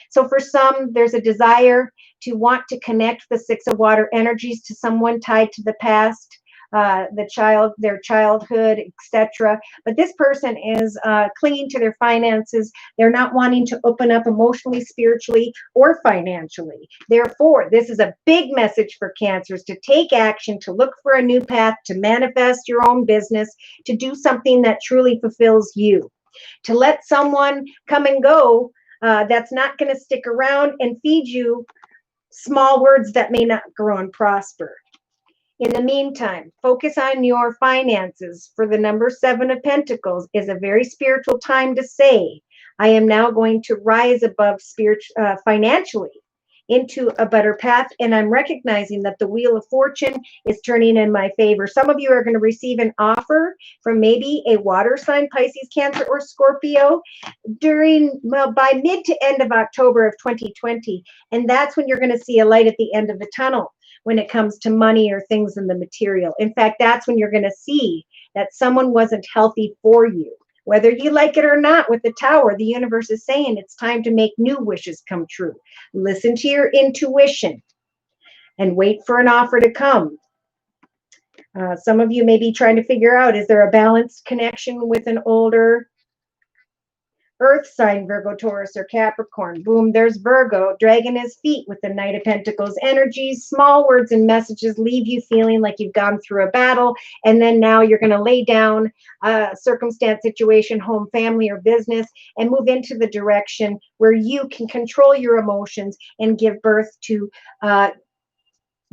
So for some, there's a desire to want to connect the Six of Water energies to someone tied to the past, their childhood, etc. But this person is clinging to their finances. They're not wanting to open up emotionally, spiritually, or financially. Therefore, this is a big message for Cancers to take action, to look for a new path, to manifest your own business, to do something that truly fulfills you, to let someone come and go that's not going to stick around and feed you small words that may not grow and prosper. In the meantime, focus on your finances. For the number 7 of Pentacles is a very spiritual time to say, I am now going to rise above financially into a better path. And I'm recognizing that the Wheel of Fortune is turning in my favor. Some of you are going to receive an offer from maybe a water sign, Pisces, Cancer, or Scorpio by mid to end of October of 2020. And that's when you're going to see a light at the end of the tunnel when it comes to money or things in the material. In fact, that's when you're going to see that someone wasn't healthy for you. Whether you like it or not, with the Tower, the universe is saying it's time to make new wishes come true. Listen to your intuition and wait for an offer to come. Some of you may be trying to figure out, is there a balanced connection with an older Earth sign, Virgo, Taurus, or Capricorn? Boom, there's Virgo dragging his feet with the Knight of Pentacles energies. Small words and messages leave you feeling like you've gone through a battle, and then now you're going to lay down circumstance, situation, home, family, or business, and move into the direction where you can control your emotions and give birth to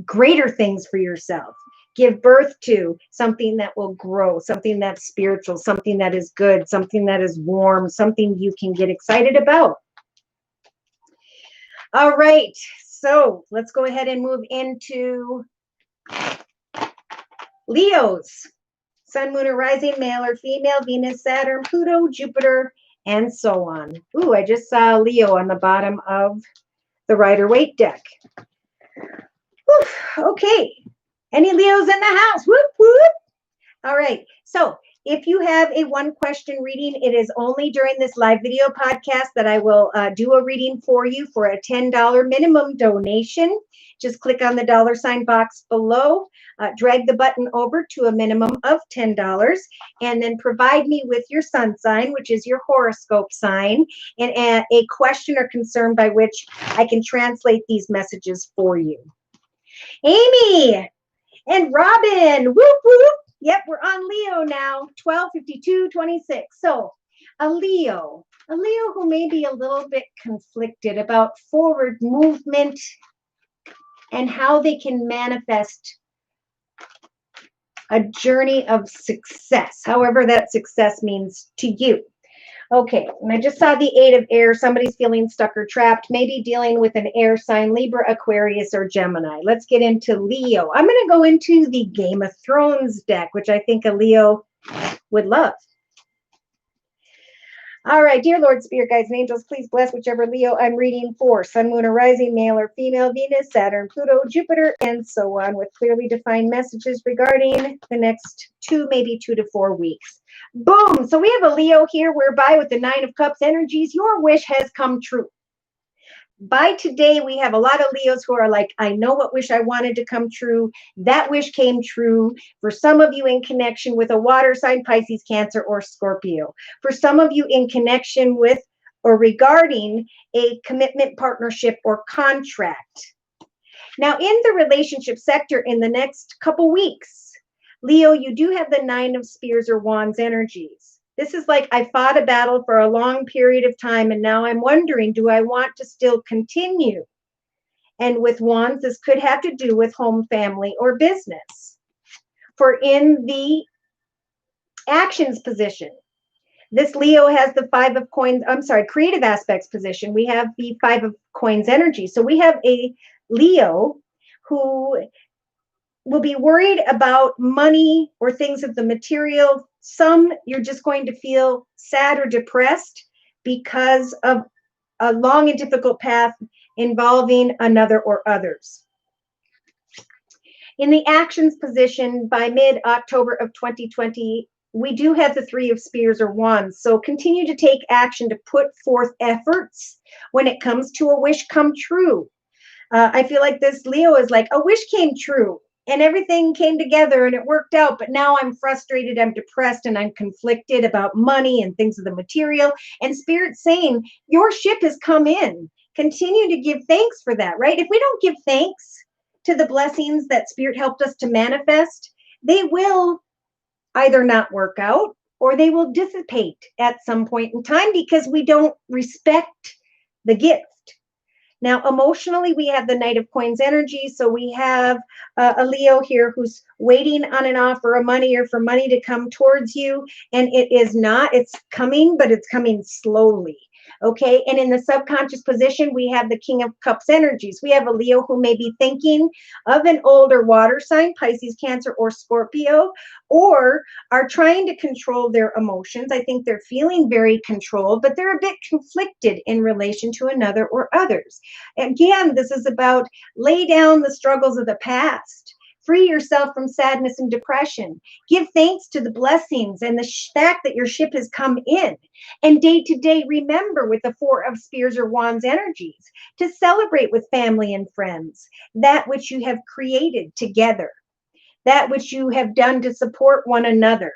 greater things for yourself. Give birth to something that will grow, something that's spiritual, something that is good, something that is warm, something you can get excited about. All right, so let's go ahead and move into Leos. Sun, moon, or rising, male or female, Venus, Saturn, Pluto, Jupiter, and so on. Ooh, I just saw Leo on the bottom of the Rider-Waite deck. Whew, okay. Any Leos in the house? Whoop, whoop. All right. So if you have a one question reading, it is only during this live video podcast that I will do a reading for you for a $10 minimum donation. Just click on the $ box below, drag the button over to a minimum of $10, and then provide me with your sun sign, which is your horoscope sign, and a question or concern by which I can translate these messages for you. Amy and Robin, whoop, whoop. Yep, we're on Leo now, 12/52/26. So a Leo who may be a little bit conflicted about forward movement and how they can manifest a journey of success, however that success means to you. Okay, and I just saw the 8 of air. Somebody's feeling stuck or trapped, maybe dealing with an air sign, Libra, Aquarius, or Gemini. Let's get into Leo. I'm going to go into the Game of Thrones deck, which I think a Leo would love. All right, dear Lord, Spirit Guides, and Angels, please bless whichever Leo I'm reading for. Sun, moon, or rising, male or female, Venus, Saturn, Pluto, Jupiter, and so on, with clearly defined messages regarding the next maybe 2 to 4 weeks. Boom! So we have a Leo here whereby with the 9 of Cups energies, your wish has come true. By today, we have a lot of Leos who are like, I know what wish I wanted to come true. That wish came true. For some of you in connection with a water sign, Pisces, Cancer, or Scorpio. For some of you in connection with or regarding a commitment, partnership, or contract. Now, in the relationship sector in the next couple weeks, Leo, you do have the 9 of Spears or Wands energies. This is like, I fought a battle for a long period of time, and now I'm wondering, do I want to still continue? And with Wands, this could have to do with home, family, or business. For in the actions position, this Leo has the 5 of coins, creative aspects position. We have the 5 of coins energy. So we have a Leo who will be worried about money or things of the material Some you're just going to feel sad or depressed because of a long and difficult path involving another or others. In the actions position by mid-October of 2020, we do have the Three of Spears or Wands. So continue to take action to put forth efforts when it comes to a wish come true. I feel like this Leo is like, a wish came true and everything came together and it worked out. But now I'm frustrated, I'm depressed, and I'm conflicted about money and things of the material. And Spirit's saying, your ship has come in. Continue to give thanks for that, right? If we don't give thanks to the blessings that Spirit helped us to manifest, they will either not work out or they will dissipate at some point in time because we don't respect the gift. Now, emotionally, we have the Knight of Coins energy. So we have a Leo here who's waiting on an offer of money or for money to come towards you. And it's coming, but it's coming slowly. Okay. And in the subconscious position, we have the King of Cups energies. We have a Leo who may be thinking of an older water sign, Pisces, Cancer, or Scorpio, or are trying to control their emotions. I think they're feeling very controlled, but they're a bit conflicted in relation to another or others. Again, this is about lay down the struggles of the past. Free yourself from sadness and depression. Give thanks to the blessings and the fact that your ship has come in. And day to day, remember with the Four of Spears or Wands energies to celebrate with family and friends that which you have created together, that which you have done to support one another.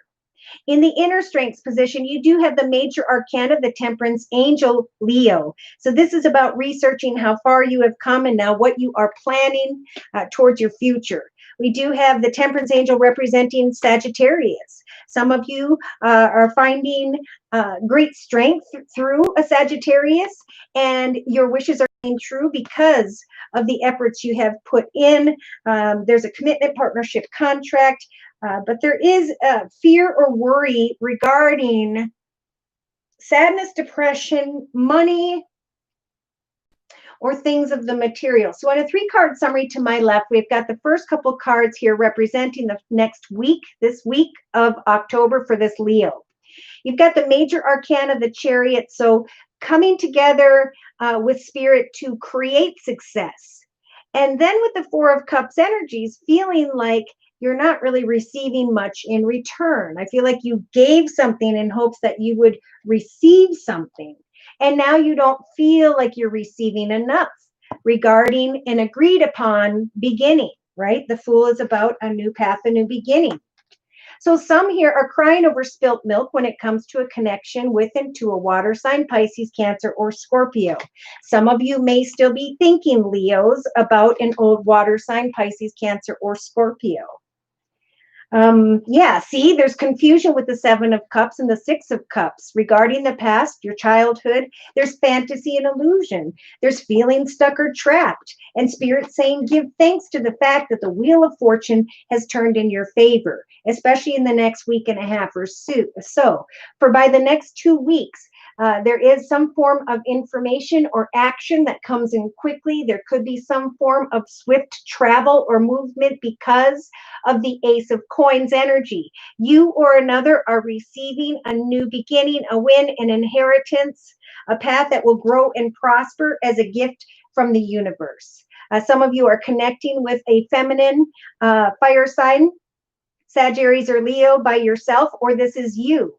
In the inner strengths position, you do have the major arcana, the Temperance Angel Leo. So this is about researching how far you have come and now what you are planning towards your future. We do have the Temperance Angel representing Sagittarius. Some of you are finding great strength through a Sagittarius, and your wishes are coming true because of the efforts you have put in. There's a commitment, partnership, contract, but there is fear or worry regarding sadness, depression, money, or things of the material. So on a 3-card summary to my left, we've got the first couple cards here representing the next week, this week of October for this Leo. You've got the major arcana, the Chariot. So coming together with Spirit to create success. And then with the Four of Cups energies, feeling like you're not really receiving much in return. I feel like you gave something in hopes that you would receive something. And now you don't feel like you're receiving enough regarding an agreed upon beginning, right? The Fool is about a new path, a new beginning. So some here are crying over spilt milk when it comes to a connection with and to a water sign, Pisces, Cancer, or Scorpio. Some of you may still be thinking, Leos, about an old water sign, Pisces, Cancer, or Scorpio. Yeah, see, there's confusion with the Seven of Cups and the Six of Cups regarding the past, your childhood. There's fantasy and illusion. There's feeling stuck or trapped. And Spirit saying, give thanks to the fact that the Wheel of Fortune has turned in your favor, especially in the next week and a half or so. For by the next 2 weeks, there is some form of information or action that comes in quickly. There could be some form of swift travel or movement because of the Ace of Coins energy. You or another are receiving a new beginning, a win, an inheritance, a path that will grow and prosper as a gift from the universe. Some of you are connecting with a feminine fire sign, Sagittarius or Leo, by yourself, or this is you.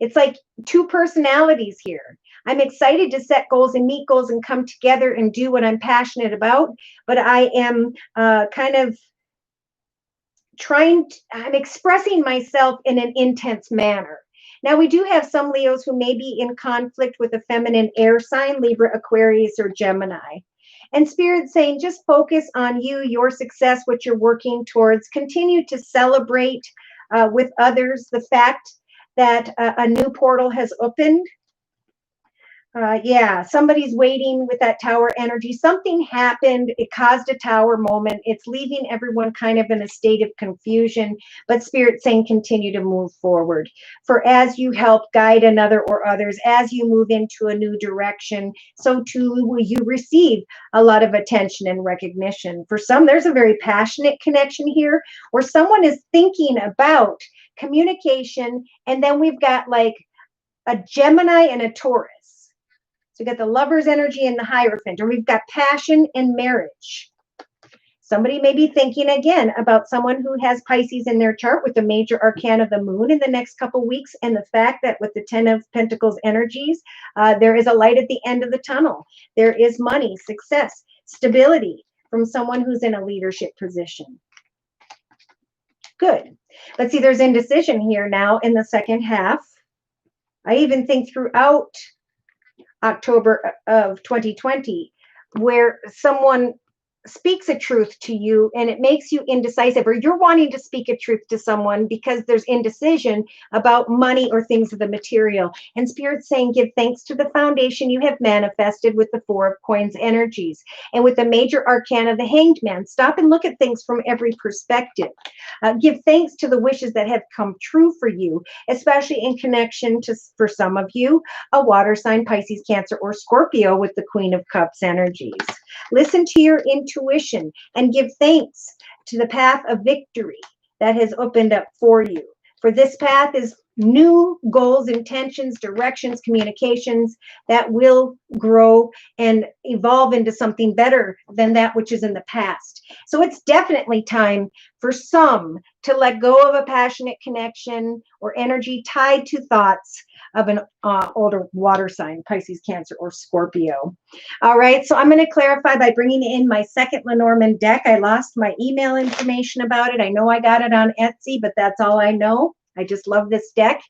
It's like 2 personalities here. I'm excited to set goals and meet goals and come together and do what I'm passionate about, but I am I'm expressing myself in an intense manner. Now, we do have some Leos who may be in conflict with a feminine air sign, Libra, Aquarius, or Gemini. And Spirit's saying, just focus on you, your success, what you're working towards. Continue to celebrate with others the fact that a new portal has opened. Yeah, somebody's waiting with that tower energy. Something happened. It caused a tower moment. It's leaving everyone kind of in a state of confusion, but Spirit's saying continue to move forward. For as you help guide another or others, as you move into a new direction, so too will you receive a lot of attention and recognition. For some, there's a very passionate connection here, or someone is thinking about communication, and then we've got like a Gemini and a Taurus. So we got the Lover's energy and the Hierophant, or we've got passion and marriage. Somebody may be thinking again about someone who has Pisces in their chart with the major arcana of the moon in the next couple weeks, and the fact that with the 10 of Pentacles energies, there is a light at the end of the tunnel. There is money, success, stability from someone who's in a leadership position. Good. But see, there's indecision here now in the second half. I even think throughout October of 2020, where someone speaks a truth to you and it makes you indecisive, or you're wanting to speak a truth to someone because there's indecision about money or things of the material. And Spirit's saying, give thanks to the foundation you have manifested with the Four of Coins energies. And with the major arcana, the Hanged Man, stop and look at things from every perspective. Give thanks to the wishes that have come true for you, especially in connection to, for some of you, a water sign, Pisces, Cancer, or Scorpio with the Queen of Cups energies. Listen to your intuition and give thanks to the path of victory that has opened up for you. For this path is new goals, intentions, directions, communications that will grow and evolve into something better than that which is in the past. So it's definitely time for some to let go of a passionate connection or energy tied to thoughts of an older water sign, Pisces, Cancer, or Scorpio. All right, so I'm going to clarify by bringing in my second Lenormand deck. I lost my email information about it. I know I got it on Etsy, but that's all I know. I just love this deck.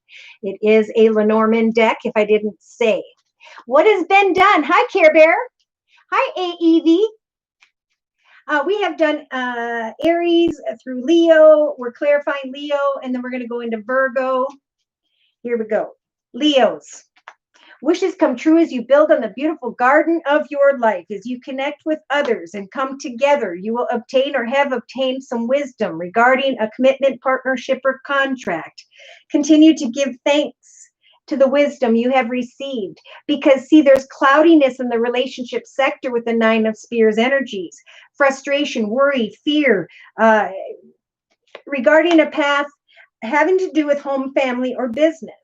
It is a Lenormand deck, if I didn't say. What has been done? Hi, Care Bear. Hi, AEV. We have done Aries through Leo. We're clarifying Leo, and then we're going to go into Virgo. Here we go. Leos. Wishes come true as you build on the beautiful garden of your life. As you connect with others and come together, you will obtain or have obtained some wisdom regarding a commitment, partnership, or contract. Continue to give thanks to the wisdom you have received, because see, there's cloudiness in the relationship sector with the Nine of Spears energies. Frustration, worry, fear regarding a path having to do with home, family, or business.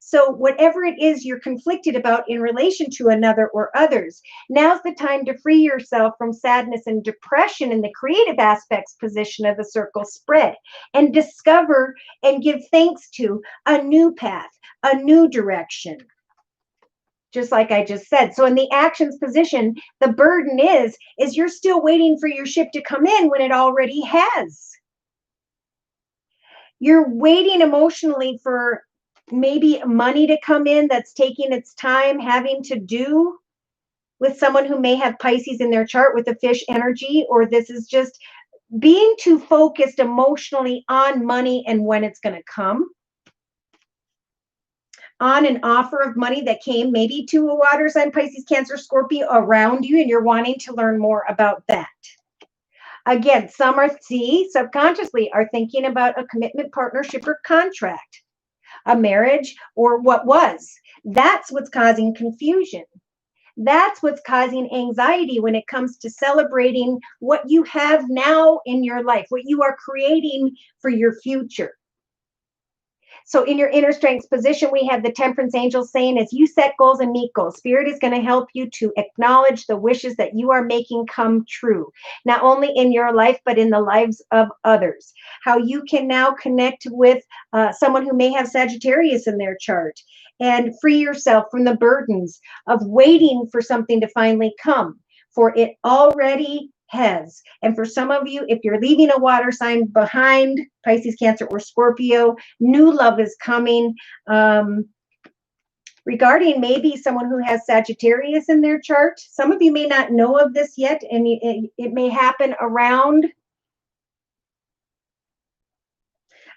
So whatever it is you're conflicted about in relation to another or others, now's the time to free yourself from sadness and depression in the creative aspects position of the circle spread, and discover and give thanks to a new path, a new direction. Just like I just said. So in the actions position, the burden is you're still waiting for your ship to come in when it already has. You're waiting emotionally for maybe money to come in that's taking its time, having to do with someone who may have Pisces in their chart with the fish energy, or this is just being too focused emotionally on money and when it's going to come. On an offer of money that came maybe to a water sign, Pisces, Cancer, Scorpio around you, and you're wanting to learn more about that. Again, some are, subconsciously are thinking about a commitment, partnership, or contract, a marriage, or what was. That's what's causing confusion. That's what's causing anxiety when it comes to celebrating what you have now in your life, what you are creating for your future. So in your inner strengths position, we have the Temperance angel saying, as you set goals and meet goals, Spirit is going to help you to acknowledge the wishes that you are making come true, not only in your life, but in the lives of others. How you can now connect with someone who may have Sagittarius in their chart and free yourself from the burdens of waiting for something to finally come, for it already has. And for some of you, if you're leaving a water sign behind, Pisces, Cancer, or Scorpio, new love is coming. Regarding maybe someone who has Sagittarius in their chart, some of you may not know of this yet, and it may happen around,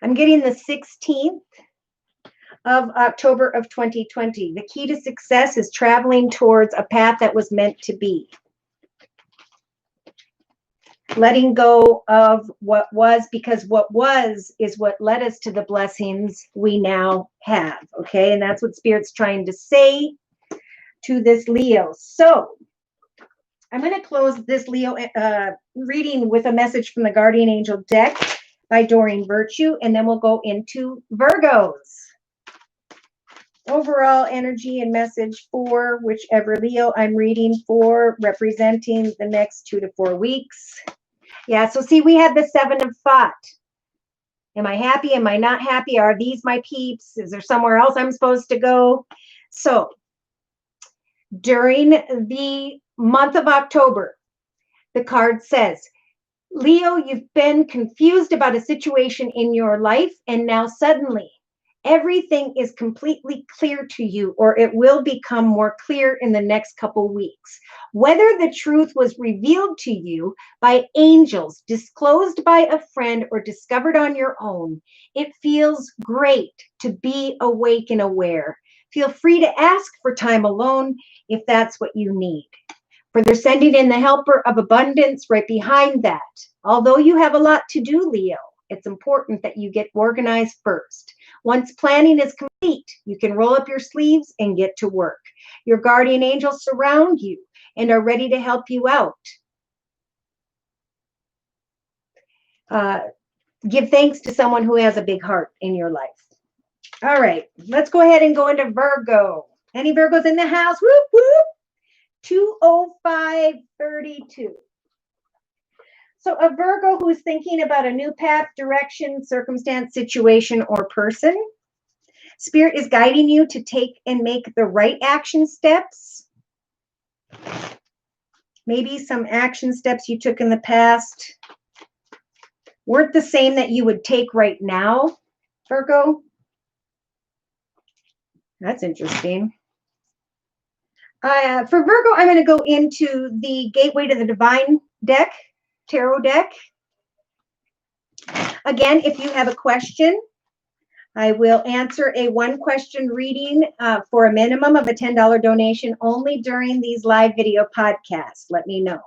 I'm getting the 16th of October of 2020. The key to success is traveling towards a path that was meant to be. Letting go of what was, because what was is what led us to the blessings we now have. Okay, and that's what Spirit's trying to say to this Leo. So I'm going to close this Leo reading with a message from the Guardian Angel deck. by Doreen Virtue, and then we'll go into Virgos. Overall energy and message for whichever Leo I'm reading for, representing the next 2 to 4 weeks. Yeah, so see, we have the Seven of Thought. Am I happy? Am I not happy? Are these my peeps? Is there somewhere else I'm supposed to go? So during the month of October, the card says, Leo, you've been confused about a situation in your life, and now suddenly everything is completely clear to you, or it will become more clear in the next couple weeks. Whether the truth was revealed to you by angels, disclosed by a friend, or discovered on your own, it feels great to be awake and aware. Feel free to ask for time alone if that's what you need. For they're sending in the helper of abundance right behind that. Although you have a lot to do, Leo, it's important that you get organized first. Once planning is complete, you can roll up your sleeves and get to work. Your guardian angels surround you and are ready to help you out. Give thanks to someone who has a big heart in your life. All right, let's go ahead and go into Virgo. Any Virgos in the house? Whoop, whoop. 20532. So a Virgo who's thinking about a new path, direction, circumstance, situation, or person. Spirit is guiding you to take and make the right action steps. Maybe some action steps you took in the past weren't the same that you would take right now, Virgo. That's interesting. For Virgo, I'm going to go into the Gateway to the Divine deck, tarot deck. Again, if you have a question, I will answer a one-question reading for a minimum of a $10 donation only during these live video podcasts. Let me know.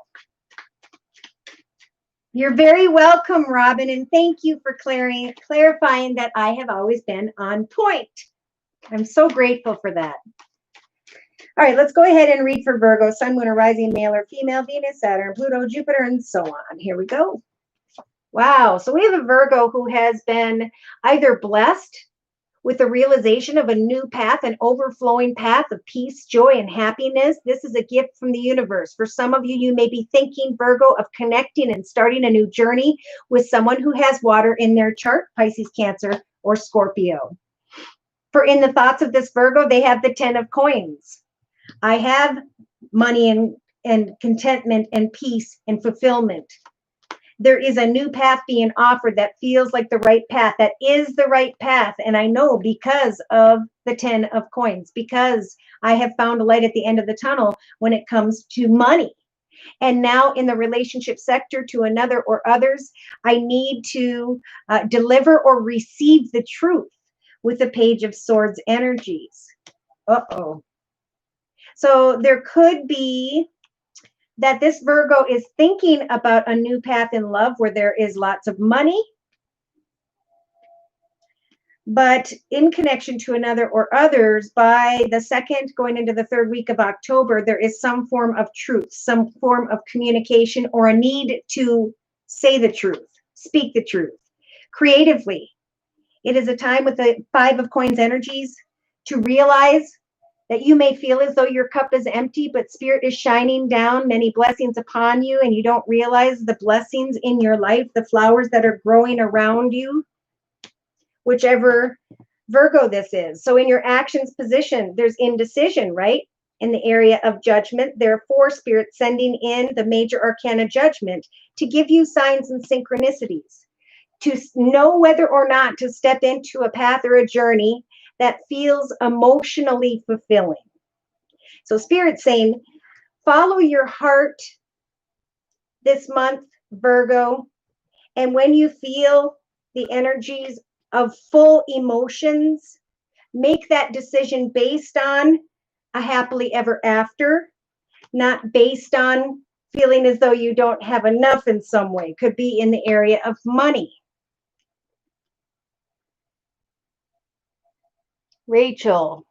You're very welcome, Robin, and thank you for clarifying that I have always been on point. I'm so grateful for that. All right, let's go ahead and read for Virgo, Sun, Moon, or Rising, male or female, Venus, Saturn, Pluto, Jupiter, and so on. Here we go. Wow, so we have a Virgo who has been either blessed with the realization of a new path, an overflowing path of peace, joy, and happiness. This is a gift from the universe. For some of you, you may be thinking, Virgo, of connecting and starting a new journey with someone who has water in their chart, Pisces, Cancer, or Scorpio. For in the thoughts of this Virgo, they have the 10 of coins. I have money and contentment and peace and fulfillment. There is a new path being offered that feels like the right path, that is the right path. And I know because of the 10 of coins, because I have found a light at the end of the tunnel when it comes to money. And now in the relationship sector to another or others, I need to deliver or receive the truth with the Page of Swords energies. Uh-oh. So there could be that this Virgo is thinking about a new path in love where there is lots of money, but in connection to another or others, by the second going into the third week of October, there is some form of truth, some form of communication, or a need to say the truth, speak the truth creatively. It is a time with the 5 of coins energies to realize that you may feel as though your cup is empty, but Spirit is shining down many blessings upon you, and you don't realize the blessings in your life, the flowers that are growing around you, whichever Virgo this is. So in your actions position, there's indecision, right? In the area of judgment. Therefore, Spirit sending in the major arcana judgment to give you signs and synchronicities, to know whether or not to step into a path or a journey that feels emotionally fulfilling. So Spirit's saying, follow your heart this month, Virgo. And when you feel the energies of full emotions, make that decision based on a happily ever after, not based on feeling as though you don't have enough in some way. Could be in the area of money. Rachel.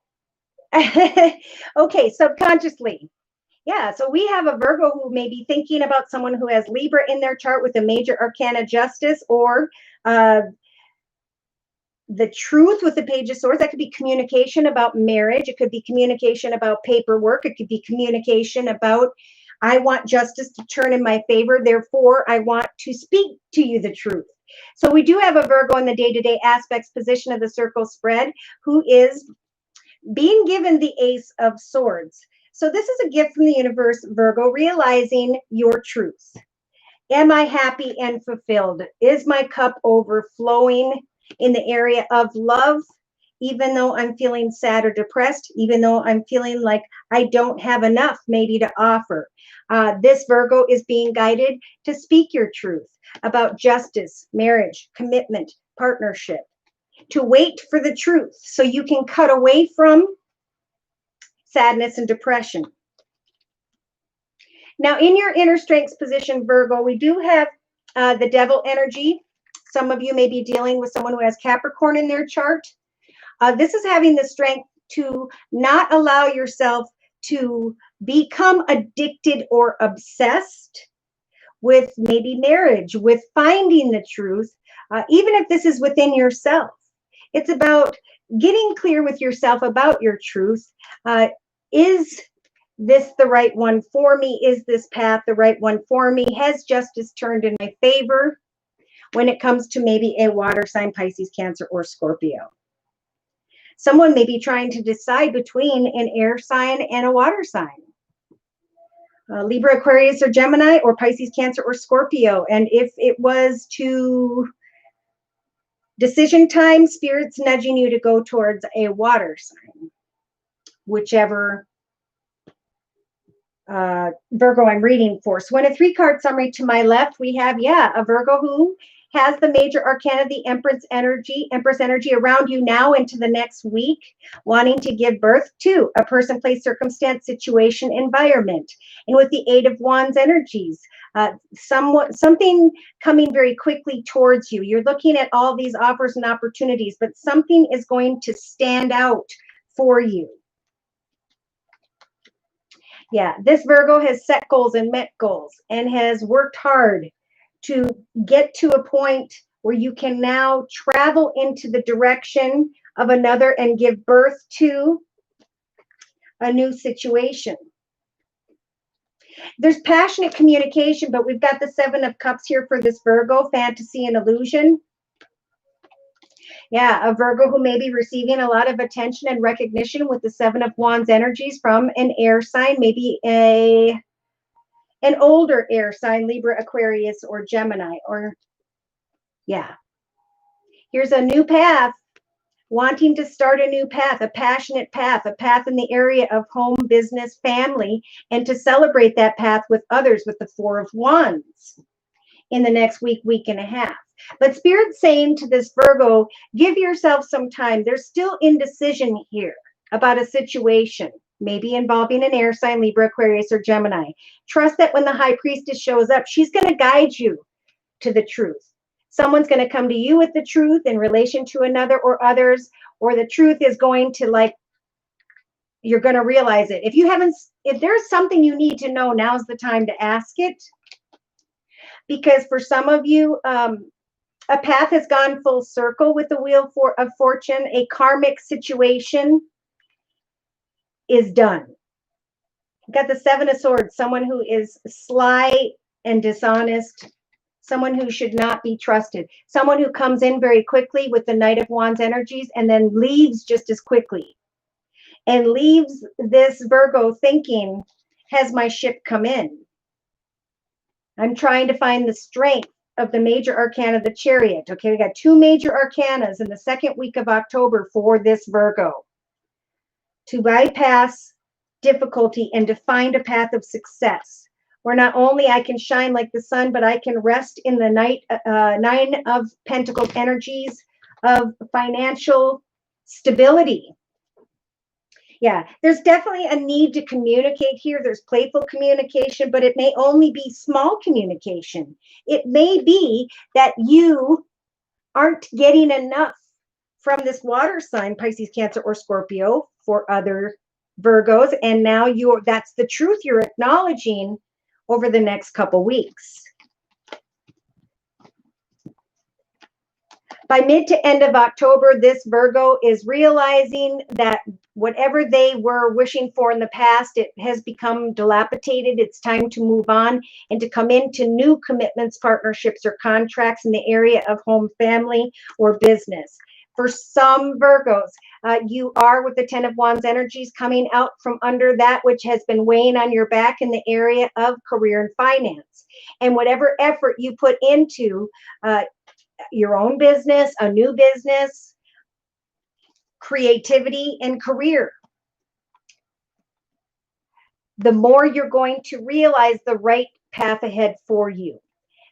Okay, subconsciously, Yeah, so we have a Virgo who may be thinking about someone who has Libra in their chart with a major arcana justice, or uh, the truth with the Page of Swords. That could be communication about marriage. It could be communication about paperwork. It could be communication about, I want justice to turn in my favor. Therefore, I want to speak to you the truth. So we do have a Virgo in the day-to-day aspects position of the circle spread who is being given the Ace of Swords. So this is a gift from the universe, Virgo, realizing your truth. Am I happy and fulfilled? Is my cup overflowing in the area of love? Even though I'm feeling sad or depressed, even though I'm feeling like I don't have enough maybe to offer. This Virgo is being guided to speak your truth about justice, marriage, commitment, partnership, to wait for the truth so you can cut away from sadness and depression. Now, in your inner strengths position, Virgo, we do have the devil energy. Some of you may be dealing with someone who has Capricorn in their chart. This is having the strength to not allow yourself to become addicted or obsessed with maybe marriage, with finding the truth, even if this is within yourself. It's about getting clear with yourself about your truth. Is this the right one for me? Is this path the right one for me? Has justice turned in my favor when it comes to maybe a water sign, Pisces, Cancer, or Scorpio? Someone may be trying to decide between an air sign and a water sign. Libra, Aquarius, or Gemini, or Pisces, Cancer, or Scorpio. And if it was to decision time, Spirit's nudging you to go towards a water sign, whichever Virgo I'm reading for. So in a 3-card summary to my left, we have, a Virgo who has the major arcana, the Empress energy around you now into the next week, wanting to give birth to a person, place, circumstance, situation, environment. And with the 8 of Wands energies, something coming very quickly towards you. You're looking at all these offers and opportunities, but something is going to stand out for you. Yeah, this Virgo has set goals and met goals and has worked hard to get to a point where you can now travel into the direction of another and give birth to a new situation. There's passionate communication, but we've got the 7 of Cups here for this Virgo, fantasy and illusion. Yeah, a Virgo who may be receiving a lot of attention and recognition with the 7 of Wands energies from an air sign, maybe an older air sign, Libra, Aquarius, or Gemini. Or, here's a new path, wanting to start a new path, a passionate path, a path in the area of home, business, family, and to celebrate that path with others with the 4 of Wands in the next week, week and a half. But Spirit's saying to this Virgo, give yourself some time. There's still indecision here about a situation, maybe involving an air sign, Libra, Aquarius, or Gemini. Trust that when the High Priestess shows up, she's going to guide you to the truth. Someone's going to come to you with the truth in relation to another or others, or the truth is going to, you're going to realize it. If there's something you need to know, now's the time to ask it. Because for some of you, a path has gone full circle with the Wheel of Fortune. A karmic situation is done. Got the 7 of Swords, someone who is sly and dishonest, someone who should not be trusted, someone who comes in very quickly with the Knight of Wands energies and then leaves just as quickly, and leaves this Virgo thinking, has my ship come in? I'm trying to find the strength of the major arcana, the Chariot. Okay, we got 2 major arcanas in the second week of October for this Virgo. To bypass difficulty and to find a path of success, where not only I can shine like the sun, but I can rest in the 9 of Pentacles energies of financial stability. Yeah, there's definitely a need to communicate here. There's playful communication, but it may only be small communication. It may be that you aren't getting enough from this water sign, Pisces, Cancer, or Scorpio, for other Virgos, and now that's the truth you're acknowledging over the next couple weeks. By mid to end of October, this Virgo is realizing that whatever they were wishing for in the past, it has become dilapidated. It's time to move on and to come into new commitments, partnerships, or contracts in the area of home, family, or business. For some Virgos, you are, with the 10 of Wands energies, coming out from under that which has been weighing on your back in the area of career and finance. And whatever effort you put into your own business, a new business, creativity, and career, the more you're going to realize the right path ahead for you.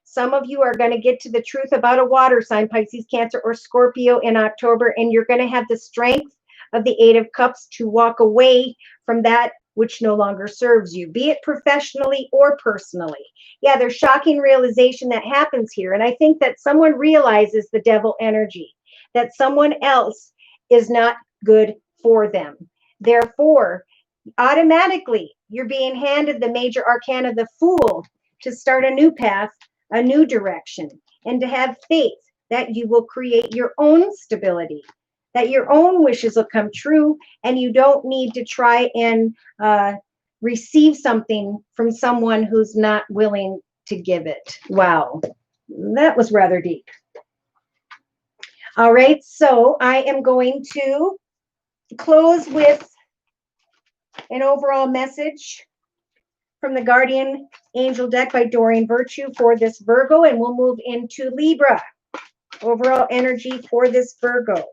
Some of you are going to get to the truth about a water sign, Pisces, Cancer, or Scorpio in October, and you're going to have the strength of the 8 of Cups to walk away from that which no longer serves you, be it professionally or personally. Yeah, there's shocking realization that happens here. And I think that someone realizes the devil energy, that someone else is not good for them. Therefore, automatically, you're being handed the major arcana, the Fool, to start a new path, a new direction, and to have faith that you will create your own stability, that your own wishes will come true, and you don't need to try and receive something from someone who's not willing to give it. Wow, that was rather deep. All right, so I am going to close with an overall message from the Guardian Angel deck by Doreen Virtue for this Virgo, and we'll move into Libra. Overall energy for this Virgo.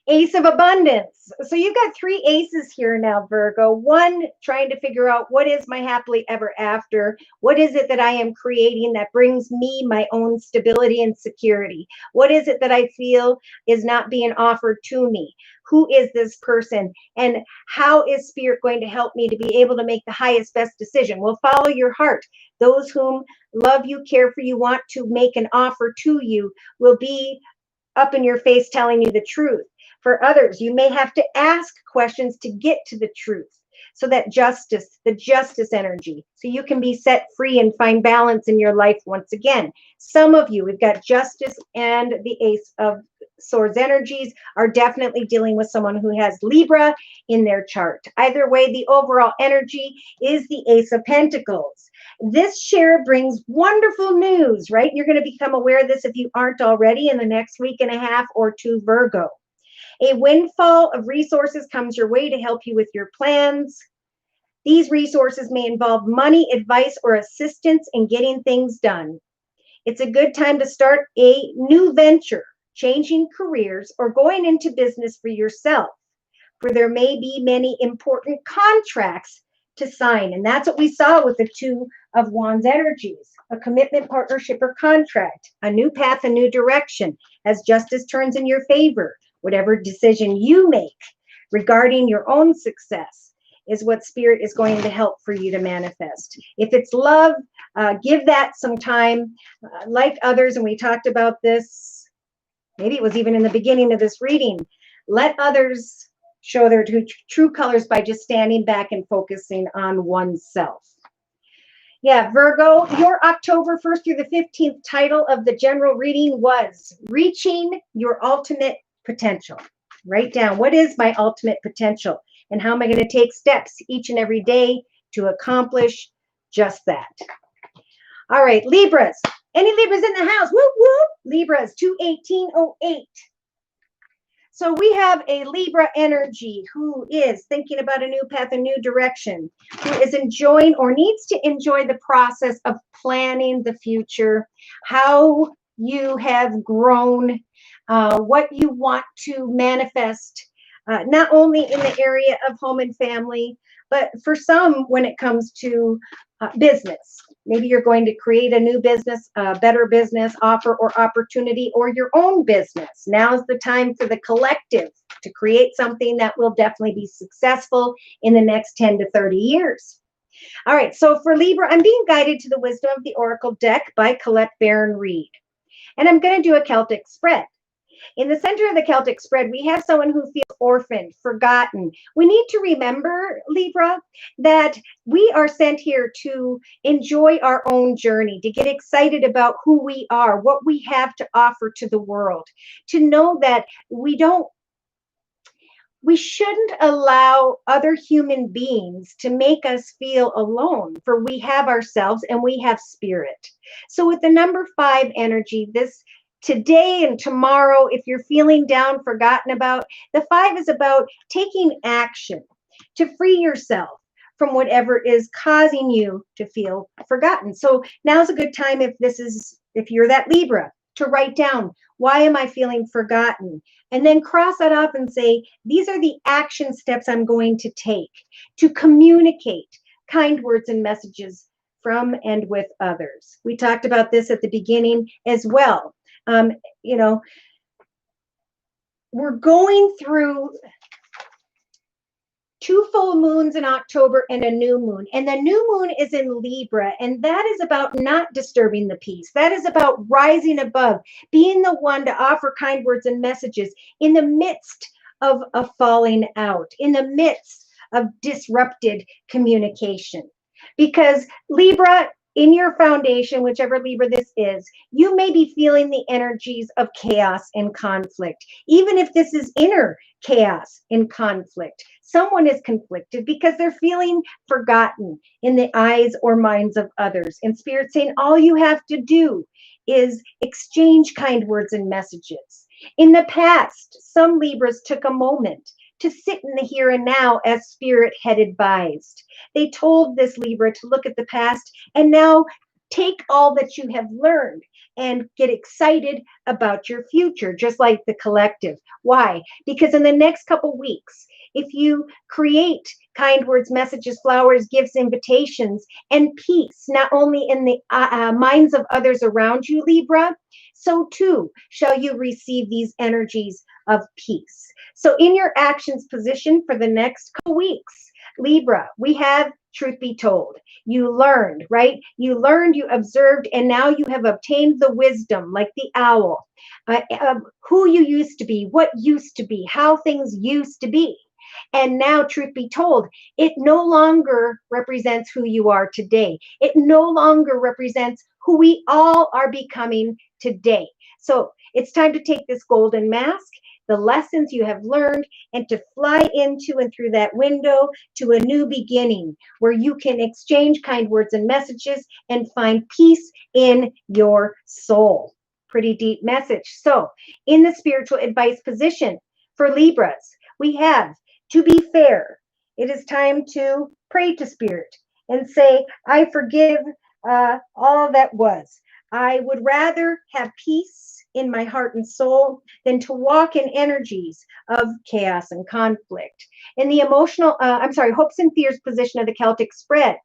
Ace of Abundance. So you've got 3 aces here now, Virgo. 1, trying to figure out, what is my happily ever after? What is it that I am creating that brings me my own stability and security? What is it that I feel is not being offered to me? Who is this person? And how is Spirit going to help me to be able to make the highest, best decision? Well, follow your heart. Those whom love you, care for you, want to make an offer to you will be up in your face telling you the truth. For others, you may have to ask questions to get to the truth. So that justice, the justice energy, so you can be set free and find balance in your life once again. Some of you, we've got Justice and the Ace of Swords energies, are definitely dealing with someone who has Libra in their chart. Either way, the overall energy is the Ace of Pentacles. This share brings wonderful news, right? You're going to become aware of this if you aren't already in the next week and a half or 2, Virgo. A windfall of resources comes your way to help you with your plans. These resources may involve money, advice, or assistance in getting things done. It's a good time to start a new venture, changing careers, or going into business for yourself, for there may be many important contracts to sign. And that's what we saw with the 2 of Wands energies, a commitment, partnership, or contract, a new path, a new direction, as justice turns in your favor. Whatever decision you make regarding your own success is what Spirit is going to help for you to manifest. If it's love, give that some time. Like others, and we talked about this, maybe it was even in the beginning of this reading, let others show their true colors by just standing back and focusing on oneself. Yeah, Virgo, your October 1st through the 15th title of the general reading was Reaching Your Ultimate Potential. Write down, what is my ultimate potential, and how am I going to take steps each and every day to accomplish just that? All right, Libras. Any Libras in the house? Whoop, whoop. Libras, 21808. So we have a Libra energy who is thinking about a new path, a new direction, who is enjoying or needs to enjoy the process of planning the future, how you have grown, what you want to manifest, not only in the area of home and family, but for some, when it comes to business. Maybe you're going to create a new business, a better business offer or opportunity, or your own business. Now's the time for the collective to create something that will definitely be successful in the next 10 to 30 years. All right, so for Libra, I'm being guided to the Wisdom of the Oracle deck by Colette Baron Reed. And I'm going to do a Celtic spread. In the center of the Celtic spread, we have someone who feels orphaned, forgotten. We need to remember, Libra, that we are sent here to enjoy our own journey, to get excited about who we are, what we have to offer to the world, to know that we shouldn't allow other human beings to make us feel alone, for we have ourselves and we have spirit. So with the number 5 energy, this today and tomorrow, if you're feeling down, forgotten about, the 5 is about taking action to free yourself from whatever is causing you to feel forgotten. So now's a good time, if you're that Libra, to write down, why am I feeling forgotten? And then cross that off and say, these are the action steps I'm going to take to communicate kind words and messages from and with others. We talked about this at the beginning as well. We're going through 2 full moons in October and a new moon. And the new moon is in Libra. And that is about not disturbing the peace. That is about rising above, being the one to offer kind words and messages in the midst of a falling out, in the midst of disrupted communication. Because Libra, in your foundation, whichever Libra this is, you may be feeling the energies of chaos and conflict. Even if this is inner chaos and conflict, someone is conflicted because they're feeling forgotten in the eyes or minds of others. And Spirit saying all you have to do is exchange kind words and messages. In the past, some Libras took a moment to sit in the here and now as Spirit had advised. They told this Libra to look at the past and now take all that you have learned and get excited about your future, just like the collective. Why? Because in the next couple weeks, if you create kind words, messages, flowers, gifts, invitations, and peace, not only in the minds of others around you, Libra, so too shall you receive these energies of peace. So in your actions position for the next couple weeks, Libra, we have truth be told. You learned, right? You learned, you observed, and now you have obtained the wisdom, like the owl, of who you used to be, what used to be, how things used to be. And now, truth be told, it no longer represents who you are today. It no longer represents who we all are becoming today. So it's time to take this golden mask, the lessons you have learned, and to fly into and through that window to a new beginning where you can exchange kind words and messages and find peace in your soul. Pretty deep message. So in the spiritual advice position for Libras, we have, to be fair, it is time to pray to Spirit and say, I forgive all that was. I would rather have peace in my heart and soul than to walk in energies of chaos and conflict. In the emotional, hopes and fears position of the Celtic spread,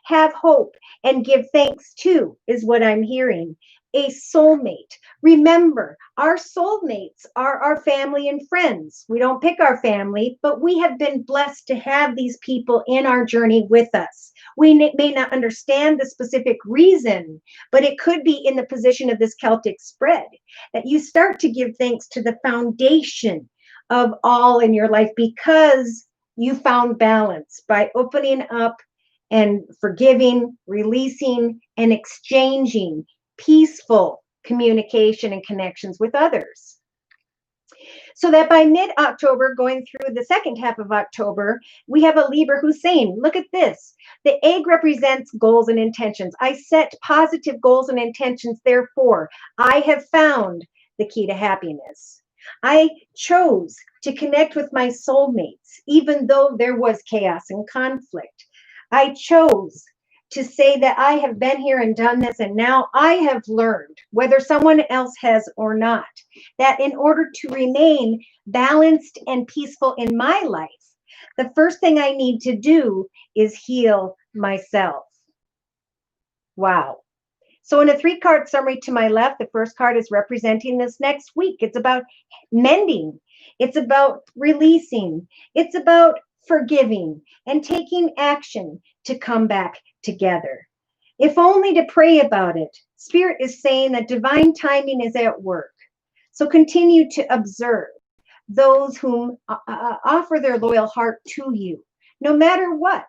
have hope and give thanks to is what I'm hearing. A soulmate. Remember, our soulmates are our family and friends. We don't pick our family, but we have been blessed to have these people in our journey with us. We may not understand the specific reason, but it could be in the position of this Celtic spread that you start to give thanks to the foundation of all in your life because you found balance by opening up and forgiving, releasing, and exchanging peaceful communication and connections with others. So that by mid-October, going through the second half of October, we have a Libra who's saying, look at this. The egg represents goals and intentions. I set positive goals and intentions. Therefore, I have found the key to happiness. I chose to connect with my soulmates, even though there was chaos and conflict. I chose to say that I have been here and done this, and now I have learned, whether someone else has or not, that in order to remain balanced and peaceful in my life, the first thing I need to do is heal myself. Wow. So in a 3-card summary to my left, the first card is representing this next week. It's about mending. It's about releasing. It's about forgiving and taking action to come back together. If only to pray about it. Spirit is saying that divine timing is at work. So continue to observe those whom offer their loyal heart to you, no matter what.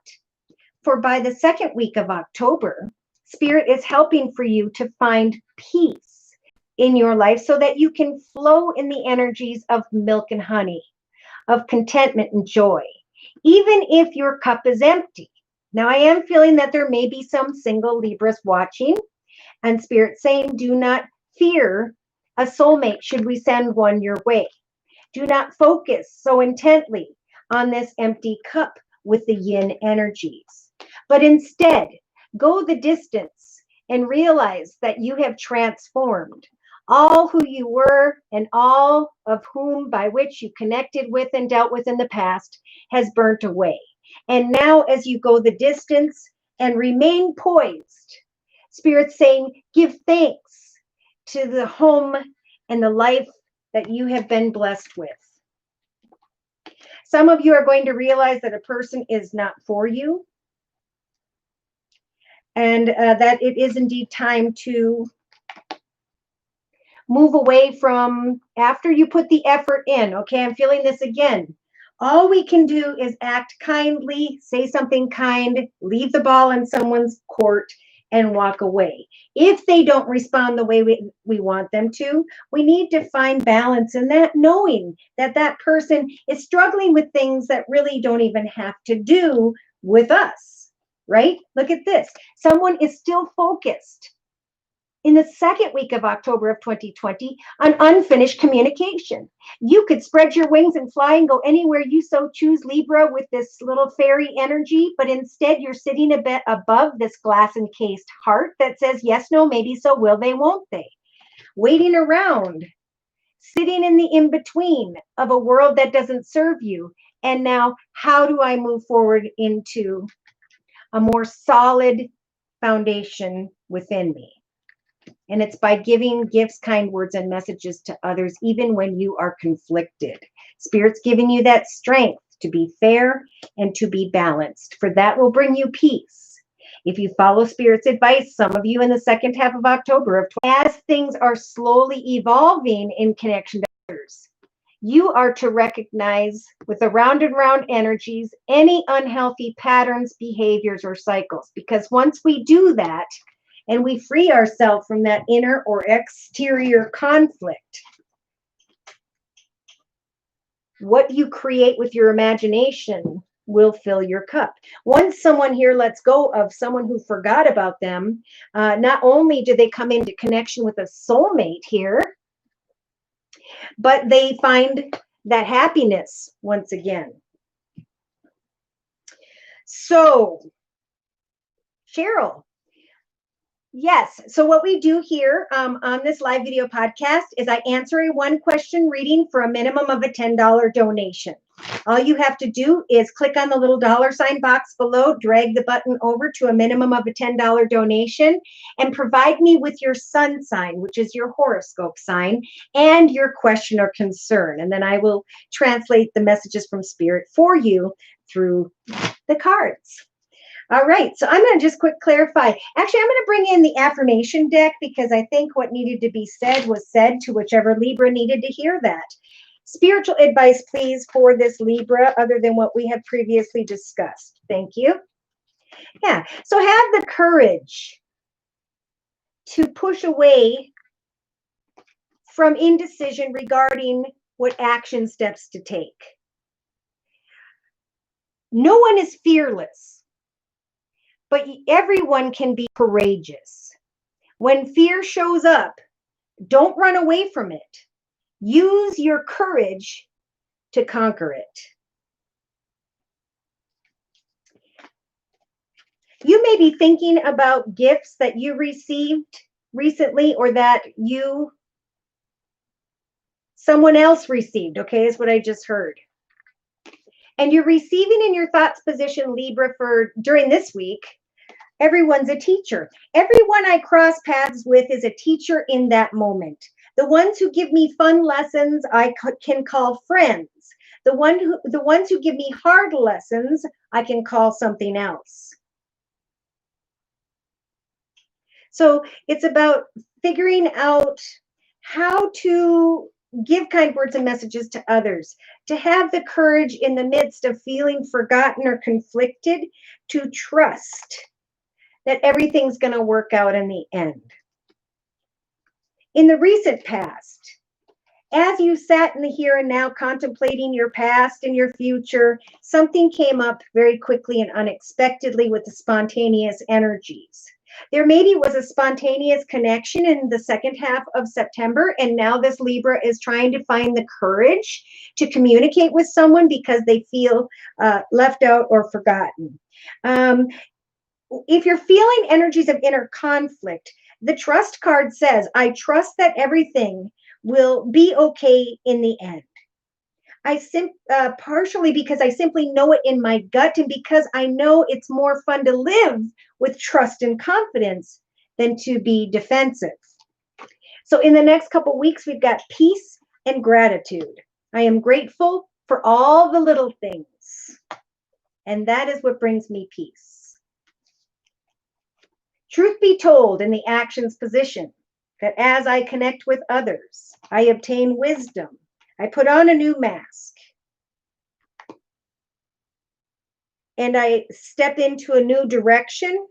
For by the second week of October, Spirit is helping for you to find peace in your life so that you can flow in the energies of milk and honey, of contentment and joy, even if your cup is empty. Now, I am feeling that there may be some single Libras watching, and Spirit saying, do not fear a soulmate should we send one your way. Do not focus so intently on this empty cup with the yin energies, but instead go the distance and realize that you have transformed. All who you were and all of whom by which you connected with and dealt with in the past has burnt away. And now as you go the distance and remain poised, Spirit's saying, give thanks to the home and the life that you have been blessed with. Some of you are going to realize that a person is not for you, and that it is indeed time to move away from after you put the effort in. Okay, I'm feeling this again. All we can do is act kindly, say something kind, leave the ball in someone's court, and walk away. If they don't respond the way we want them to, we need to find balance in that, knowing that that person is struggling with things that really don't even have to do with us, right? Look at this. Someone is still focused in the second week of October of 2020 on unfinished communication. You could spread your wings and fly and go anywhere you so choose, Libra, with this little fairy energy, but instead you're sitting a bit above this glass encased heart that says yes, no, maybe, so will they, won't they? Waiting around, sitting in the in-between of a world that doesn't serve you. And now, how do I move forward into a more solid foundation within me? And it's by giving gifts, kind words, and messages to others, even when you are conflicted. Spirit's giving you that strength to be fair and to be balanced, for that will bring you peace. If you follow Spirit's advice, some of you in the second half of October, as things are slowly evolving in connection to others, you are to recognize with the round and round energies any unhealthy patterns, behaviors, or cycles. Because once we do that, and we free ourselves from that inner or exterior conflict, what you create with your imagination will fill your cup. Once someone here lets go of someone who forgot about them, not only do they come into connection with a soulmate here, but they find that happiness once again. So, Cheryl. Yes. So what we do here on this live video podcast is I answer a one question reading for a minimum of a $10 donation. All you have to do is click on the little $ box below, drag the button over to a minimum of a $10 donation, and provide me with your sun sign, which is your horoscope sign, and your question or concern. And then I will translate the messages from Spirit for you through the cards. All right, so I'm going to just quick clarify. Actually, I'm going to bring in the affirmation deck because I think what needed to be said was said to whichever Libra needed to hear that. Spiritual advice, please, for this Libra, other than what we have previously discussed. Thank you. Yeah, so have the courage to push away from indecision regarding what action steps to take. No one is fearless, but everyone can be courageous. When fear shows up, don't run away from it. Use your courage to conquer it. You may be thinking about gifts that you received recently or that someone else received, okay, is what I just heard. And you're receiving in your thoughts position, Libra, for during this week, everyone's a teacher. Everyone I cross paths with is a teacher in that moment. The ones who give me fun lessons, I can call friends. The ones who give me hard lessons, I can call something else. So it's about figuring out how to give kind words and messages to others, to have the courage in the midst of feeling forgotten or conflicted, to trust that everything's going to work out in the end. In the recent past, as you sat in the here and now contemplating your past and your future, something came up very quickly and unexpectedly with the spontaneous energies. There maybe was a spontaneous connection in the second half of September, and now this Libra is trying to find the courage to communicate with someone because they feel left out or forgotten. If you're feeling energies of inner conflict, the trust card says, I trust that everything will be okay in the end. Partially because I simply know it in my gut, and because I know it's more fun to live with trust and confidence than to be defensive. So in the next couple of weeks, we've got peace and gratitude. I am grateful for all the little things, and that is what brings me peace. Truth be told, in the actions position, that as I connect with others, I obtain wisdom. I put on a new mask. And I step into a new direction.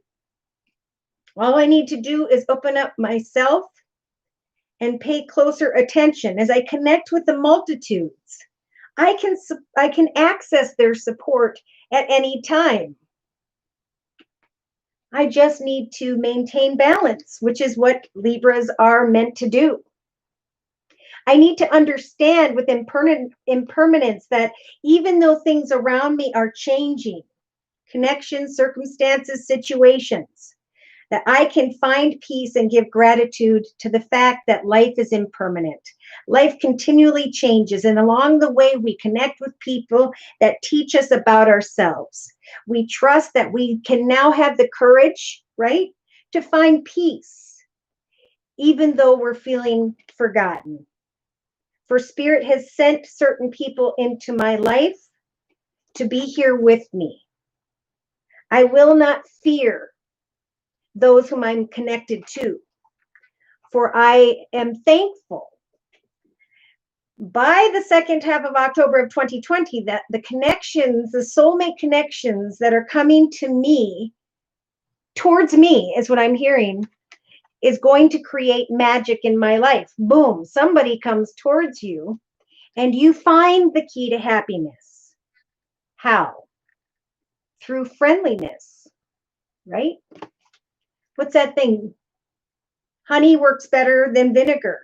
All I need to do is open up myself and pay closer attention. As I connect with the multitudes, I can access their support at any time. I just need to maintain balance, which is what Libras are meant to do. I need to understand with impermanence that even though things around me are changing, connections, circumstances, situations, that I can find peace and give gratitude to the fact that life is impermanent. Life continually changes, and along the way, we connect with people that teach us about ourselves. We trust that we can now have the courage, right, to find peace, even though we're feeling forgotten. For Spirit has sent certain people into my life to be here with me. I will not fear those whom I'm connected to, for I am thankful by the second half of October of 2020 that the connections, the soulmate connections that are coming to me, towards me, is what I'm hearing, is going to create magic in my life. Boom, somebody comes towards you and you find the key to happiness. How? Through friendliness, right? What's that thing? Honey works better than vinegar.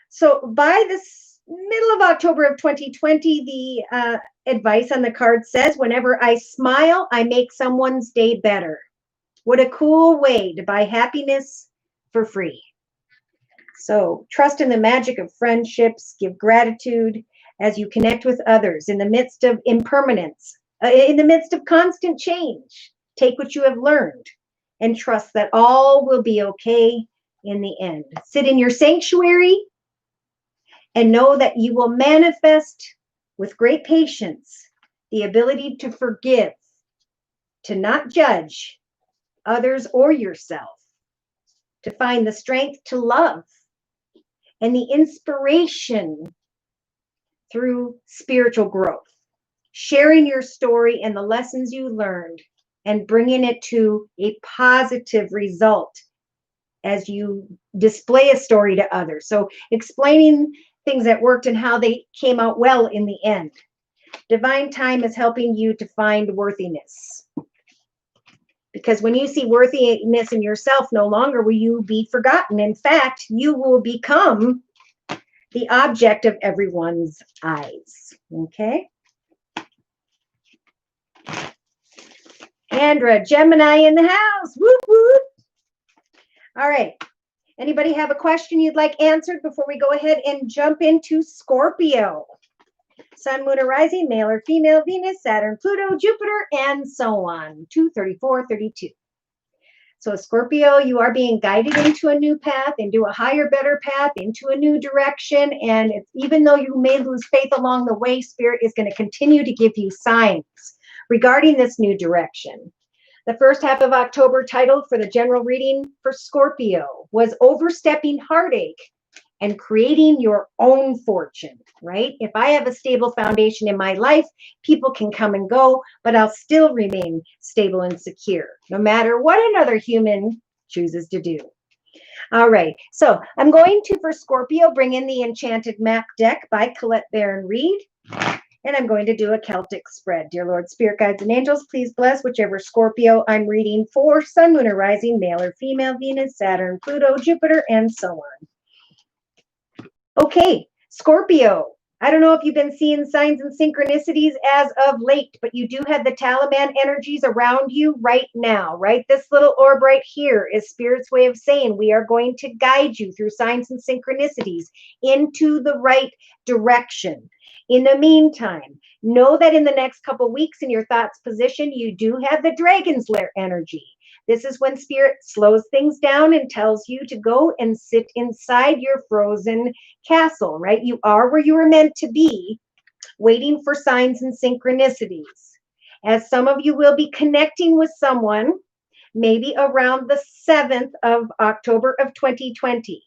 So by this middle of October of 2020, the advice on the card says, whenever I smile, I make someone's day better. What a cool way to buy happiness for free. So trust in the magic of friendships, give gratitude as you connect with others in the midst of impermanence, in the midst of constant change. Take what you have learned and trust that all will be okay in the end. Sit in your sanctuary and know that you will manifest with great patience the ability to forgive, to not judge others or yourself, to find the strength to love and the inspiration through spiritual growth, sharing your story and the lessons you learned and bringing it to a positive result as you display a story to others. So explaining things that worked and how they came out well in the end. Divine time is helping you to find worthiness. Because when you see worthiness in yourself, no longer will you be forgotten. In fact, you will become the object of everyone's eyes. Okay? Andra, Gemini in the house. Whoop, whoop. All right. Anybody have a question you'd like answered before we go ahead and jump into Scorpio? Sun, moon, or rising, male or female, Venus, Saturn, Pluto, Jupiter, and so on. 23432. So Scorpio, you are being guided into a new path, into a higher, better path, into a new direction. And even though you may lose faith along the way, Spirit is going to continue to give you signs regarding this new direction. The first half of October, titled for the general reading for Scorpio, was Overstepping Heartache and creating your own fortune, right? If I have a stable foundation in my life, people can come and go, but I'll still remain stable and secure, no matter what another human chooses to do. All right, so I'm going to, for Scorpio, bring in the Enchanted Map deck by Colette Baron Reed. And I'm going to do a Celtic spread. Dear Lord, Spirit Guides, and Angels, please bless whichever Scorpio I'm reading for, Sun, Moon, or Rising, male or female, Venus, Saturn, Pluto, Jupiter, and so on. Okay, Scorpio. I don't know if you've been seeing signs and synchronicities as of late, but you do have the Taliban energies around you right now, right? This little orb right here is Spirit's way of saying we are going to guide you through signs and synchronicities into the right direction. In the meantime, know that in the next couple of weeks in your thoughts position, you do have the Dragon's Lair energy. This is when Spirit slows things down and tells you to go and sit inside your frozen castle, right? You are where you were meant to be, waiting for signs and synchronicities. As some of you will be connecting with someone, maybe around the 7th of October of 2020.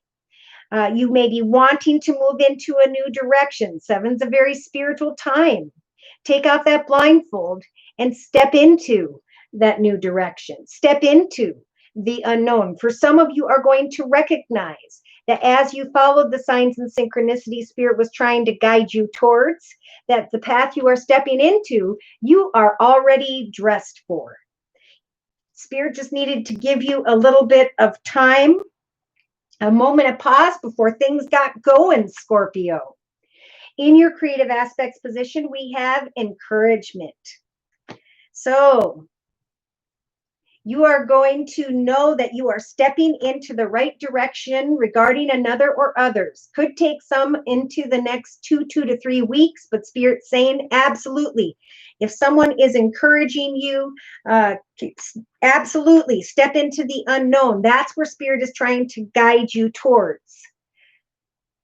You may be wanting to move into a new direction. 7's a very spiritual time. Take out that blindfold and step into that new direction. Step into the unknown. For some of you are going to recognize that as you followed the signs and synchronicity Spirit was trying to guide you towards, that the path you are stepping into, you are already dressed for. Spirit just needed to give you a little bit of time, a moment of pause before things got going, Scorpio. In your creative aspects position, we have encouragement. So you are going to know that you are stepping into the right direction regarding another or others. Could take some into the next 2 to 3 weeks, but Spirit's saying absolutely. If someone is encouraging you, absolutely step into the unknown. That's where Spirit is trying to guide you towards.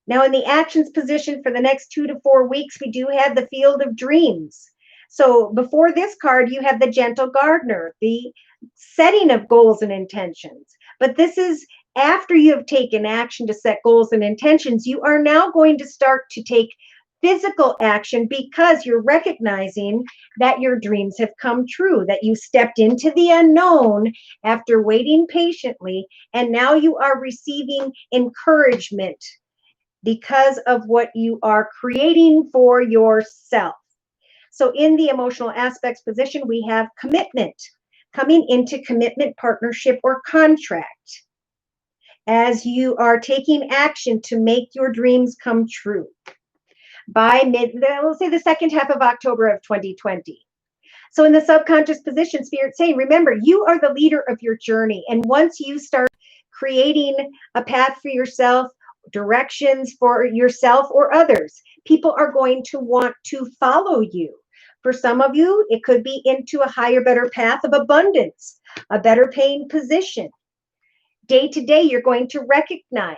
Now, in the actions position for the next 2 to 4 weeks, we do have the Field of Dreams. So before this card, you have the Gentle Gardener, the setting of goals and intentions. But this is after you have taken action to set goals and intentions. You are now going to start to take physical action because you're recognizing that your dreams have come true, that you stepped into the unknown after waiting patiently, and now you are receiving encouragement because of what you are creating for yourself. So in the emotional aspects position, we have commitment, coming into commitment, partnership, or contract as you are taking action to make your dreams come true by we'll say the second half of October of 2020. So in the subconscious position, Spirit saying, remember, you are the leader of your journey. And once you start creating a path for yourself, directions for yourself or others, people are going to want to follow you. For some of you, it could be into a higher, better path of abundance, a better paying position. Day to day, you're going to recognize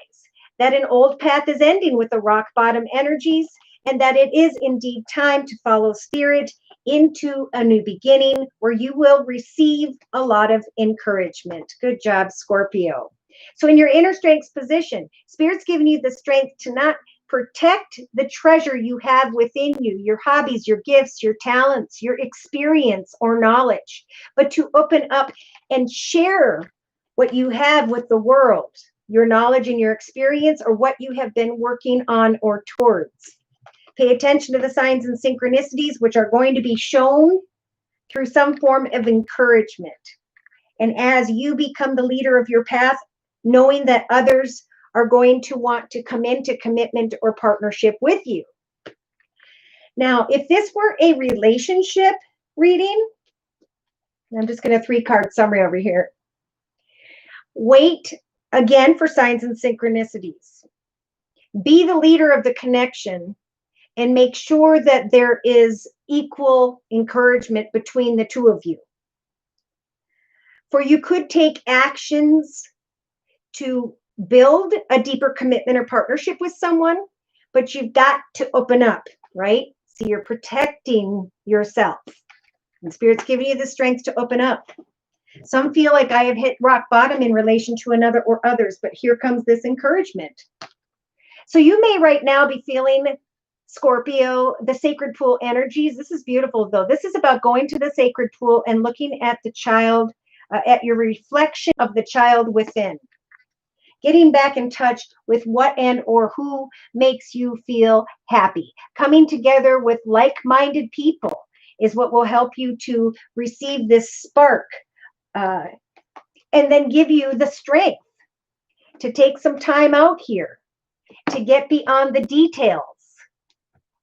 that an old path is ending with the rock bottom energies, and that it is indeed time to follow Spirit into a new beginning where you will receive a lot of encouragement. Good job, Scorpio. So in your inner strengths position, Spirit's giving you the strength to not protect the treasure you have within you, your hobbies, your gifts, your talents, your experience or knowledge, but to open up and share what you have with the world, your knowledge and your experience, or what you have been working on or towards. Pay attention to the signs and synchronicities, which are going to be shown through some form of encouragement. And as you become the leader of your path, knowing that others are going to want to come into commitment or partnership with you. Now, if this were a relationship reading, I'm just going to 3-card summary over here. Wait again for signs and synchronicities. Be the leader of the connection and make sure that there is equal encouragement between the two of you. For you could take actions to build a deeper commitment or partnership with someone, but you've got to open up, right? So you're protecting yourself. And Spirit's giving you the strength to open up. Some feel like I have hit rock bottom in relation to another or others, but here comes this encouragement. So you may right now be feeling, Scorpio, the sacred pool energies. This is beautiful, though. This is about going to the sacred pool and looking at the child, at your reflection of the child within. Getting back in touch with what and or who makes you feel happy. Coming together with like-minded people is what will help you to receive this spark, and then give you the strength to take some time out here, to get beyond the details,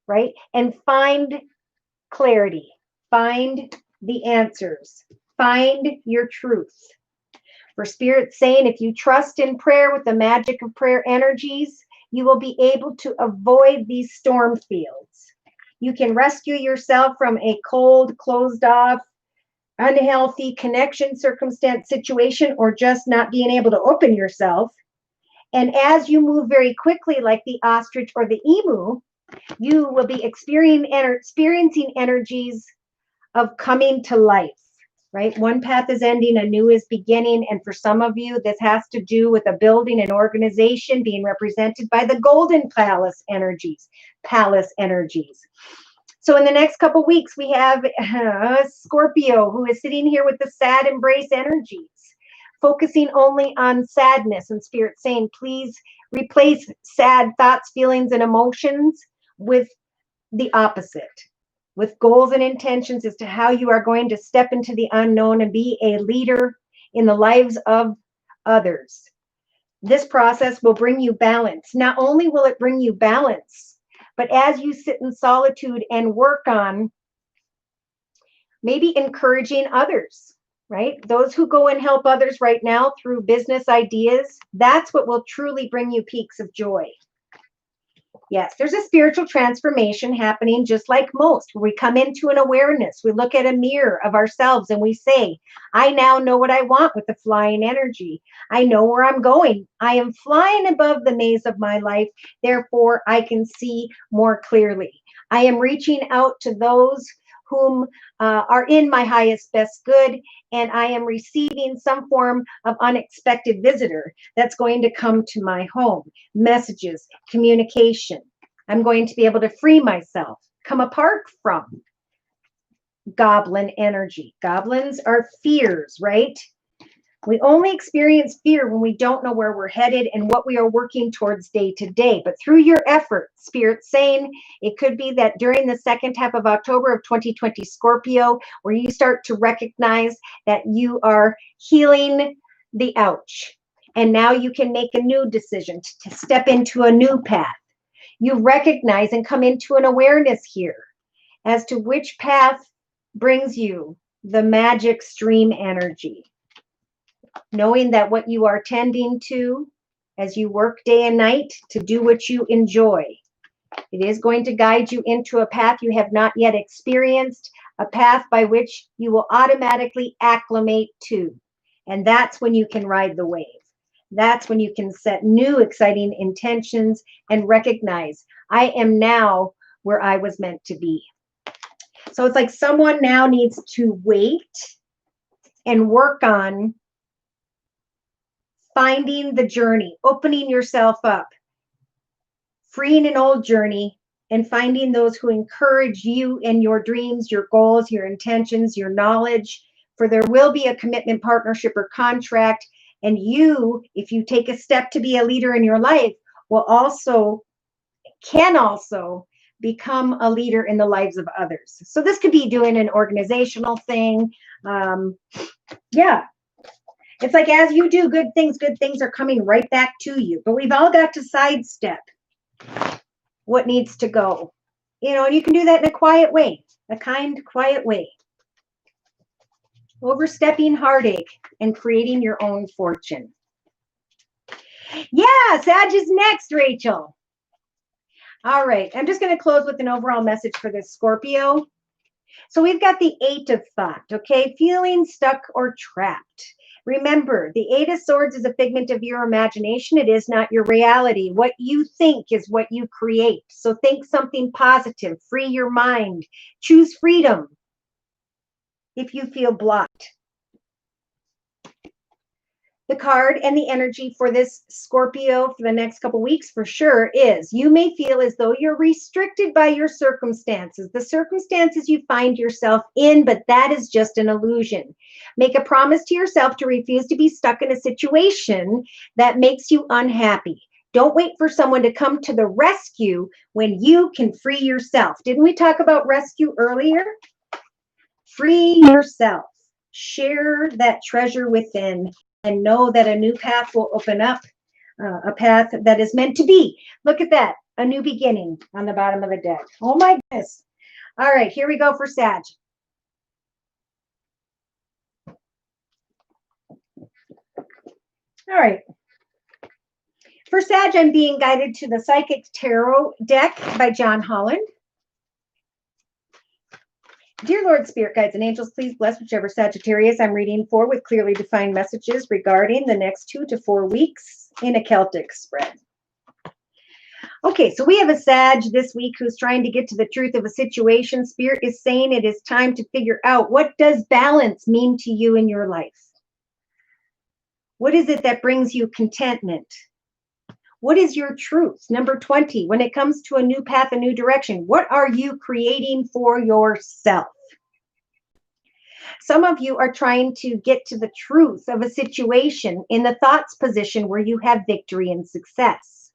right? And find clarity, find the answers, find your truth. For Spirit saying, if you trust in prayer with the magic of prayer energies, you will be able to avoid these storm fields. You can rescue yourself from a cold, closed off, unhealthy connection, circumstance, situation, or just not being able to open yourself. And as you move very quickly, like the ostrich or the emu, you will be experiencing energies of coming to life, right? One path is ending, a new is beginning. And for some of you, this has to do with a building, an organization being represented by the golden palace energies, So in the next couple weeks, we have Scorpio, who is sitting here with the sad embrace energies, focusing only on sadness, and Spirit saying, please replace sad thoughts, feelings, and emotions with the opposite, with goals and intentions as to how you are going to step into the unknown and be a leader in the lives of others. This process will bring you balance. Not only will it bring you balance, but as you sit in solitude and work on maybe encouraging others, right? Those who go and help others right now through business ideas, that's what will truly bring you peaks of joy. Yes, there's a spiritual transformation happening, just like most, where we come into an awareness. We look at a mirror of ourselves and we say, I now know what I want with the flying energy. I know where I'm going. I am flying above the maze of my life. Therefore, I can see more clearly. I am reaching out to those whom are in my highest best good, and I am receiving some form of unexpected visitor that's going to come to my home. Messages, communication. I'm going to be able to free myself, come apart from goblin energy. Goblins are fears, right? We only experience fear when we don't know where we're headed and what we are working towards day to day. But through your effort, Spirit saying, it could be that during the second half of October of 2020 Scorpio, where you start to recognize that you are healing the ouch. And now you can make a new decision to step into a new path. You recognize and come into an awareness here as to which path brings you the magic stream energy. Knowing that what you are tending to as you work day and night to do what you enjoy, it is going to guide you into a path you have not yet experienced, a path by which you will automatically acclimate to. And that's when you can ride the wave. That's when you can set new exciting intentions and recognize, I am now where I was meant to be. So it's like someone now needs to wait and work on finding the journey, opening yourself up, freeing an old journey, and finding those who encourage you and your dreams, your goals, your intentions, your knowledge. For there will be a commitment, partnership, or contract. And you, if you take a step to be a leader in your life, can also become a leader in the lives of others. So this could be doing an organizational thing. Yeah. It's like as you do good things are coming right back to you. But we've all got to sidestep what needs to go. And you can do that in a quiet way, a kind, quiet way. Overstepping heartache and creating your own fortune. Yeah, Sag is next, Rachel. All right, I'm just going to close with an overall message for this Scorpio. So we've got the 8 of thought, okay? Feeling stuck or trapped. Remember, the 8 of Swords is a figment of your imagination. It is not your reality. What you think is what you create. So think something positive. Free your mind. Choose freedom if you feel blocked. The card and the energy for this Scorpio for the next couple weeks for sure is you may feel as though you're restricted by your circumstances, the circumstances you find yourself in, but that is just an illusion. Make a promise to yourself to refuse to be stuck in a situation that makes you unhappy. Don't wait for someone to come to the rescue when you can free yourself. Didn't we talk about rescue earlier? Free yourself. Share that treasure within and know that a new path will open up, a path that is meant to be. Look at that, a new beginning on the bottom of the deck. Oh my goodness. All right, here we go for Sag. All right. For Sag, I'm being guided to the Psychic Tarot deck by John Holland. Dear Lord, Spirit Guides, and Angels, please bless whichever Sagittarius I'm reading for with clearly defined messages regarding the next 2 to 4 weeks in a Celtic spread. Okay, so we have a Sag this week who's trying to get to the truth of a situation. Spirit is saying it is time to figure out, what does balance mean to you in your life? What is it that brings you contentment? What is your truth? Number 20, when it comes to a new path, a new direction, what are you creating for yourself? Some of you are trying to get to the truth of a situation in the thoughts position where you have victory and success.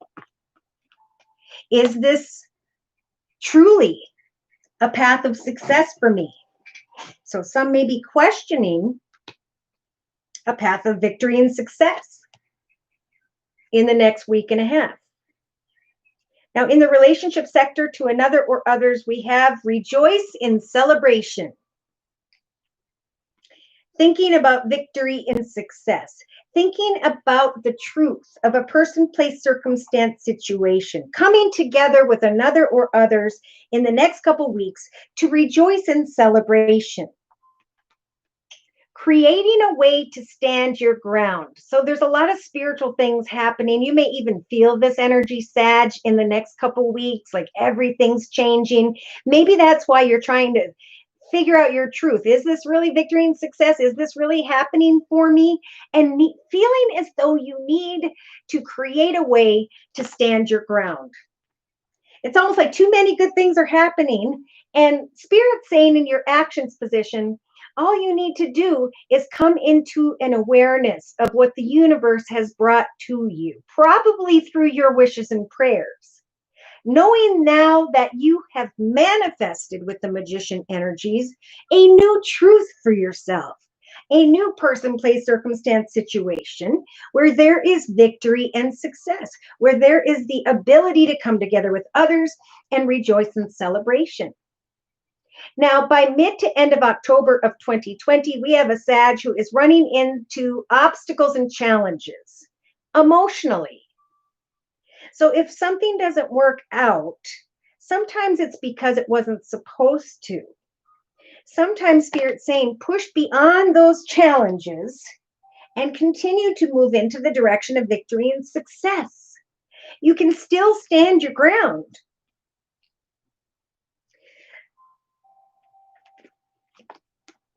Is this truly a path of success for me? So some may be questioning a path of victory and success in the next week and a half. Now, in the relationship sector to another or others, we have rejoice in celebration. Thinking about victory and success. Thinking about the truth of a person, place, circumstance, situation. Coming together with another or others in the next couple weeks to rejoice in celebration. Creating a way to stand your ground. So there's a lot of spiritual things happening. You may even feel this energy, Sag, in the next couple weeks, like everything's changing. Maybe that's why you're trying to figure out your truth. Is this really victory and success? Is this really happening for me? And feeling as though you need to create a way to stand your ground. It's almost like too many good things are happening, and Spirit's saying in your actions position, all you need to do is come into an awareness of what the universe has brought to you, probably through your wishes and prayers. Knowing now that you have manifested with the magician energies, a new truth for yourself, a new person, place, circumstance, situation where there is victory and success, where there is the ability to come together with others and rejoice in celebration. Now, by mid to end of October of 2020, we have a Sag who is running into obstacles and challenges emotionally. So if something doesn't work out, sometimes it's because it wasn't supposed to. Sometimes Spirit's saying push beyond those challenges and continue to move into the direction of victory and success. You can still stand your ground.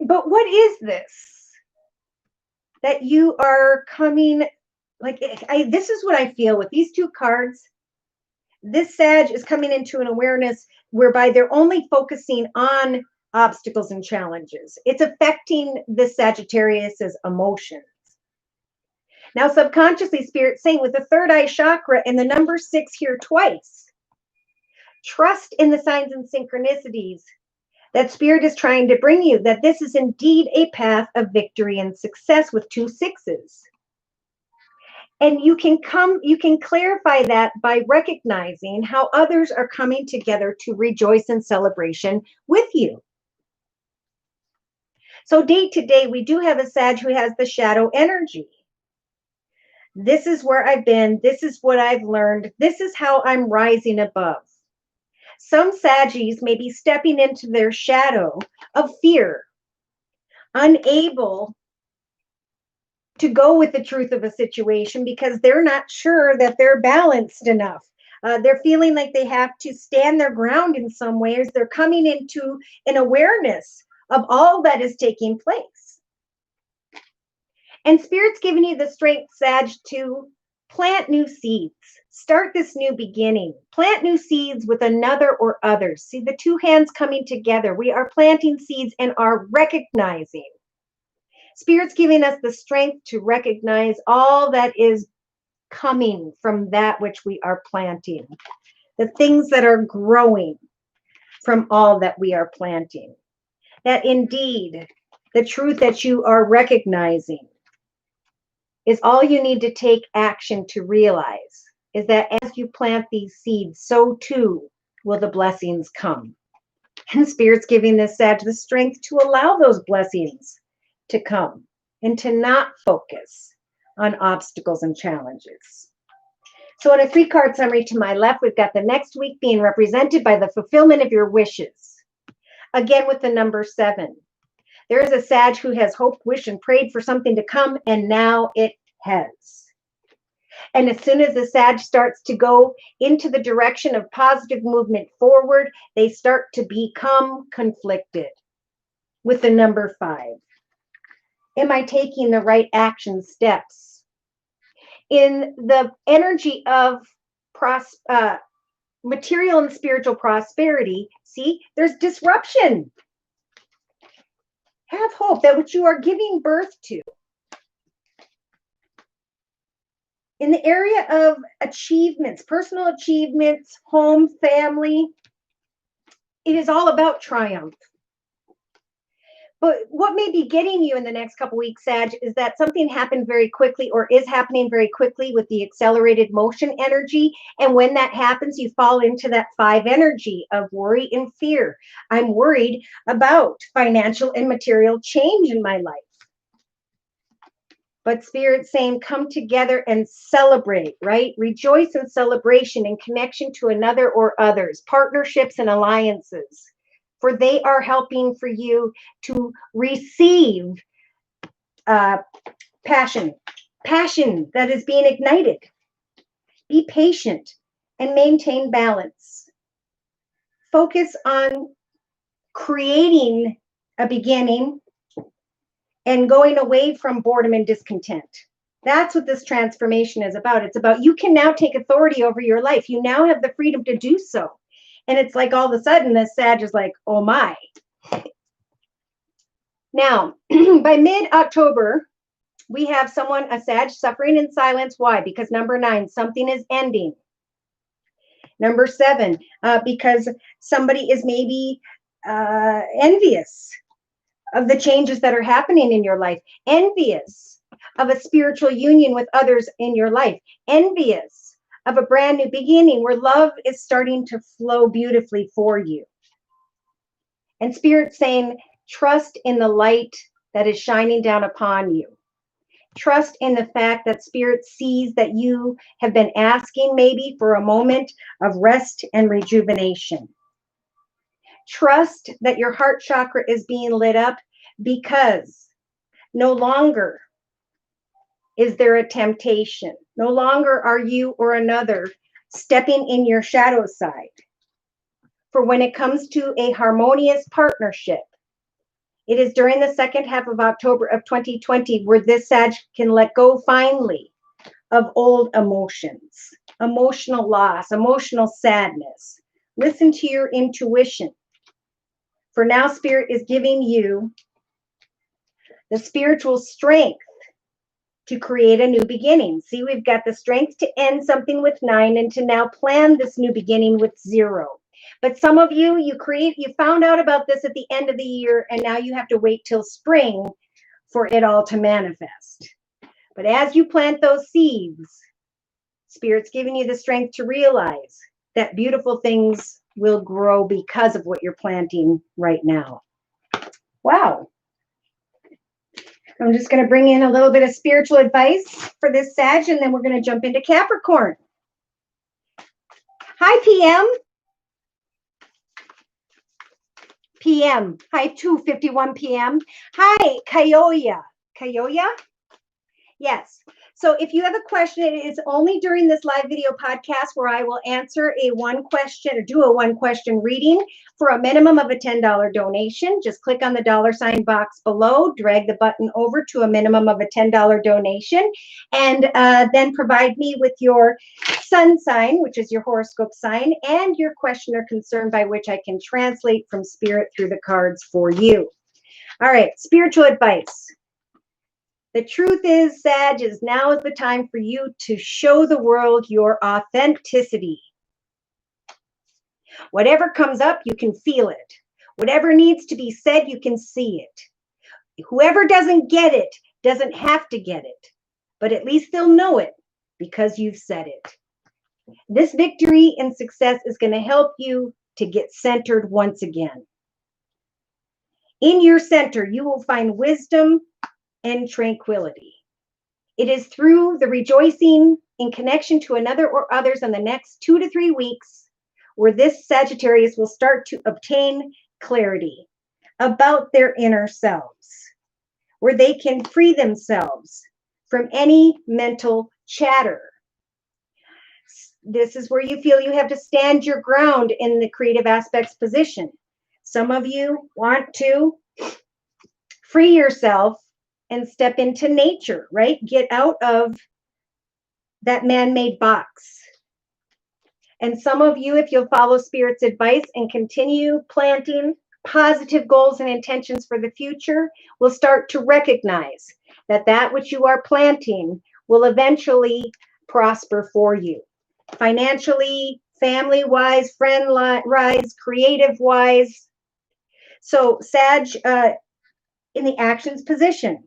But what is this that you are coming, like, this is what I feel with these two cards. This Sag is coming into an awareness whereby they're only focusing on obstacles and challenges. It's affecting the Sagittarius's emotions. Now, subconsciously, Spirit's saying with the third eye chakra and the number 6 here twice, trust in the signs and synchronicities that Spirit is trying to bring you, that this is indeed a path of victory and success with 2 6s. And you can clarify that by recognizing how others are coming together to rejoice in celebration with you. So day to day, we do have a Sag who has the shadow energy. This is where I've been. This is what I've learned. This is how I'm rising above. Some Saggies may be stepping into their shadow of fear, unable to go with the truth of a situation because they're not sure that they're balanced enough. They're feeling like they have to stand their ground in some ways. They're coming into an awareness of all that is taking place. And Spirit's giving you the strength, Sag, to plant new seeds. Start this new beginning. Plant new seeds with another or others. See the two hands coming together. We are planting seeds and are recognizing. Spirit's giving us the strength to recognize all that is coming from that which we are planting. The things that are growing from all that we are planting. That indeed, the truth that you are recognizing is all you need to take action to realize is that as you plant these seeds, so too will the blessings come. And Spirit's giving this Sag the strength to allow those blessings to come and to not focus on obstacles and challenges. So in a 3-card summary to my left, we've got the next week being represented by the fulfillment of your wishes. Again, with the number 7. There is a Sag who has hoped, wished, and prayed for something to come, and now it has. And as soon as the Sag starts to go into the direction of positive movement forward, they start to become conflicted. With the number 5. Am I taking the right action steps? In the energy of material and spiritual prosperity, see, there's disruption. Have hope that what you are giving birth to. In the area of achievements, personal achievements, home, family, it is all about triumph. But what may be getting you in the next couple weeks, Sag, is that something happened very quickly or is happening very quickly with the accelerated motion energy. And when that happens, you fall into that 5 energy of worry and fear. I'm worried about financial and material change in my life. But Spirit's saying, come together and celebrate, right? Rejoice in celebration and connection to another or others, partnerships and alliances. For they are helping for you to receive passion that is being ignited. Be patient and maintain balance. Focus on creating a beginning and going away from boredom and discontent. That's what this transformation is about. It's about you can now take authority over your life. You now have the freedom to do so. And it's like all of a sudden this Sag is like, oh my. Now, by mid-October, we have a Sag suffering in silence. Why? Because number 9, something is ending. Number 7, because somebody is maybe envious of the changes that are happening in your life. Envious of a spiritual union with others in your life. Envious of a brand new beginning where love is starting to flow beautifully for you. And Spirit's saying, trust in the light that is shining down upon you. Trust in the fact that Spirit sees that you have been asking maybe for a moment of rest and rejuvenation. Trust that your heart chakra is being lit up because no longer is there a temptation. No longer are you or another stepping in your shadow side. For when it comes to a harmonious partnership, it is during the second half of October of 2020 where this Sag can let go finally of old emotions, emotional loss, emotional sadness. Listen to your intuition. For now, Spirit is giving you the spiritual strength to create a new beginning. See, we've got the strength to end something with 9 and to now plan this new beginning with 0. But some of you, you found out about this at the end of the year, and now you have to wait till spring for it all to manifest. But as you plant those seeds, Spirit's giving you the strength to realize that beautiful things will grow because of what you're planting right now. Wow. I'm just going to bring in a little bit of spiritual advice for this Sag, and then we're going to jump into Capricorn. Hi, PM. Hi, 2:51 PM. Hi, Kayoya. Kayoya? Yes. So if you have a question, it is only during this live video podcast where I will answer a one question or do a one question reading for a minimum of a $10 donation. Just click on the $ box below, drag the button over to a minimum of a $10 donation, and then provide me with your sun sign, which is your horoscope sign, and your question or concern by which I can translate from spirit through the cards for you. All right, spiritual advice. The truth is, Sag, now is the time for you to show the world your authenticity. Whatever comes up, you can feel it. Whatever needs to be said, you can see it. Whoever doesn't get it doesn't have to get it, but at least they'll know it because you've said it. This victory and success is going to help you to get centered once again. In your center, you will find wisdom and tranquility. It is through the rejoicing in connection to another or others in the next 2 to 3 weeks where this Sagittarius will start to obtain clarity about their inner selves, where they can free themselves from any mental chatter. This is where you feel you have to stand your ground in the creative aspects position. Some of you want to free yourself and step into nature, right? Get out of that man-made box. And some of you, if you'll follow Spirit's advice and continue planting positive goals and intentions for the future, will start to recognize that that which you are planting will eventually prosper for you. Financially, family-wise, friend-wise, creative-wise. So, Sag, in the actions position.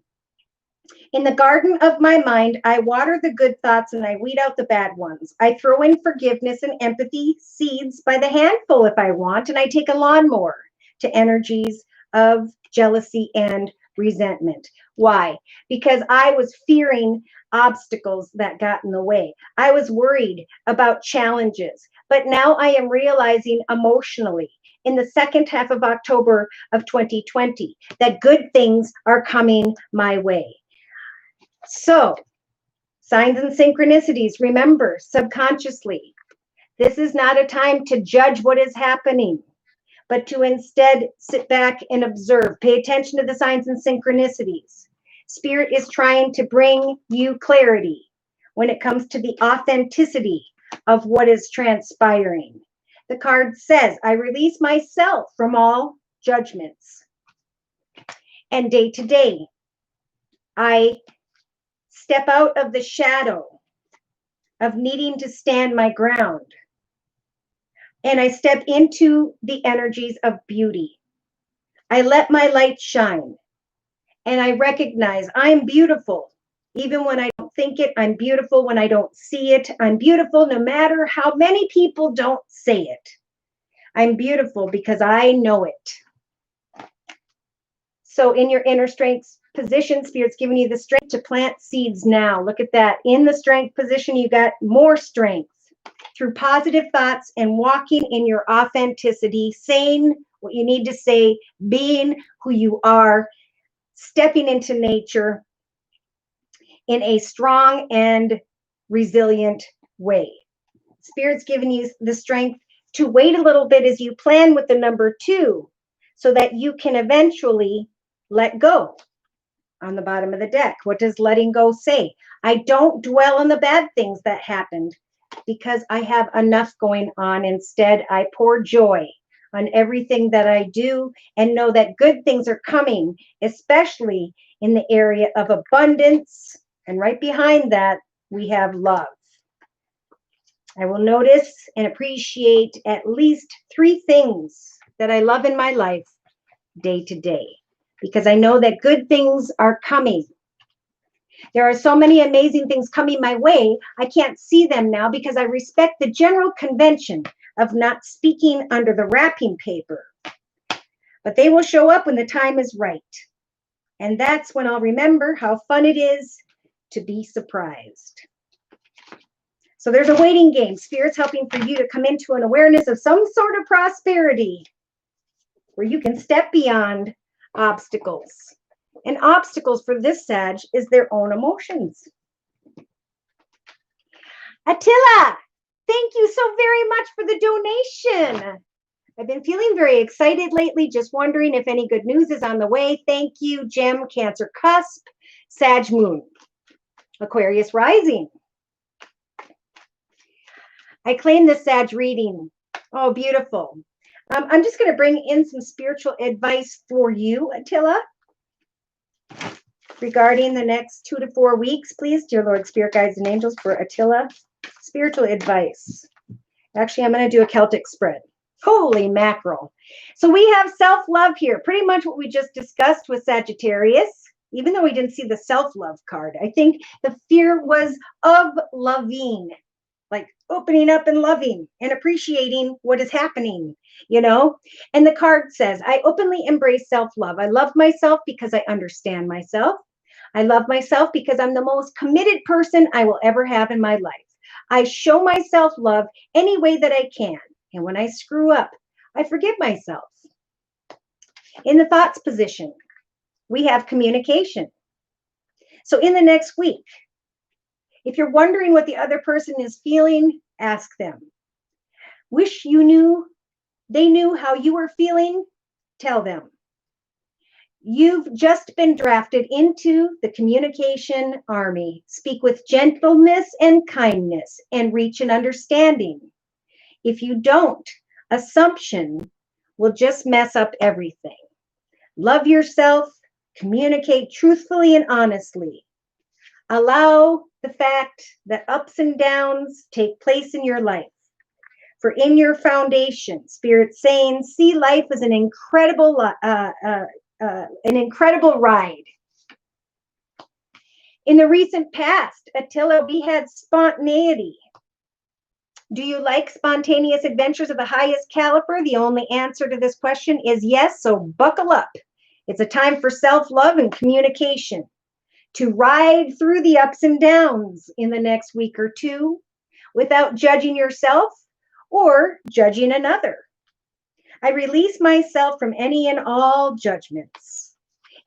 In the garden of my mind, I water the good thoughts and I weed out the bad ones. I throw in forgiveness and empathy seeds by the handful if I want, and I take a lawnmower to energies of jealousy and resentment. Why? Because I was fearing obstacles that got in the way. I was worried about challenges, but now I am realizing emotionally in the second half of October of 2020 that good things are coming my way. So, signs and synchronicities, remember, subconsciously, this is not a time to judge what is happening, but to instead sit back and observe. Pay attention to the signs and synchronicities. Spirit is trying to bring you clarity when it comes to the authenticity of what is transpiring. The card says, I release myself from all judgments. And day to day, I step out of the shadow of needing to stand my ground. And I step into the energies of beauty. I let my light shine. And I recognize I'm beautiful. Even when I don't think it, I'm beautiful. When I don't see it, I'm beautiful no matter how many people don't say it. I'm beautiful because I know it. So in your inner strength position, Spirit's giving you the strength to plant seeds now. Look at that. In the strength position, you got more strength through positive thoughts and walking in your authenticity, saying what you need to say, being who you are, stepping into nature in a strong and resilient way. Spirit's giving you the strength to wait a little bit as you plan with the number 2 so that you can eventually let go. On the bottom of the deck, what does letting go say? I don't dwell on the bad things that happened because I have enough going on. Instead, I pour joy on everything that I do and know that good things are coming, especially in the area of abundance. And right behind that, we have love. I will notice and appreciate at least 3 things that I love in my life day to day, because I know that good things are coming. There are so many amazing things coming my way. I can't see them now because I respect the general convention of not speaking under the wrapping paper. But they will show up when the time is right. And that's when I'll remember how fun it is to be surprised. So there's a waiting game. Spirit's helping for you to come into an awareness of some sort of prosperity where you can step beyond obstacles And obstacles for this Sag is their own emotions. Attila, thank you so very much for the donation. I've been feeling very excited lately, just wondering if any good news is on the way. Thank you, Gem, Cancer Cusp, Sag Moon, Aquarius Rising. I claim this Sag reading. Oh, beautiful. I'm just going to bring in some spiritual advice for you, Attila, regarding the next 2 to 4 weeks, please. Dear Lord, Spirit Guides and Angels, for Attila, spiritual advice. Actually, I'm going to do a Celtic spread. Holy mackerel. So we have self-love here, pretty much what we just discussed with Sagittarius, even though we didn't see the self-love card. I think the fear was of loving, like opening up and loving and appreciating what is happening, you know? And the card says, I openly embrace self-love. I love myself because I understand myself. I love myself because I'm the most committed person I will ever have in my life. I show myself love any way that I can. And when I screw up, I forgive myself. In the thoughts position, we have communication. So in the next week, if you're wondering what the other person is feeling, ask them. Wish they knew how you were feeling, tell them. You've just been drafted into the communication army. Speak with gentleness and kindness and reach an understanding. If you don't, assumption will just mess up everything. Love yourself, communicate truthfully and honestly. Allow the fact that ups and downs take place in your life. For in your foundation, Spirit's saying, see life as an incredible ride. In the recent past, Attila, we had spontaneity. Do you like spontaneous adventures of the highest caliber? The only answer to this question is yes, so buckle up. It's a time for self-love and communication to ride through the ups and downs in the next week or two without judging yourself or judging another. I release myself from any and all judgments.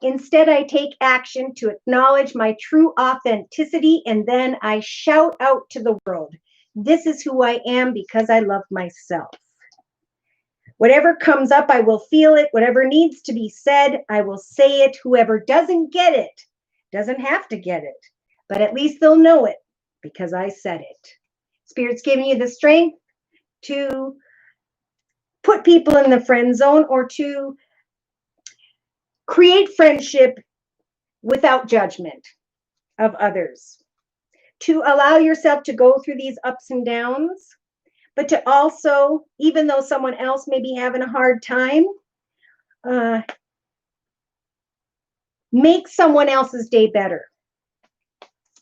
Instead, I take action to acknowledge my true authenticity, and then I shout out to the world. This is who I am because I love myself. Whatever comes up, I will feel it. Whatever needs to be said, I will say it. Whoever doesn't get it doesn't have to get it, but at least they'll know it because I said it. Spirit's giving you the strength to put people in the friend zone or to create friendship without judgment of others. To allow yourself to go through these ups and downs, but to also, even though someone else may be having a hard time, make someone else's day better.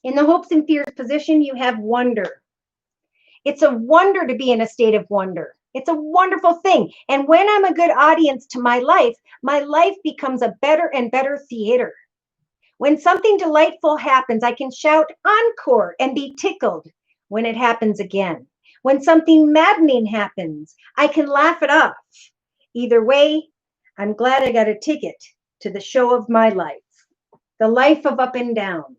In the hopes and fears position, you have wonder. It's a wonder to be in a state of wonder. It's a wonderful thing. And when I'm a good audience to my life becomes a better and better theater. When something delightful happens, I can shout encore and be tickled when it happens again. When something maddening happens, I can laugh it off. Either way, I'm glad I got a ticket to the show of my life. The life of up and downs.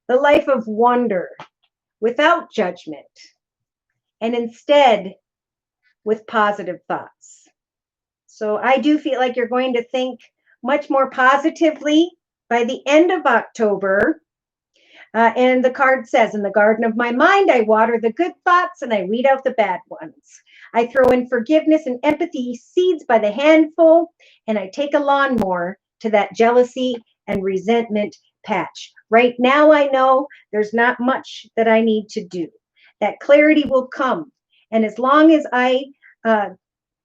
The life of wonder without judgment. And instead, with positive thoughts. So I do feel like you're going to think much more positively by the end of October. And the card says, in the garden of my mind, I water the good thoughts and I weed out the bad ones. I throw in forgiveness and empathy seeds by the handful, and I take a lawnmower to that jealousy and resentment patch. Right now, I know there's not much that I need to do. That clarity will come. And as long as I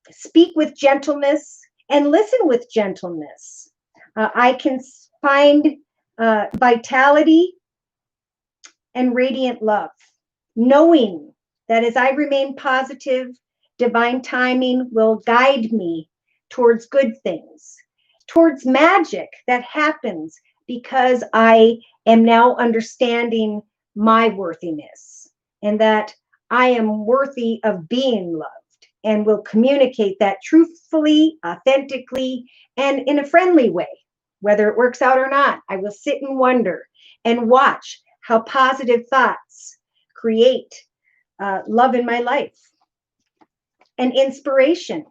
speak with gentleness and listen with gentleness, I can find vitality and radiant love, knowing that as I remain positive, divine timing will guide me towards good things, towards magic that happens because I am now understanding my worthiness and that I am worthy of being loved, and will communicate that truthfully, authentically, and in a friendly way. Whether it works out or not, I will sit and wonder and watch how positive thoughts create love in my life and inspiration.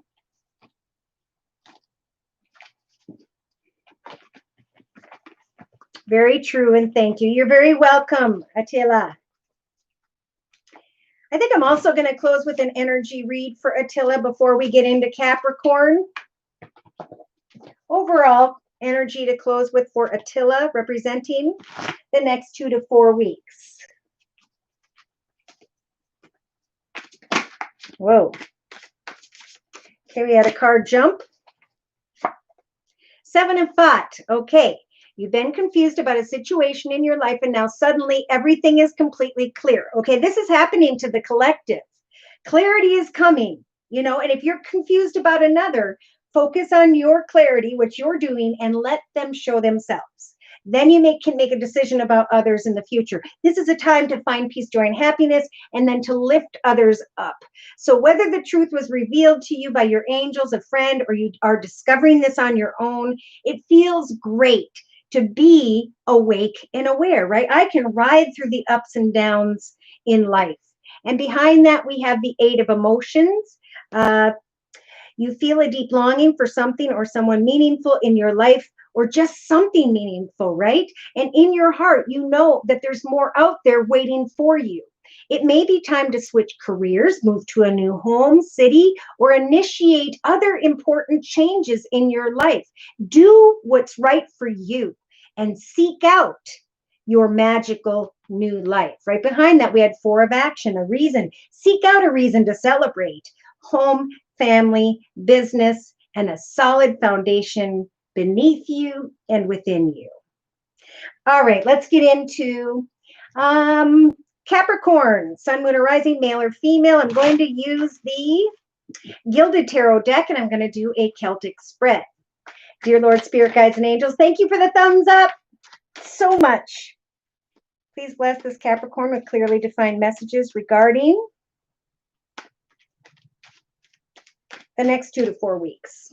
Very true, and thank you. You're very welcome, Attila. I think I'm also going to close with an energy read for Attila before we get into Capricorn. Overall, energy to close with for Attila, representing the next 2 to 4 weeks. Whoa. Okay, we had a card jump. 7 of Pot. Okay. You've been confused about a situation in your life, and now suddenly everything is completely clear. Okay, this is happening to the collective. Clarity is coming, you know, and if you're confused about another, focus on your clarity, what you're doing, and let them show themselves. Then you can make a decision about others in the future. This is a time to find peace, joy, and happiness, and then to lift others up. So whether the truth was revealed to you by your angels, a friend, or you are discovering this on your own, it feels great to be awake and aware, right? I can ride through the ups and downs in life. And behind that, we have the 8 of emotions. You feel a deep longing for something or someone meaningful in your life, or just something meaningful, right? And in your heart, you know that there's more out there waiting for you. It may be time to switch careers, move to a new home, city, or initiate other important changes in your life. Do what's right for you and seek out your magical new life. Right behind that, we had 4 of action, a reason. Seek out a reason to celebrate. Home, family, business, and a solid foundation beneath you and within you. All right, let's get into Capricorn, Sun, Moon, or Rising, male or female. I'm going to use the Gilded Tarot deck, and I'm going to do a Celtic spread. Dear Lord, Spirit, Guides, and Angels, thank you for the thumbs up so much. Please bless this Capricorn with clearly defined messages regarding the next 2 to 4 weeks.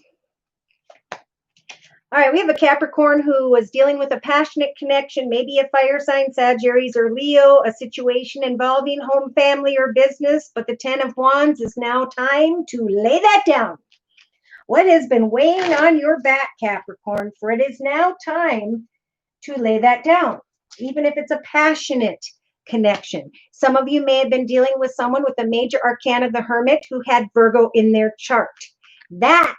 All right, we have a Capricorn who was dealing with a passionate connection, maybe a fire sign, Sagittarius or Leo, a situation involving home, family, or business, but the 10 of Wands is now time to lay that down. What has been weighing on your back, Capricorn, for it is now time to lay that down, even if it's a passionate connection. Some of you may have been dealing with someone with a major arcana, the Hermit, who had Virgo in their chart. That,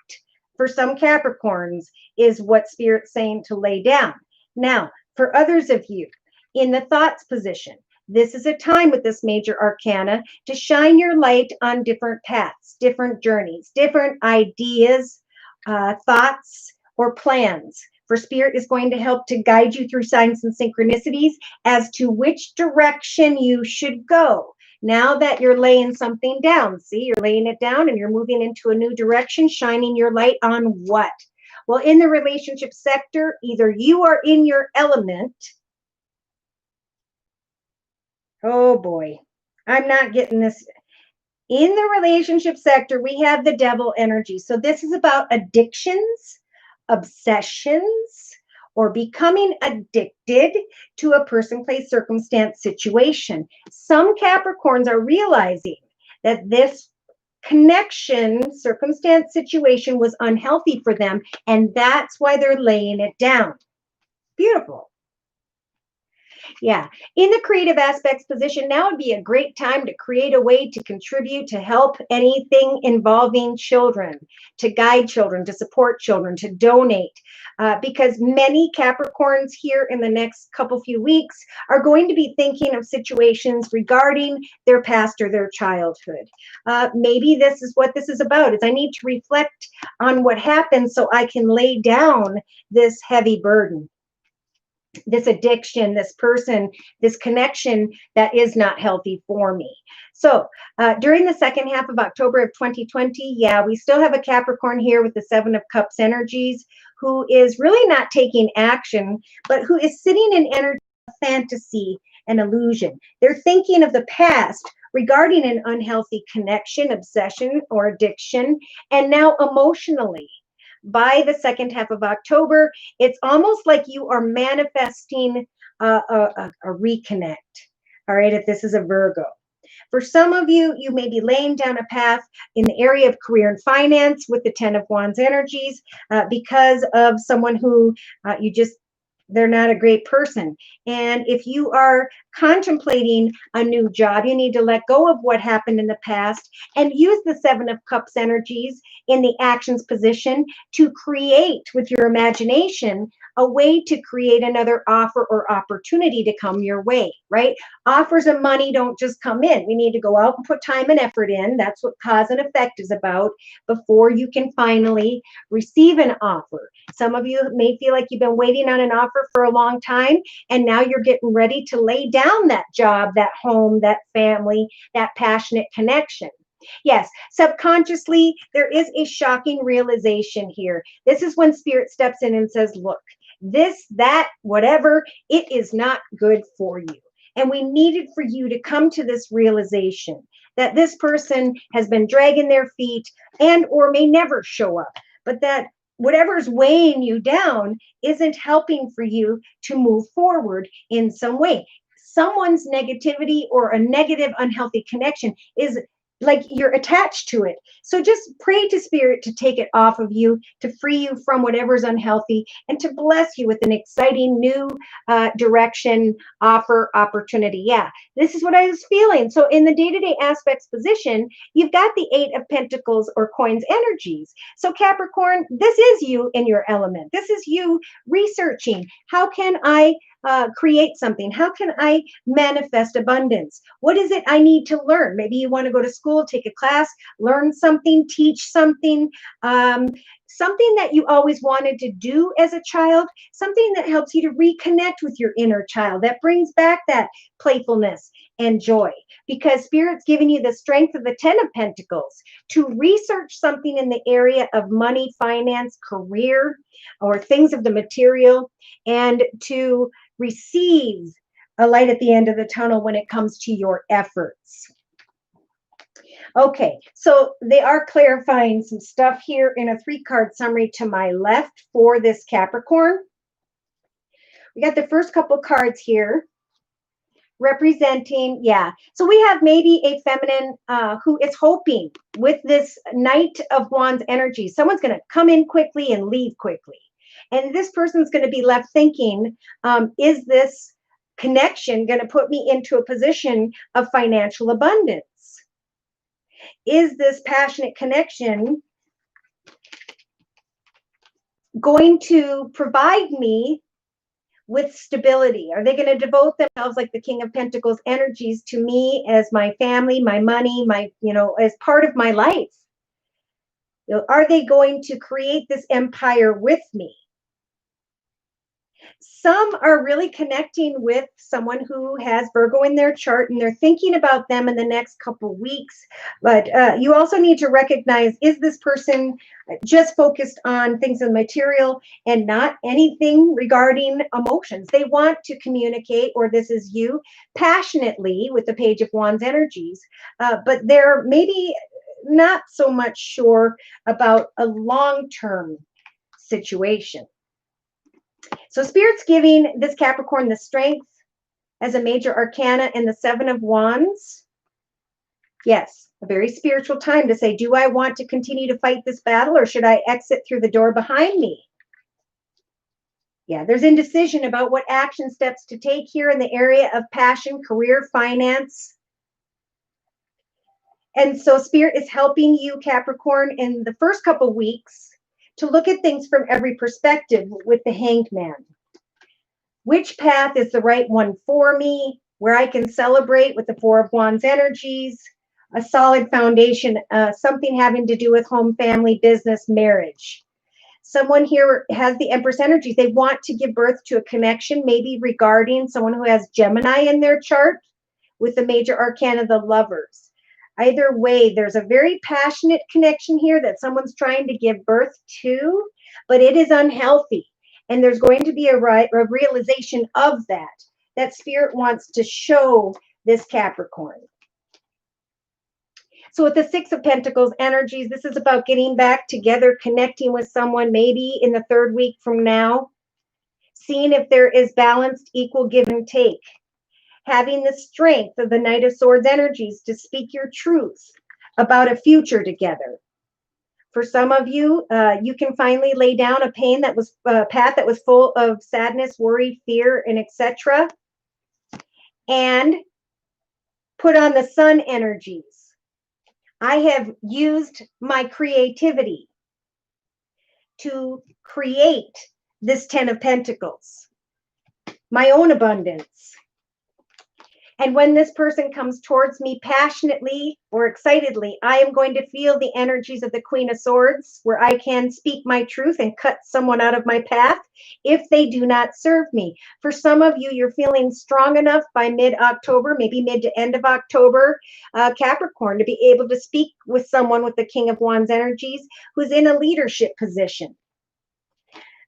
for some Capricorns, is what Spirit's saying to lay down. Now, for others of you in the thoughts position, this is a time with this major arcana to shine your light on different paths, different journeys, different ideas, thoughts, or plans. For Spirit is going to help to guide you through signs and synchronicities as to which direction you should go. Now that you're laying something down, see, you're laying it down and you're moving into a new direction, shining your light on what? Well, in the relationship sector, either you are in your element. Oh boy, I'm not getting this. In the relationship sector, we have the devil energy. So this is about addictions, obsessions, or becoming addicted to a person, place, circumstance, situation. Some Capricorns are realizing that this connection, circumstance, situation was unhealthy for them, and that's why they're laying it down. Beautiful. Yeah. In the creative aspects position, now would be a great time to create a way to contribute, to help anything involving children, to guide children, to support children, to donate. Because many Capricorns here in the next few weeks are going to be thinking of situations regarding their past or their childhood. Maybe this is what this is about, is I need to reflect on what happened so I can lay down this heavy burden, this addiction, this person, this connection that is not healthy for me. So during the second half of October of 2020, yeah, we still have a Capricorn here with the 7 of Cups energies who is really not taking action, but who is sitting in energy of fantasy and illusion. They're thinking of the past regarding an unhealthy connection, obsession, or addiction, and now emotionally, by the second half of October. It's almost like you are manifesting a reconnect. All right, if this is a Virgo. For some of you, you may be laying down a path in the area of career and finance with the Ten of Wands energies because of someone who you just, they're not a great person. And if you are contemplating a new job, you need to let go of what happened in the past and use the Seven of Cups energies in the actions position to create with your imagination a way to create another offer or opportunity to come your way, right? Offers of money don't just come in. We need to go out and put time and effort in. That's what cause and effect is about before you can finally receive an offer. Some of you may feel like you've been waiting on an offer for a long time, and now you're getting ready to lay down that job, that home, that family, that passionate connection. Yes, subconsciously, there is a shocking realization here. This is when Spirit steps in and says, look, this, that, whatever, it is not good for you. And we needed for you to come to this realization that this person has been dragging their feet and or may never show up, but that whatever's weighing you down isn't helping for you to move forward in some way. Someone's negativity or a negative, unhealthy connection is like you're attached to it. So just pray to Spirit to take it off of you, to free you from whatever's unhealthy, and to bless you with an exciting new direction, offer, opportunity. Yeah, this is what I was feeling. So in the day-to-day aspects position, you've got the Eight of Pentacles or coins energies. So Capricorn, this is you in your element. This is you researching. How can I create something? How can I manifest abundance? What is it I need to learn? Maybe you want to go to school, take a class, learn something, teach something, something that you always wanted to do as a child, something that helps you to reconnect with your inner child, that brings back that playfulness and joy, because Spirit's giving you the strength of the Ten of Pentacles to research something in the area of money, finance, career, or things of the material, and to receive a light at the end of the tunnel when it comes to your efforts. Okay, so they are clarifying some stuff here in a 3-card summary to my left for this Capricorn. We got the first couple cards here representing, yeah. So we have maybe a feminine who is hoping with this Knight of Wands energy, someone's going to come in quickly and leave quickly. And this person's going to be left thinking, is this connection going to put me into a position of financial abundance? Is this passionate connection going to provide me with stability? Are they going to devote themselves like the King of Pentacles energies to me as my family, my money, my, as part of my life? Are they going to create this empire with me? Some are really connecting with someone who has Virgo in their chart, and they're thinking about them in the next couple weeks. But you also need to recognize, is this person just focused on things of material and not anything regarding emotions? They want to communicate, or this is you, passionately with the Page of Wands energies, but they're maybe not so much sure about a long-term situation. So Spirit's giving this Capricorn the strength as a major arcana in the Seven of Wands. Yes, a very spiritual time to say, do I want to continue to fight this battle, or should I exit through the door behind me? Yeah, there's indecision about what action steps to take here in the area of passion, career, finance. And so Spirit is helping you, Capricorn, in the first couple weeks to look at things from every perspective with the Hanged Man. Which path is the right one for me, where I can celebrate with the Four of Wands energies, a solid foundation, something having to do with home, family, business, marriage. Someone here has the Empress energies. They want to give birth to a connection, maybe regarding someone who has Gemini in their chart with the major arcana, the Lovers. Either way, there's a very passionate connection here that someone's trying to give birth to, but it is unhealthy. And there's going to be a realization of that Spirit wants to show this Capricorn. So with the Six of Pentacles energies, this is about getting back together, connecting with someone maybe in the 3rd week from now, seeing if there is balanced, equal give and take, having the strength of the Knight of Swords energies to speak your truth about a future together. For some of you, you can finally lay down a path that was full of sadness, worry, fear, and etc., and put on the Sun energies. I have used my creativity to create this 10 of Pentacles, my own abundance. And when this person comes towards me passionately or excitedly, I am going to feel the energies of the Queen of Swords, where I can speak my truth and cut someone out of my path if they do not serve me. For some of you, you're feeling strong enough by mid-October, maybe mid to end of October, Capricorn, to be able to speak with someone with the King of Wands energies who's in a leadership position.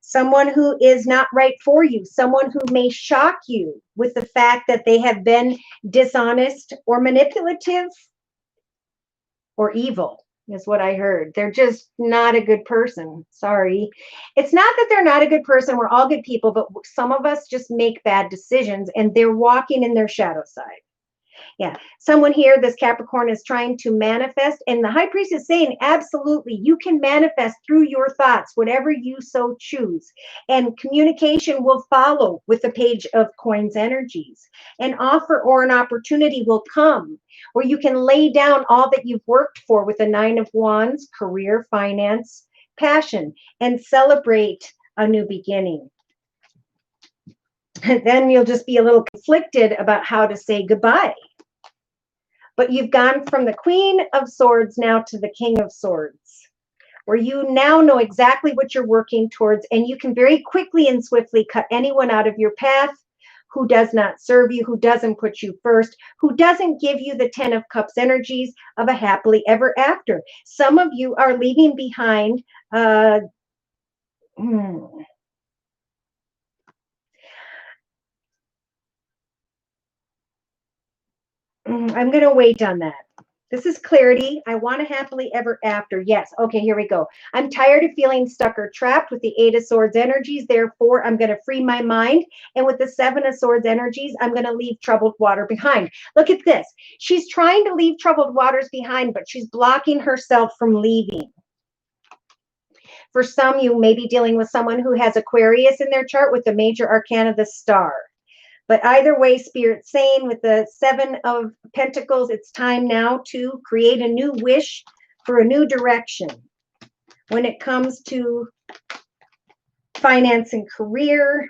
Someone who is not right for you, someone who may shock you with the fact that they have been dishonest or manipulative or evil, is what I heard. They're just not a good person. Sorry. It's not that they're not a good person. We're all good people, but some of us just make bad decisions and they're walking in their shadow side. Yeah, someone here, this Capricorn, is trying to manifest, and the High Priest is saying, absolutely, you can manifest through your thoughts, whatever you so choose, and communication will follow with the Page of Coins energies. An offer or an opportunity will come where you can lay down all that you've worked for with the 9 of Wands, career, finance, passion, and celebrate a new beginning. Then you'll just be a little conflicted about how to say goodbye. But you've gone from the Queen of Swords now to the King of Swords, where you now know exactly what you're working towards, and you can very quickly and swiftly cut anyone out of your path who does not serve you, who doesn't put you first, who doesn't give you the 10 of Cups energies of a happily ever after. Some of you are leaving behind I'm going to wait on that. This is clarity. I want a happily ever after. Yes. Okay, here we go. I'm tired of feeling stuck or trapped with the 8 of Swords energies. Therefore, I'm going to free my mind. And with the 7 of Swords energies, I'm going to leave troubled water behind. Look at this. She's trying to leave troubled waters behind, but she's blocking herself from leaving. For some, you may be dealing with someone who has Aquarius in their chart with the major arcana, the Star. But either way, Spirit's saying with the 7 of Pentacles, it's time now to create a new wish for a new direction when it comes to finance and career,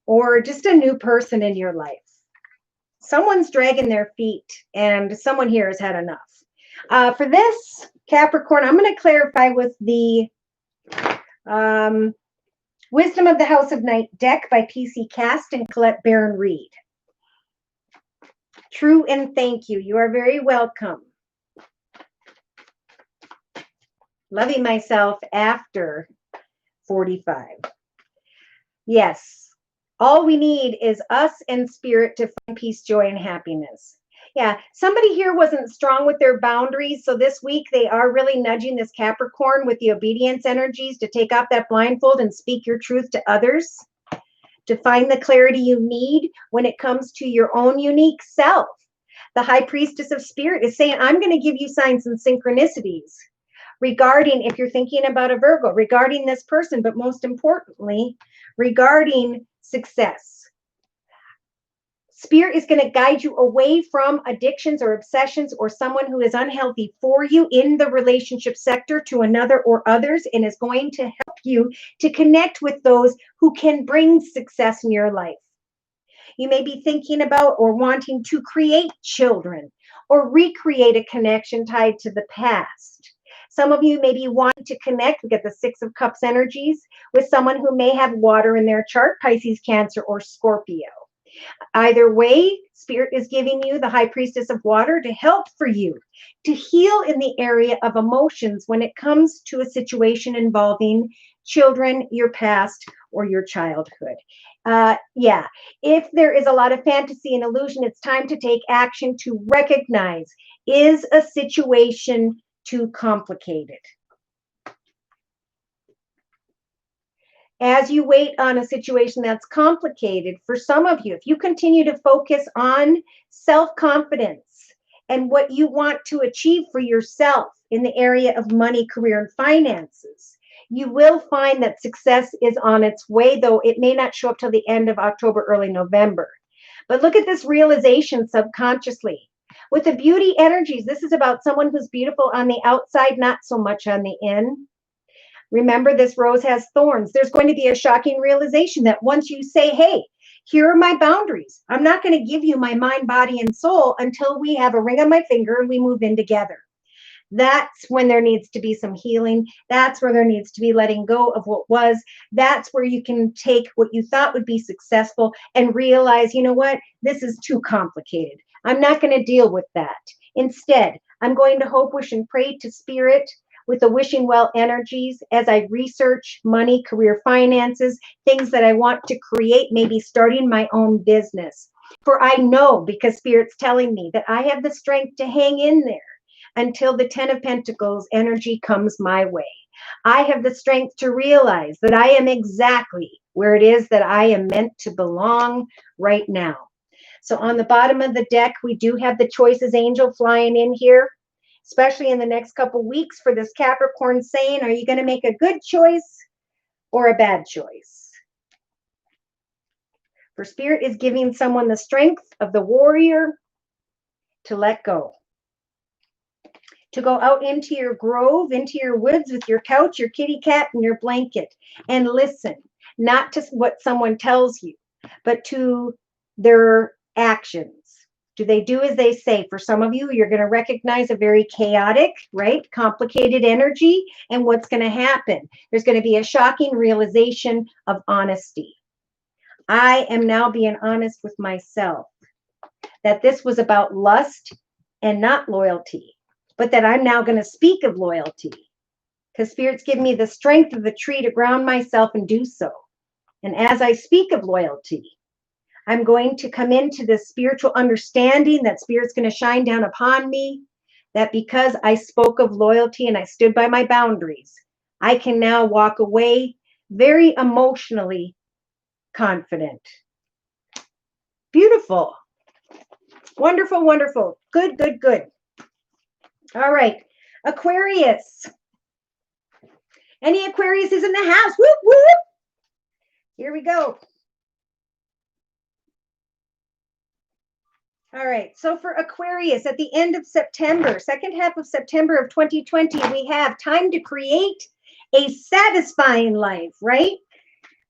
or just a new person in your life. Someone's dragging their feet, and someone here has had enough. For this, Capricorn, I'm going to clarify with the Wisdom of the House of Night deck by PC Cast and Colette Baron Reed. True and thank you. You are very welcome. Loving myself after 45. Yes. All we need is us and Spirit to find peace, joy, and happiness. Yeah, somebody here wasn't strong with their boundaries, so this week they are really nudging this Capricorn with the obedience energies to take off that blindfold and speak your truth to others, to find the clarity you need when it comes to your own unique self. The High Priestess of Spirit is saying, I'm going to give you signs and synchronicities regarding, if you're thinking about a Virgo, regarding this person, but most importantly, regarding success. Spirit is going to guide you away from addictions or obsessions or someone who is unhealthy for you in the relationship sector to another or others, and is going to help you to connect with those who can bring success in your life. You may be thinking about or wanting to create children or recreate a connection tied to the past. Some of you may be wanting to connect, we get the 6 of Cups energies, with someone who may have water in their chart, Pisces, Cancer, or Scorpio. Either way, Spirit is giving you the High Priestess of Water to help for you to heal in the area of emotions when it comes to a situation involving children, your past, or your childhood. Yeah, if there is a lot of fantasy and illusion, it's time to take action to recognize, is a situation too complicated? As you wait on a situation that's complicated, for some of you, if you continue to focus on self-confidence and what you want to achieve for yourself in the area of money, career, and finances, you will find that success is on its way, though it may not show up till the end of October, early November. But look at this realization subconsciously. With the beauty energies, this is about someone who's beautiful on the outside, not so much on the in. Remember, this rose has thorns. There's going to be a shocking realization that once you say, hey, here are my boundaries. I'm not going to give you my mind, body, and soul until we have a ring on my finger and we move in together. That's when there needs to be some healing. That's where there needs to be letting go of what was. That's where you can take what you thought would be successful and realize, you know what, this is too complicated. I'm not going to deal with that. Instead, I'm going to hope, wish, and pray to Spirit with the wishing well energies as I research money, career, finances, things that I want to create, maybe starting my own business. For I know, because Spirit's telling me, that I have the strength to hang in there until the 10 of Pentacles energy comes my way. I have the strength to realize that I am exactly where it is that I am meant to belong right now. So on the bottom of the deck, we do have the choices angel flying in here, especially in the next couple weeks for this Capricorn, saying, are you going to make a good choice or a bad choice? For Spirit is giving someone the strength of the warrior to let go. To go out into your grove, into your woods with your couch, your kitty cat, and your blanket, and listen, not to what someone tells you, but to their actions. Do they do as they say? For some of you, you're going to recognize a very chaotic, right, complicated energy, and what's going to happen? There's going to be a shocking realization of honesty. I am now being honest with myself that this was about lust and not loyalty, but that I'm now going to speak of loyalty because Spirit's given me the strength of the tree to ground myself and do so. And as I speak of loyalty, I'm going to come into this spiritual understanding that Spirit's going to shine down upon me, that because I spoke of loyalty and I stood by my boundaries, I can now walk away very emotionally confident. Beautiful. Wonderful, wonderful. Good, good, good. All right. Aquarius. Any Aquarius is in the house. Whoop, whoop. Here we go. All right. So for Aquarius, at the end of September, second half of September of 2020, we have time to create a satisfying life, right?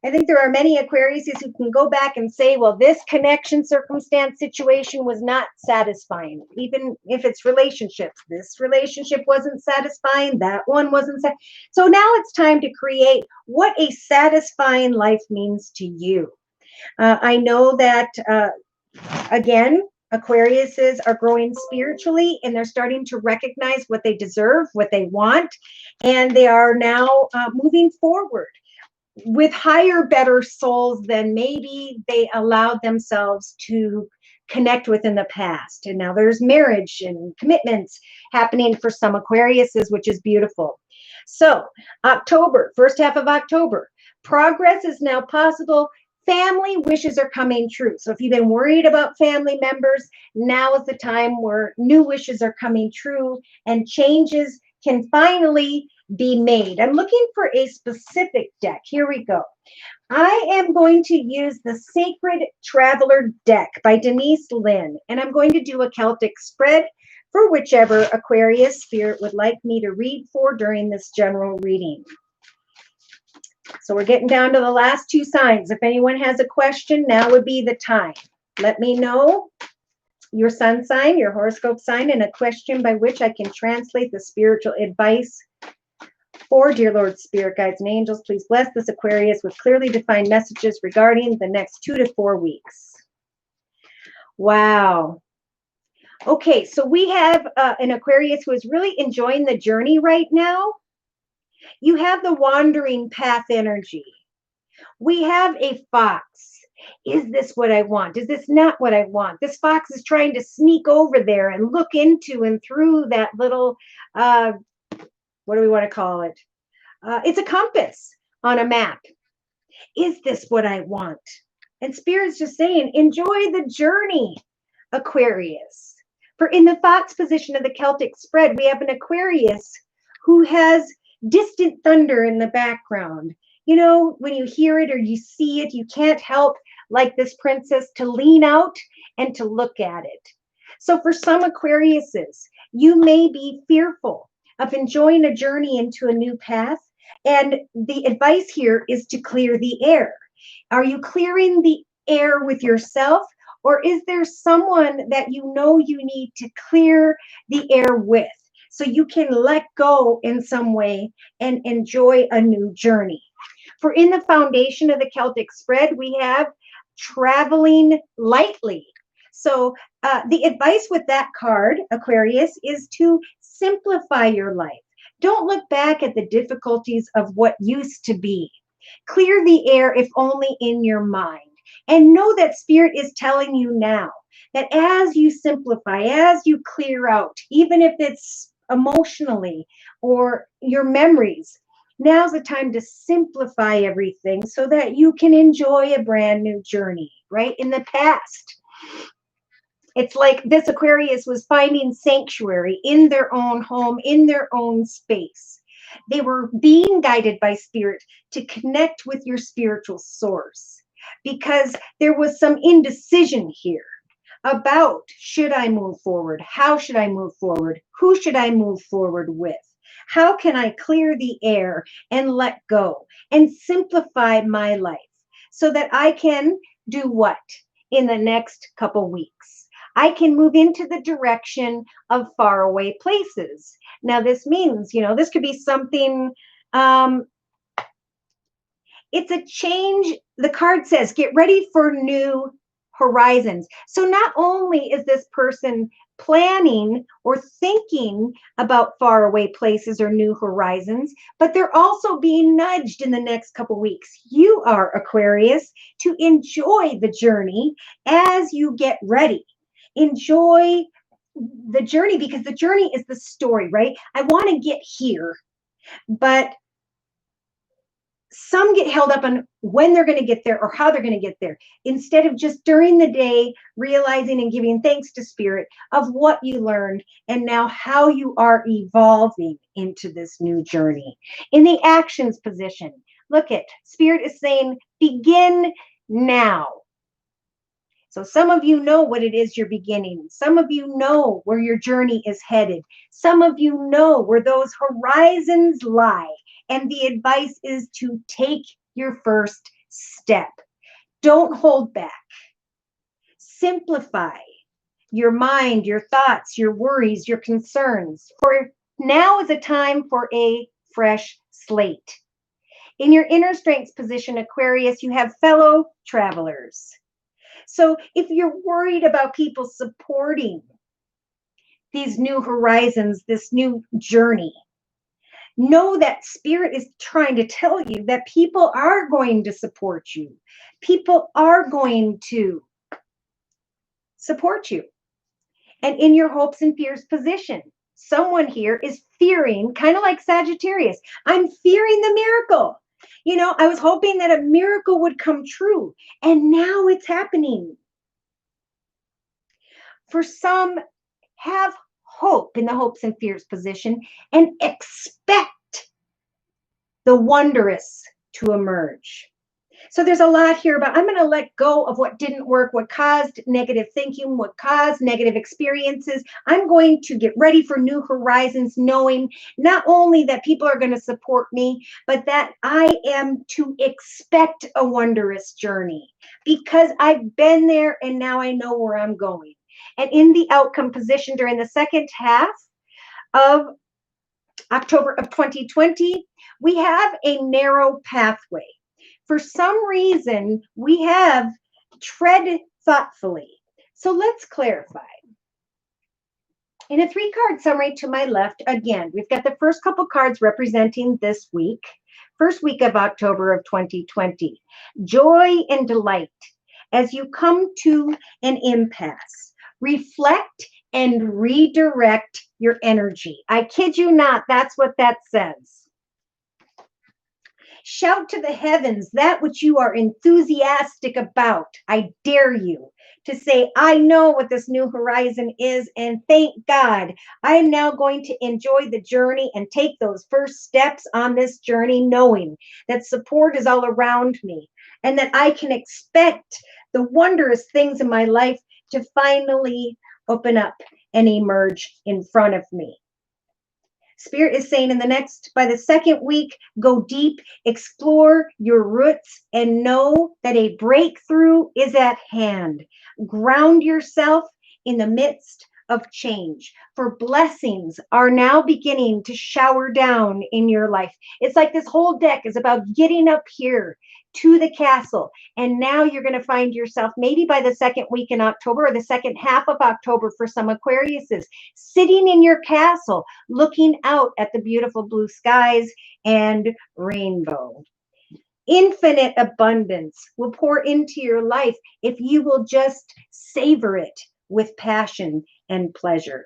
I think there are many Aquariuses who can go back and say, well, this connection, circumstance, situation was not satisfying. Even if it's relationships, this relationship wasn't satisfying, that one wasn't. So now it's time to create what a satisfying life means to you. I know that, again, Aquariuses are growing spiritually and they're starting to recognize what they deserve, what they want, and they are now moving forward with higher, better souls than maybe they allowed themselves to connect with in the past. And now there's marriage and commitments happening for some Aquariuses, which is beautiful. So October, first half of October, progress is now possible. Family wishes are coming true. So if you've been worried about family members, now is the time where new wishes are coming true and changes can finally be made. I'm looking for a specific deck. Here we go. I am going to use the Sacred Traveler deck by Denise Lynn, and I'm going to do a Celtic spread for whichever Aquarius Spirit would like me to read for during this general reading. So we're getting down to the last two signs. If anyone has a question, now would be the time. Let me know your sun sign, your horoscope sign, and a question by which I can translate the spiritual advice for. Dear Lord, Spirit Guides and Angels, please bless this Aquarius with clearly defined messages regarding the next 2 to 4 weeks. Wow. Okay, so we have an Aquarius who is really enjoying the journey right now. You have the wandering path energy. We have a fox. Is this what I want? Is this not what I want? This fox is trying to sneak over there and look into and through that little, what do we want to call it? It's a compass on a map. Is this what I want? And Spirit's just saying, enjoy the journey, Aquarius. For in the fox position of the Celtic spread, we have an Aquarius who has distant thunder in the background. You know, when you hear it or you see it, you can't help, like this princess, to lean out and to look at it. So for some Aquariuses, you may be fearful of enjoying a journey into a new path. And the advice here is to clear the air. Are you clearing the air with yourself? Or is there someone that you know you need to clear the air with so you can let go in some way and enjoy a new journey? For in the foundation of the Celtic spread, we have traveling lightly. So the advice with that card, Aquarius, is to simplify your life. Don't look back at the difficulties of what used to be. Clear the air, if only in your mind. And know that Spirit is telling you now that as you simplify, as you clear out, even if it's emotionally or your memories, now's the time to simplify everything so that you can enjoy a brand new journey, right? In the past, it's like this Aquarius was finding sanctuary in their own home, in their own space. They were being guided by Spirit to connect with your spiritual source, because there was some indecision here about, should I move forward? How should I move forward? Who should I move forward with? How can I clear the air and let go and simplify my life so that I can do what in the next couple weeks? I can move into the direction of faraway places. Now, this means, this could be something, it's a change. The card says, get ready for new horizons. So not only is this person planning or thinking about faraway places or new horizons, but they're also being nudged in the next couple weeks. You are, Aquarius, to enjoy the journey as you get ready. Enjoy the journey, because the journey is the story, right? I want to get here, but some get held up on when they're going to get there or how they're going to get there, instead of just during the day realizing and giving thanks to Spirit of what you learned and now how you are evolving into this new journey. In the actions position, look at Spirit is saying, begin now. So some of you know what it is you're beginning. Some of you know where your journey is headed. Some of you know where those horizons lie. And the advice is to take your first step. Don't hold back. Simplify your mind, your thoughts, your worries, your concerns. For now is a time for a fresh slate. In your inner strengths position, Aquarius, you have fellow travelers. So if you're worried about people supporting these new horizons, this new journey, know that Spirit is trying to tell you that people are going to support you. People are going to support you. And in your hopes and fears position, someone here is fearing, kind of like Sagittarius, I'm fearing the miracle. I was hoping that a miracle would come true, and now it's happening. For some, have hope in the hopes and fears position and expect the wondrous to emerge. So there's a lot here about, I'm going to let go of what didn't work, what caused negative thinking, what caused negative experiences. I'm going to get ready for new horizons, knowing not only that people are going to support me, but that I am to expect a wondrous journey, because I've been there and now I know where I'm going. And in the outcome position during the second half of October of 2020, we have a narrow pathway. For some reason, we have tread thoughtfully. So let's clarify. In a 3-card summary to my left, again, we've got the first couple cards representing this week, first week of October of 2020. Joy and delight as you come to an impasse. Reflect and redirect your energy. I kid you not, that's what that says. Shout to the heavens that which you are enthusiastic about. I dare you to say, I know what this new horizon is, and thank God I am now going to enjoy the journey and take those first steps on this journey, knowing that support is all around me and that I can expect the wondrous things in my life to finally open up and emerge in front of me. Spirit is saying by the second week, go deep, explore your roots, and know that a breakthrough is at hand. Ground yourself in the midst of change, for blessings are now beginning to shower down in your life. It's like this whole deck is about getting up here to the castle. And now you're going to find yourself maybe by the second week in October or the second half of October for some Aquariuses, sitting in your castle, looking out at the beautiful blue skies and rainbow. Infinite abundance will pour into your life if you will just savor it with passion and pleasure.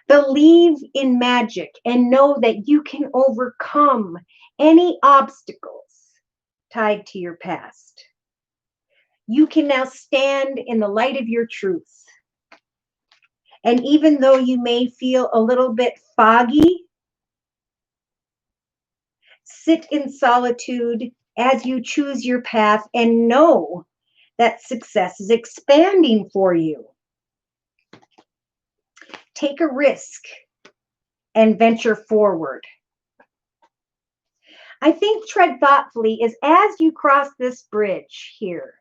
Believe in magic and know that you can overcome any obstacles tied to your past. You can now stand in the light of your truth. And even though you may feel a little bit foggy, sit in solitude as you choose your path and know that success is expanding for you. Take a risk and venture forward. I think tread thoughtfully is as you cross this bridge here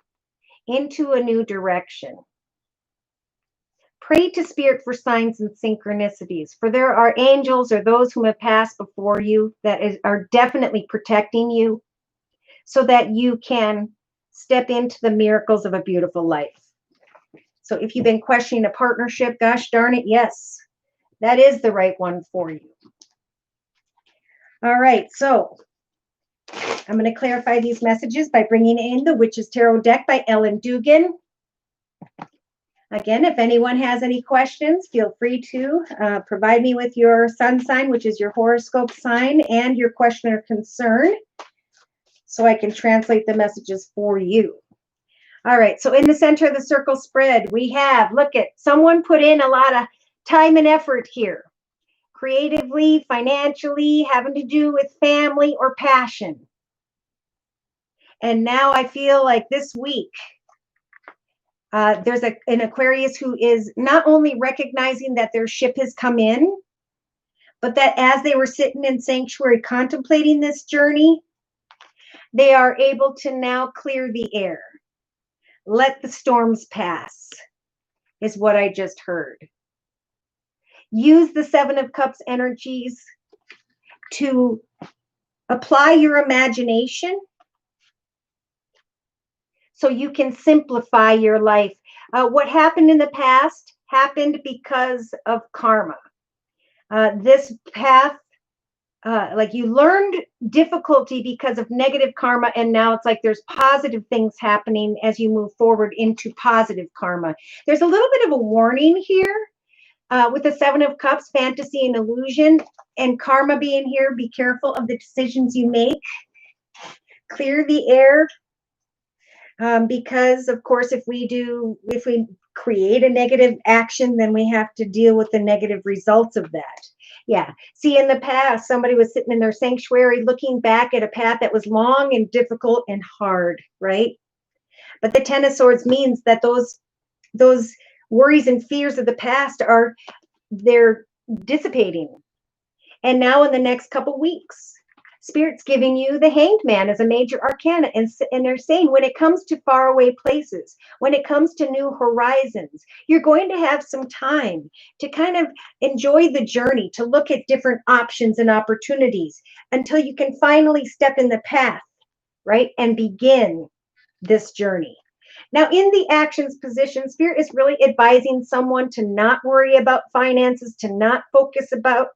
into a new direction. Pray to Spirit for signs and synchronicities, for there are angels or those whom have passed before you that are definitely protecting you so that you can step into the miracles of a beautiful life. So if you've been questioning a partnership, gosh darn it, yes, that is the right one for you. All right, so I'm going to clarify these messages by bringing in the Witch's Tarot deck by Ellen Dugan. Again, if anyone has any questions, feel free to provide me with your sun sign, which is your horoscope sign, and your question or concern, so I can translate the messages for you. All right, so in the center of the circle spread, we have, look at, someone put in a lot of time and effort here, creatively, financially, having to do with family or passion. And now I feel like this week, there's an Aquarius who is not only recognizing that their ship has come in, but that as they were sitting in sanctuary contemplating this journey, they are able to now clear the air. Let the storms pass, is what I just heard. Use the Seven of Cups energies to apply your imagination so you can simplify your life. What happened in the past happened because of karma. This path, like you learned difficulty because of negative karma, and now it's like there's positive things happening as you move forward into positive karma. There's a little bit of a warning here with the Seven of Cups, fantasy and illusion, and karma being here. Be careful of the decisions you make. Clear the air. Because of course, if we create a negative action, then we have to deal with the negative results of that. Yeah. See, in the past, somebody was sitting in their sanctuary looking back at a path that was long and difficult and hard, right? But the Ten of Swords means that those worries and fears of the past they're dissipating. And now in the next couple weeks, Spirit's giving you the Hanged Man as a major arcana, and they're saying when it comes to faraway places, when it comes to new horizons, you're going to have some time to kind of enjoy the journey, to look at different options and opportunities until you can finally step in the path, right, and begin this journey. Now, in the actions position, Spirit is really advising someone to not worry about finances, to not focus about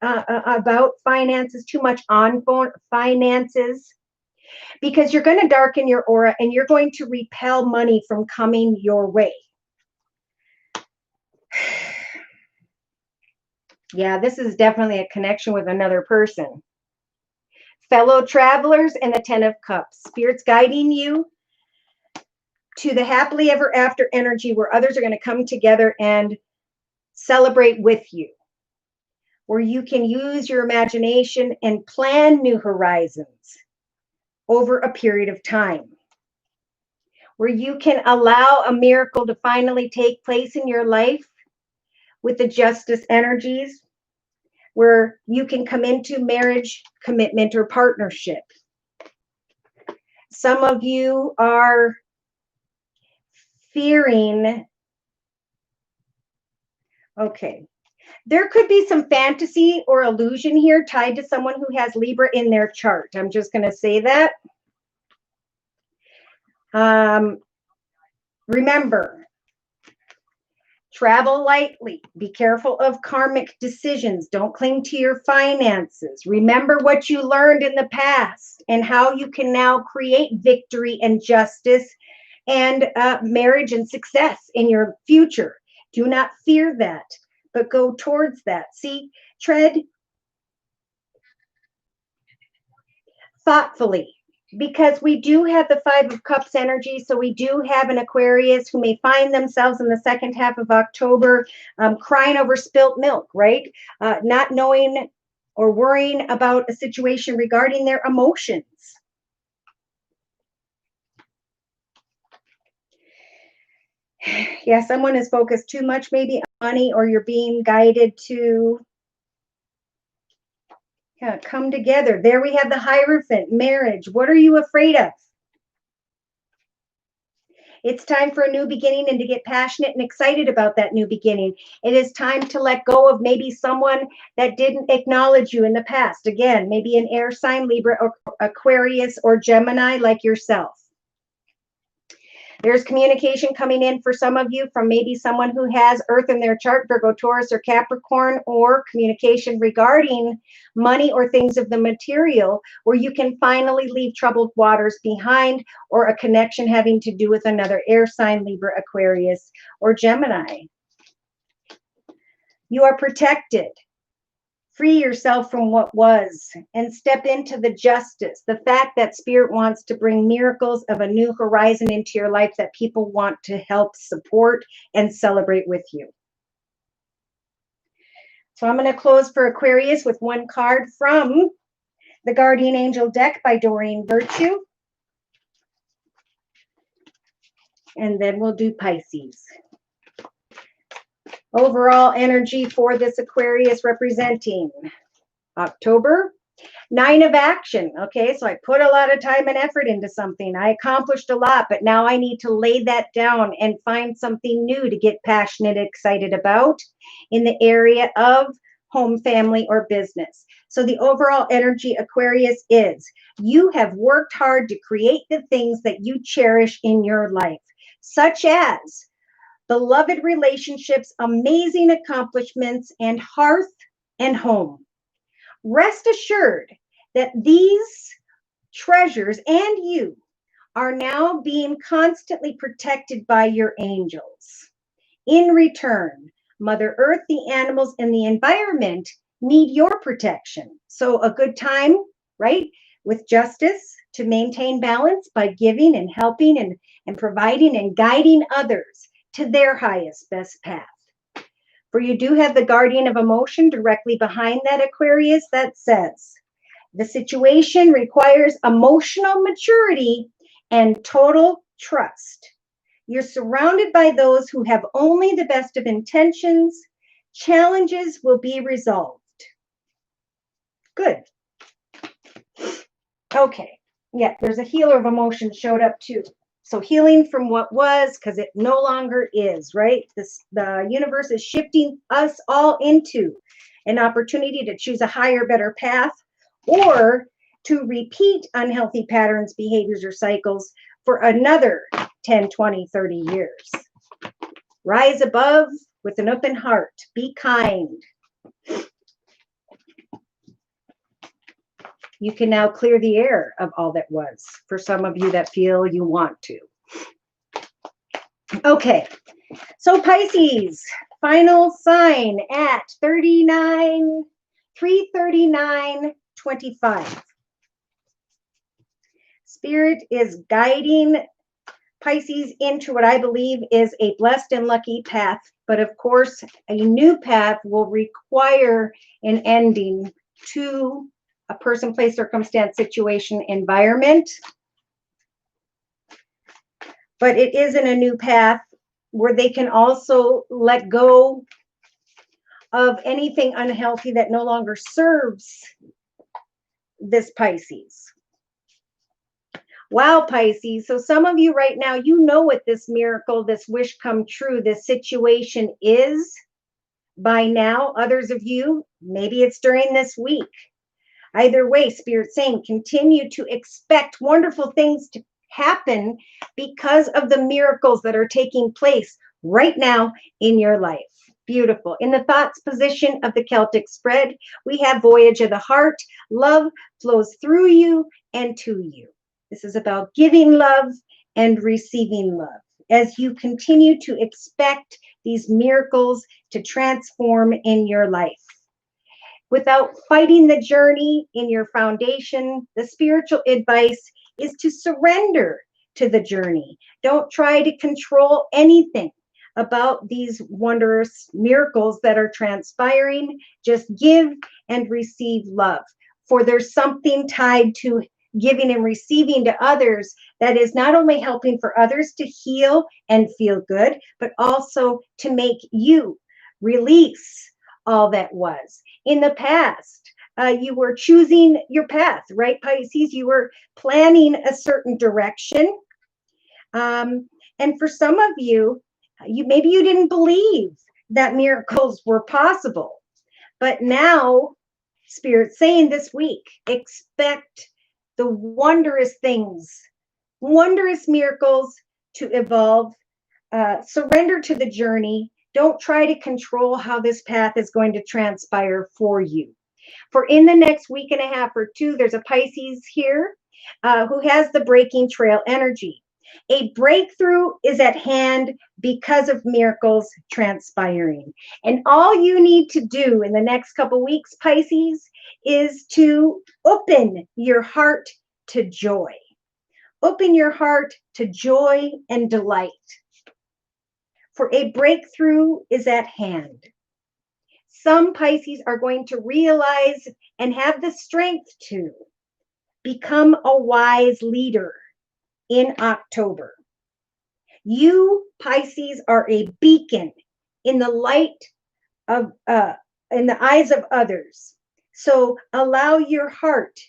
finances too much on finances, because you're going to darken your aura and you're going to repel money from coming your way. Yeah, this is definitely a connection with another person. Fellow travelers and the 10 of Cups. Spirit's guiding you to the happily ever after energy where others are going to come together and celebrate with you, where you can use your imagination and plan new horizons over a period of time, where you can allow a miracle to finally take place in your life with the justice energies, where you can come into marriage, commitment, or partnership. Some of you are fearing, okay, there could be some fantasy or illusion here tied to someone who has Libra in their chart. I'm just going to say that. Remember, travel lightly. Be careful of karmic decisions. Don't cling to your finances. Remember what you learned in the past and how you can now create victory and justice and marriage and success in your future. Do not fear that, but go towards that. See, tread thoughtfully, because we do have the 5 of Cups energy. So we do have an Aquarius who may find themselves in the second half of October crying over spilt milk, right? Not knowing or worrying about a situation regarding their emotions. Yeah, someone is focused too much maybe on money, or you're being guided to come together. There we have the Hierophant, marriage. What are you afraid of? It's time for a new beginning and to get passionate and excited about that new beginning. It is time to let go of maybe someone that didn't acknowledge you in the past. Again, maybe an air sign, Libra, or Aquarius, or Gemini like yourself. There's communication coming in for some of you from maybe someone who has Earth in their chart, Virgo, Taurus, or Capricorn, or communication regarding money or things of the material, where you can finally leave troubled waters behind, or a connection having to do with another air sign, Libra, Aquarius, or Gemini. You are protected. Free yourself from what was and step into the justice. The fact that Spirit wants to bring miracles of a new horizon into your life that people want to help support and celebrate with you. So I'm going to close for Aquarius with one card from the Guardian Angel deck by Doreen Virtue. And then we'll do Pisces. Overall energy for this Aquarius representing October, 9 of action. Okay, so I put a lot of time and effort into something. I accomplished a lot, but now I need to lay that down and find something new to get passionate and excited about in the area of home, family, or business. So the overall energy, Aquarius, is you have worked hard to create the things that you cherish in your life, such as beloved relationships, amazing accomplishments, and hearth and home. Rest assured that these treasures and you are now being constantly protected by your angels. In return, Mother Earth, the animals, and the environment need your protection. So a good time, right, with justice to maintain balance by giving and helping and providing and guiding others to their highest, best path. For you do have the Guardian of Emotion directly behind that, Aquarius, that says, the situation requires emotional maturity and total trust. You're surrounded by those who have only the best of intentions. Challenges will be resolved. Good. Okay. Yeah, there's a healer of emotion showed up too. So healing from what was, because it no longer is, right? The universe is shifting us all into an opportunity to choose a higher, better path, or to repeat unhealthy patterns, behaviors, or cycles for another 10, 20, 30 years. Rise above with an open heart. Be kind. You can now clear the air of all that was, for some of you that feel you want to. Okay, so Pisces, final sign at 339:25. Spirit is guiding Pisces into what I believe is a blessed and lucky path. But of course, a new path will require an ending to a person, place, circumstance, situation, environment. But it is in a new path where they can also let go of anything unhealthy that no longer serves this Pisces. Wow, Pisces. So some of you right now, you know what this miracle, this wish come true, this situation is by now. Others of you, maybe it's during this week. Either way, Spirit saying, continue to expect wonderful things to happen because of the miracles that are taking place right now in your life. Beautiful. In the thoughts position of the Celtic spread, we have voyage of the heart. Love flows through you and to you. This is about giving love and receiving love as you continue to expect these miracles to transform in your life. Without fighting the journey in your foundation, the spiritual advice is to surrender to the journey. Don't try to control anything about these wondrous miracles that are transpiring. Just give and receive love. For there's something tied to giving and receiving to others that is not only helping for others to heal and feel good, but also to make you release all that was. In the past, you were choosing your path, right, Pisces? You were planning a certain direction. And for some of you, maybe you didn't believe that miracles were possible. But now, Spirit's saying this week, expect the wondrous things, wondrous miracles to evolve. Surrender to the journey. Don't try to control how this path is going to transpire for you. For in the next week and a half or two, there's a Pisces here who has the breaking trail energy. A breakthrough is at hand because of miracles transpiring. And all you need to do in the next couple weeks, Pisces, is to open your heart to joy. Open your heart to joy and delight. For a breakthrough is at hand. Some Pisces are going to realize and have the strength to become a wise leader in October. You, Pisces, are a beacon in the light of, in the eyes of others. So allow your heart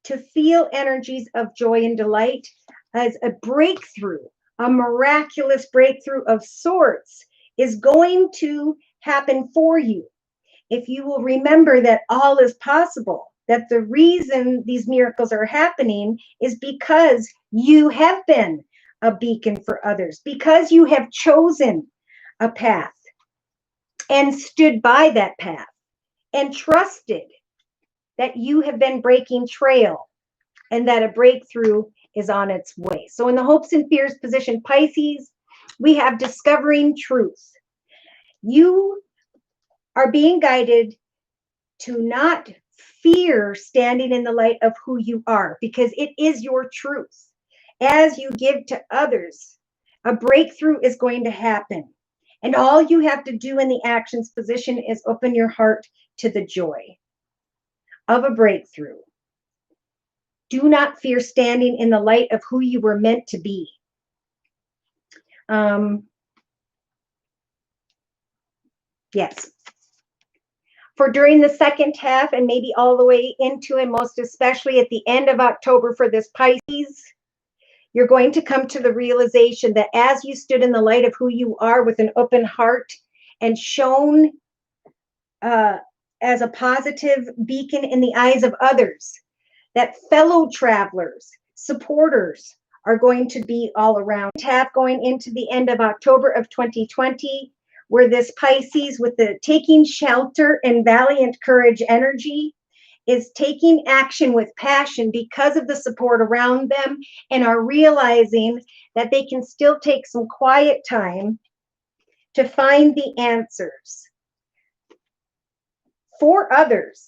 to feel energies of joy and delight as a breakthrough. A miraculous breakthrough of sorts is going to happen for you. If you will remember that all is possible, that the reason these miracles are happening is because you have been a beacon for others, because you have chosen a path and stood by that path and trusted that you have been breaking trail and that a breakthrough is on its way. So in the hopes and fears position, Pisces, we have discovering truth. You are being guided to not fear standing in the light of who you are, because it is your truth. As you give to others, a breakthrough is going to happen. And all you have to do in the actions position is open your heart to the joy of a breakthrough. Do not fear standing in the light of who you were meant to be. Yes. For during the second half and maybe all the way into and most especially at the end of October for this Pisces, you're going to come to the realization that as you stood in the light of who you are with an open heart and shown as a positive beacon in the eyes of others, that fellow travelers, supporters are going to be all around. Tap going into the end of October of 2020, where this Pisces with the taking shelter and valiant courage energy is taking action with passion because of the support around them, and are realizing that they can still take some quiet time to find the answers for others,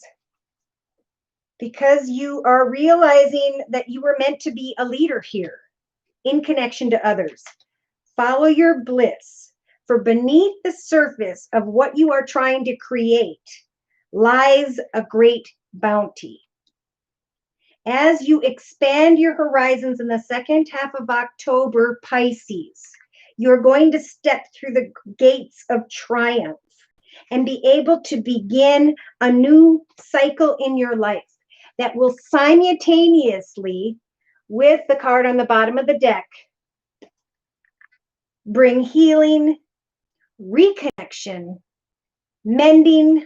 because you are realizing that you were meant to be a leader here in connection to others. Follow your bliss, for beneath the surface of what you are trying to create lies a great bounty. As you expand your horizons in the second half of October, Pisces, you're going to step through the gates of triumph and be able to begin a new cycle in your life that will simultaneously, with the card on the bottom of the deck, bring healing, reconnection, mending,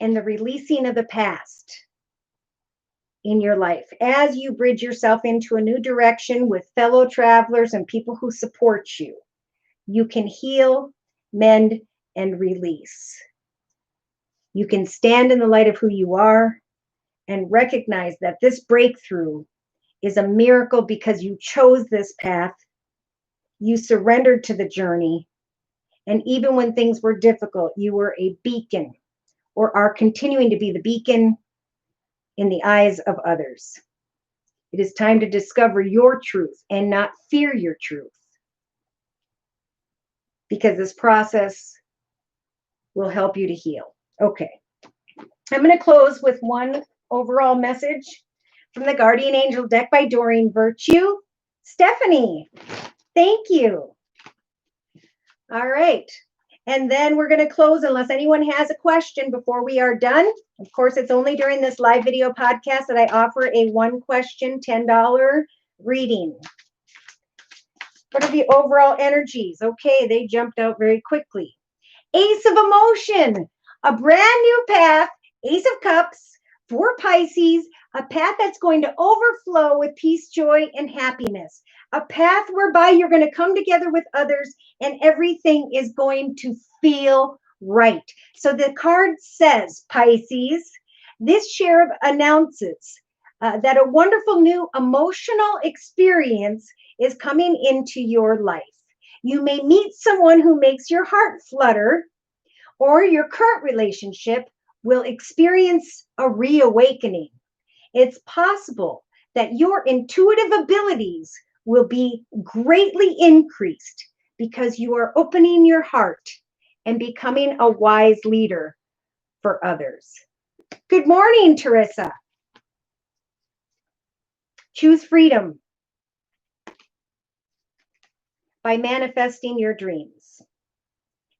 and the releasing of the past in your life as you bridge yourself into a new direction with fellow travelers and people who support you. You can heal, mend, and release. You can stand in the light of who you are and recognize that this breakthrough is a miracle because you chose this path, you surrendered to the journey, and even when things were difficult, you were a beacon, or are continuing to be the beacon in the eyes of others. It is time to discover your truth and not fear your truth, because this process will help you to heal. Okay, I'm going to close with one overall message from the Guardian Angel deck by Doreen Virtue. Stephanie, thank you. All right. And then we're going to close unless anyone has a question before we are done. Of course, it's only during this live video podcast that I offer a one question, $10 reading. What are the overall energies? Okay, they jumped out very quickly. Ace of Emotion, a brand new path, Ace of Cups for Pisces, a path that's going to overflow with peace, joy, and happiness. A path whereby you're going to come together with others and everything is going to feel right. So the card says, Pisces, this share announces that a wonderful new emotional experience is coming into your life. You may meet someone who makes your heart flutter, or your current relationship will experience a reawakening. It's possible that your intuitive abilities will be greatly increased because you are opening your heart and becoming a wise leader for others. Good morning, Teresa. Choose freedom by manifesting your dreams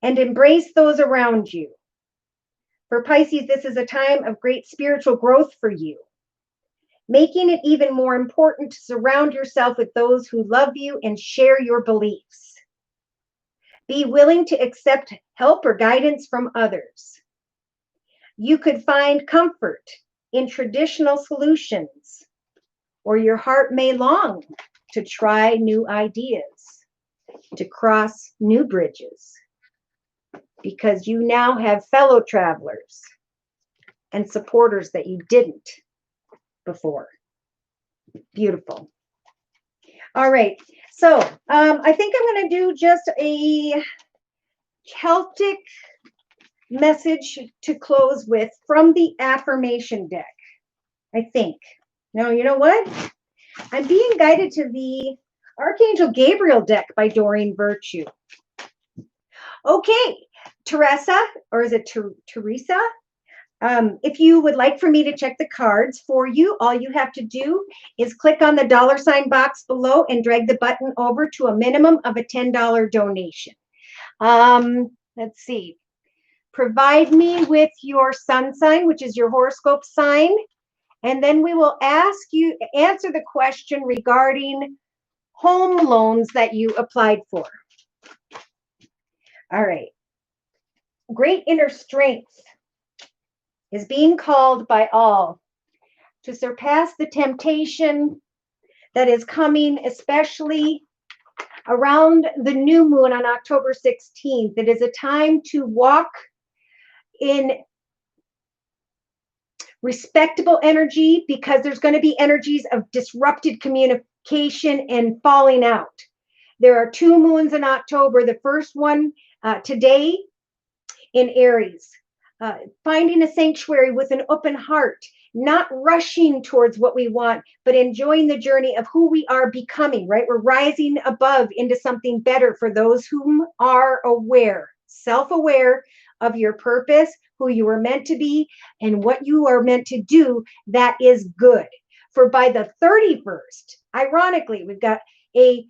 and embrace those around you. For Pisces, this is a time of great spiritual growth for you, making it even more important to surround yourself with those who love you and share your beliefs. Be willing to accept help or guidance from others. You could find comfort in traditional solutions, or your heart may long to try new ideas, to cross new bridges, because you now have fellow travelers and supporters that you didn't before. Beautiful. All right. So I think I'm going to do just a Celtic message to close with from the affirmation deck, I think. No, you know what? I'm being guided to the Archangel Gabriel deck by Doreen Virtue. Okay, Teresa, or is it Teresa? If you would like for me to check the cards for you, all you have to do is click on the $ box below and drag the button over to a minimum of a $10 donation. Let's see. Provide me with your sun sign, which is your horoscope sign, and then we will answer the question regarding home loans that you applied for. All right. Great inner strength is being called by all to surpass the temptation that is coming, especially around the new moon on October 16th. It is a time to walk in respectable energy, because there's going to be energies of disrupted communication and falling out. There are two moons in October. The first one today in Aries. Finding a sanctuary with an open heart, not rushing towards what we want, but enjoying the journey of who we are becoming, right? We're rising above into something better for those whom are aware, self-aware of your purpose, who you were meant to be, and what you are meant to do that is good. For by the 31st, ironically, we've got a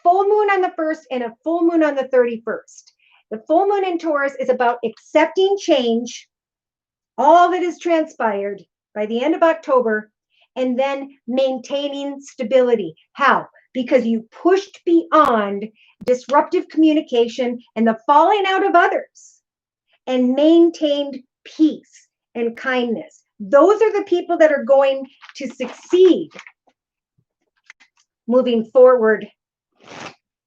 full moon on the 1st and a full moon on the 31st. The full moon in Taurus is about accepting change, all that has transpired by the end of October, and then maintaining stability. How? Because you pushed beyond disruptive communication and the falling out of others and maintained peace and kindness. Those are the people that are going to succeed moving forward,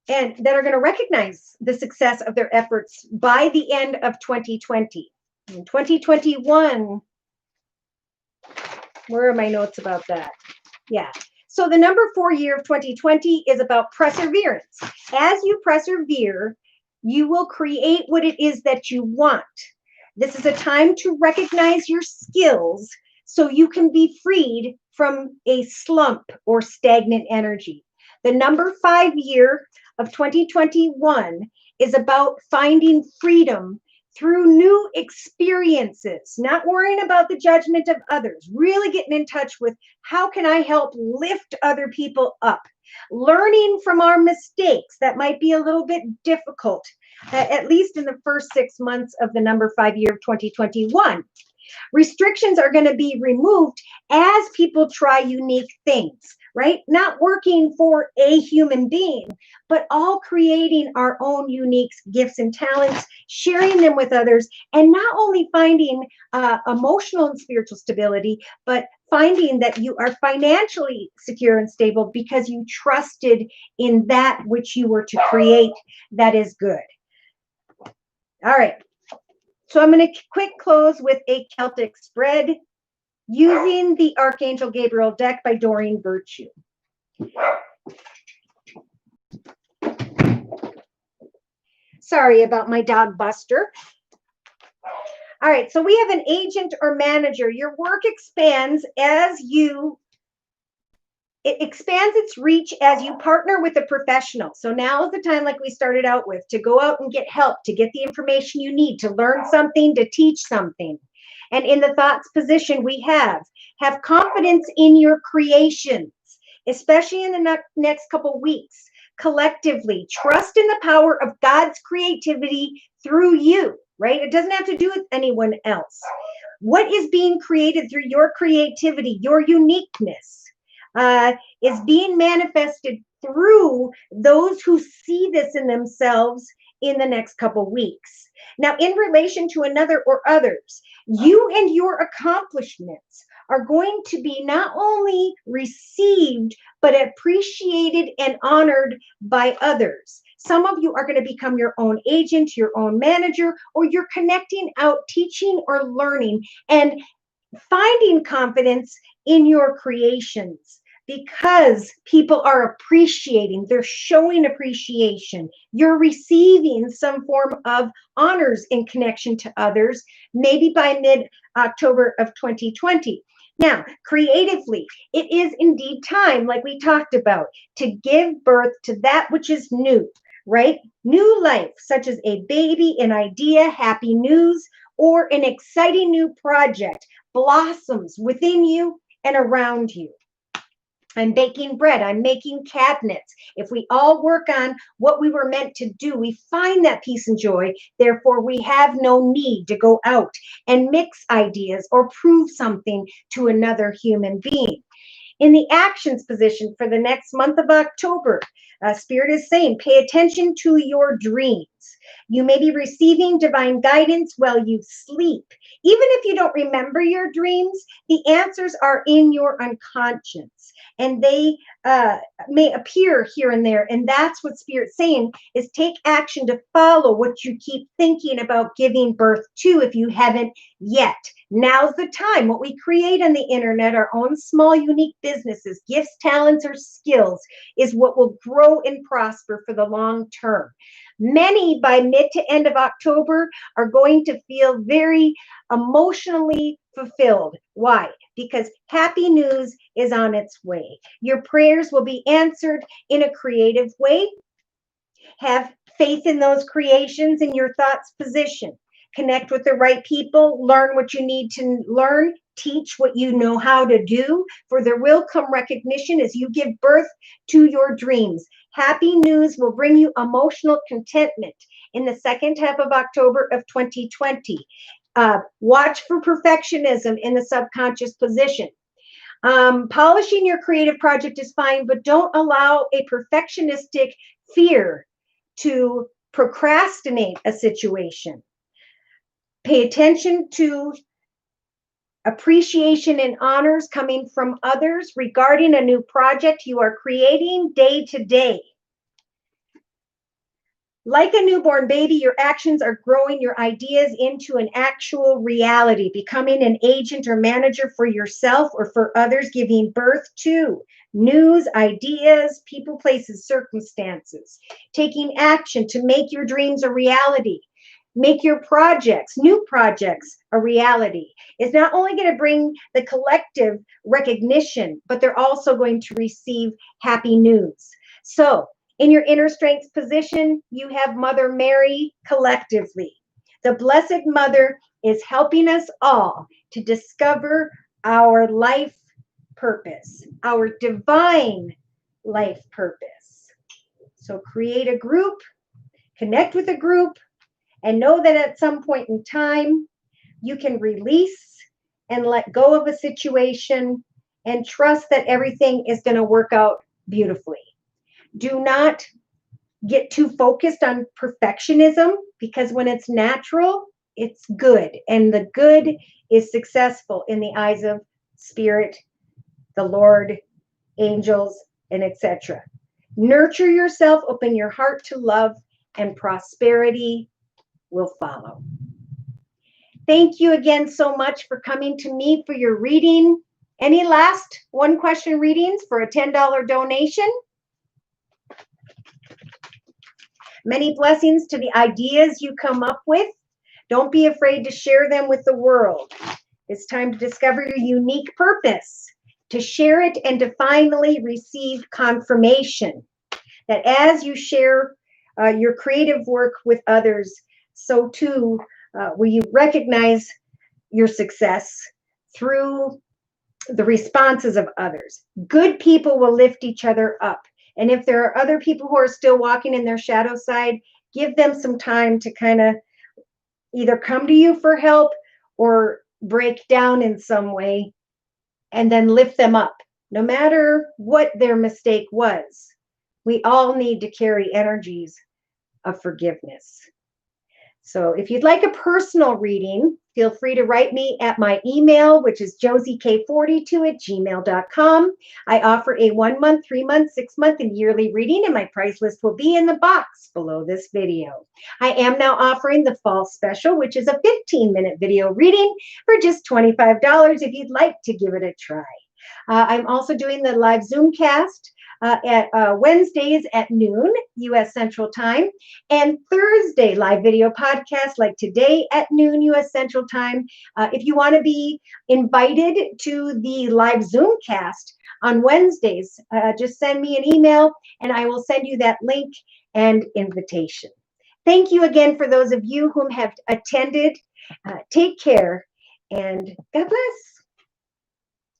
and that are going to recognize the success of their efforts by the end of 2020. In 2021, where are my notes about that? Yeah. So the number 4 year of 2020 is about perseverance. As you persevere, you will create what it is that you want. This is a time to recognize your skills so you can be freed from a slump or stagnant energy. The number 5 year of 2021 is about finding freedom through new experiences, not worrying about the judgment of others, really getting in touch with how can I help lift other people up, learning from our mistakes that might be a little bit difficult, at least in the first 6 months of the number 5 year of 2021. Restrictions are going to be removed as people try unique things, right? Not working for a human being, but all creating our own unique gifts and talents, sharing them with others, and not only finding emotional and spiritual stability, but finding that you are financially secure and stable because you trusted in that which you were to create that is good. All right. So I'm going to quick close with a Celtic spread using the Archangel Gabriel deck by Doreen Virtue. Sorry about my dog Buster. All right, so we have an agent or manager. Your work expands as it expands its reach as you partner with a professional. So now is the time, like we started out with, to go out and get help, to get the information you need, to learn something, to teach something. And in the thoughts position, we have confidence in your creations, especially in the next couple weeks. Collectively, trust in the power of God's creativity through you, right? It doesn't have to do with anyone else. What is being created through your creativity, your uniqueness, is being manifested through those who see this in themselves in the next couple weeks. Now, in relation to another or others, you and your accomplishments are going to be not only received, but appreciated and honored by others. Some of you are going to become your own agent, your own manager, or you're connecting out, teaching or learning and finding confidence in your creations because people are appreciating, they're showing appreciation. You're receiving some form of honors in connection to others, maybe by mid-October of 2020. Now, creatively, it is indeed time, like we talked about, to give birth to that which is new, right? New life, such as a baby, an idea, happy news, or an exciting new project blossoms within you and around you. I'm baking bread. I'm making cabinets. If we all work on what we were meant to do, we find that peace and joy. Therefore, we have no need to go out and mix ideas or prove something to another human being. In the actions position for the next month of October, Spirit is saying, pay attention to your dreams. You may be receiving divine guidance while you sleep. Even if you don't remember your dreams, the answers are in your unconscious, and they may appear here and there. And that's what Spirit's saying, is take action to follow what you keep thinking about giving birth to if you haven't yet. Now's the time. What we create on the internet, our own small, unique businesses, gifts, talents, or skills, is what will grow and prosper for the long term. Many by mid to end of October are going to feel very emotionally fulfilled. Why? Because happy news is on its way. Your prayers will be answered in a creative way. Have faith in those creations in your thoughts position. Connect with the right people. Learn what you need to learn. Teach what you know how to do, for there will come recognition as you give birth to your dreams. Happy news will bring you emotional contentment in the second half of October of 2020. Watch for perfectionism in the subconscious position. Polishing your creative project is fine, but don't allow a perfectionistic fear to procrastinate a situation. Pay attention to appreciation and honors coming from others regarding a new project you are creating day to day. Like a newborn baby, your actions are growing your ideas into an actual reality, becoming an agent or manager for yourself or for others, giving birth to news, ideas, people, places, circumstances. Taking action to make your dreams a reality. Make your projects, new projects, a reality. It's not only going to bring the collective recognition, but they're also going to receive happy news. So, in your inner strength position, you have Mother Mary collectively. The Blessed Mother is helping us all to discover our life purpose, our divine life purpose. So create a group, connect with a group, and know that at some point in time, you can release and let go of a situation and trust that everything is going to work out beautifully. Do not get too focused on perfectionism, because when it's natural, it's good. And the good is successful in the eyes of Spirit, the Lord, angels, and etc. Nurture yourself, open your heart to love, and prosperity will follow. Thank you again so much for coming to me for your reading. Any last one question readings for a $10 donation? Many blessings to the ideas you come up with. Don't be afraid to share them with the world. It's time to discover your unique purpose, to share it, and to finally receive confirmation that as you share your creative work with others, so too will you recognize your success through the responses of others. Good people will lift each other up. And if there are other people who are still walking in their shadow side, give them some time to kind of either come to you for help or break down in some way, and then lift them up. No matter what their mistake was, we all need to carry energies of forgiveness. So if you'd like a personal reading, feel free to write me at my email, which is josiek42@gmail.com. I offer a 1 month, 3 month, 6 month, and yearly reading, and my price list will be in the box below this video. I am now offering the fall special, which is a 15-minute video reading for just $25 if you'd like to give it a try. I'm also doing the live Zoom cast at Wednesdays at noon U.S. Central Time, and Thursday live video podcast like today at noon U.S. Central Time. If you want to be invited to the live Zoom cast on Wednesdays, just send me an email and I will send you that link and invitation. Thank you again for those of you whom have attended. Take care and God bless.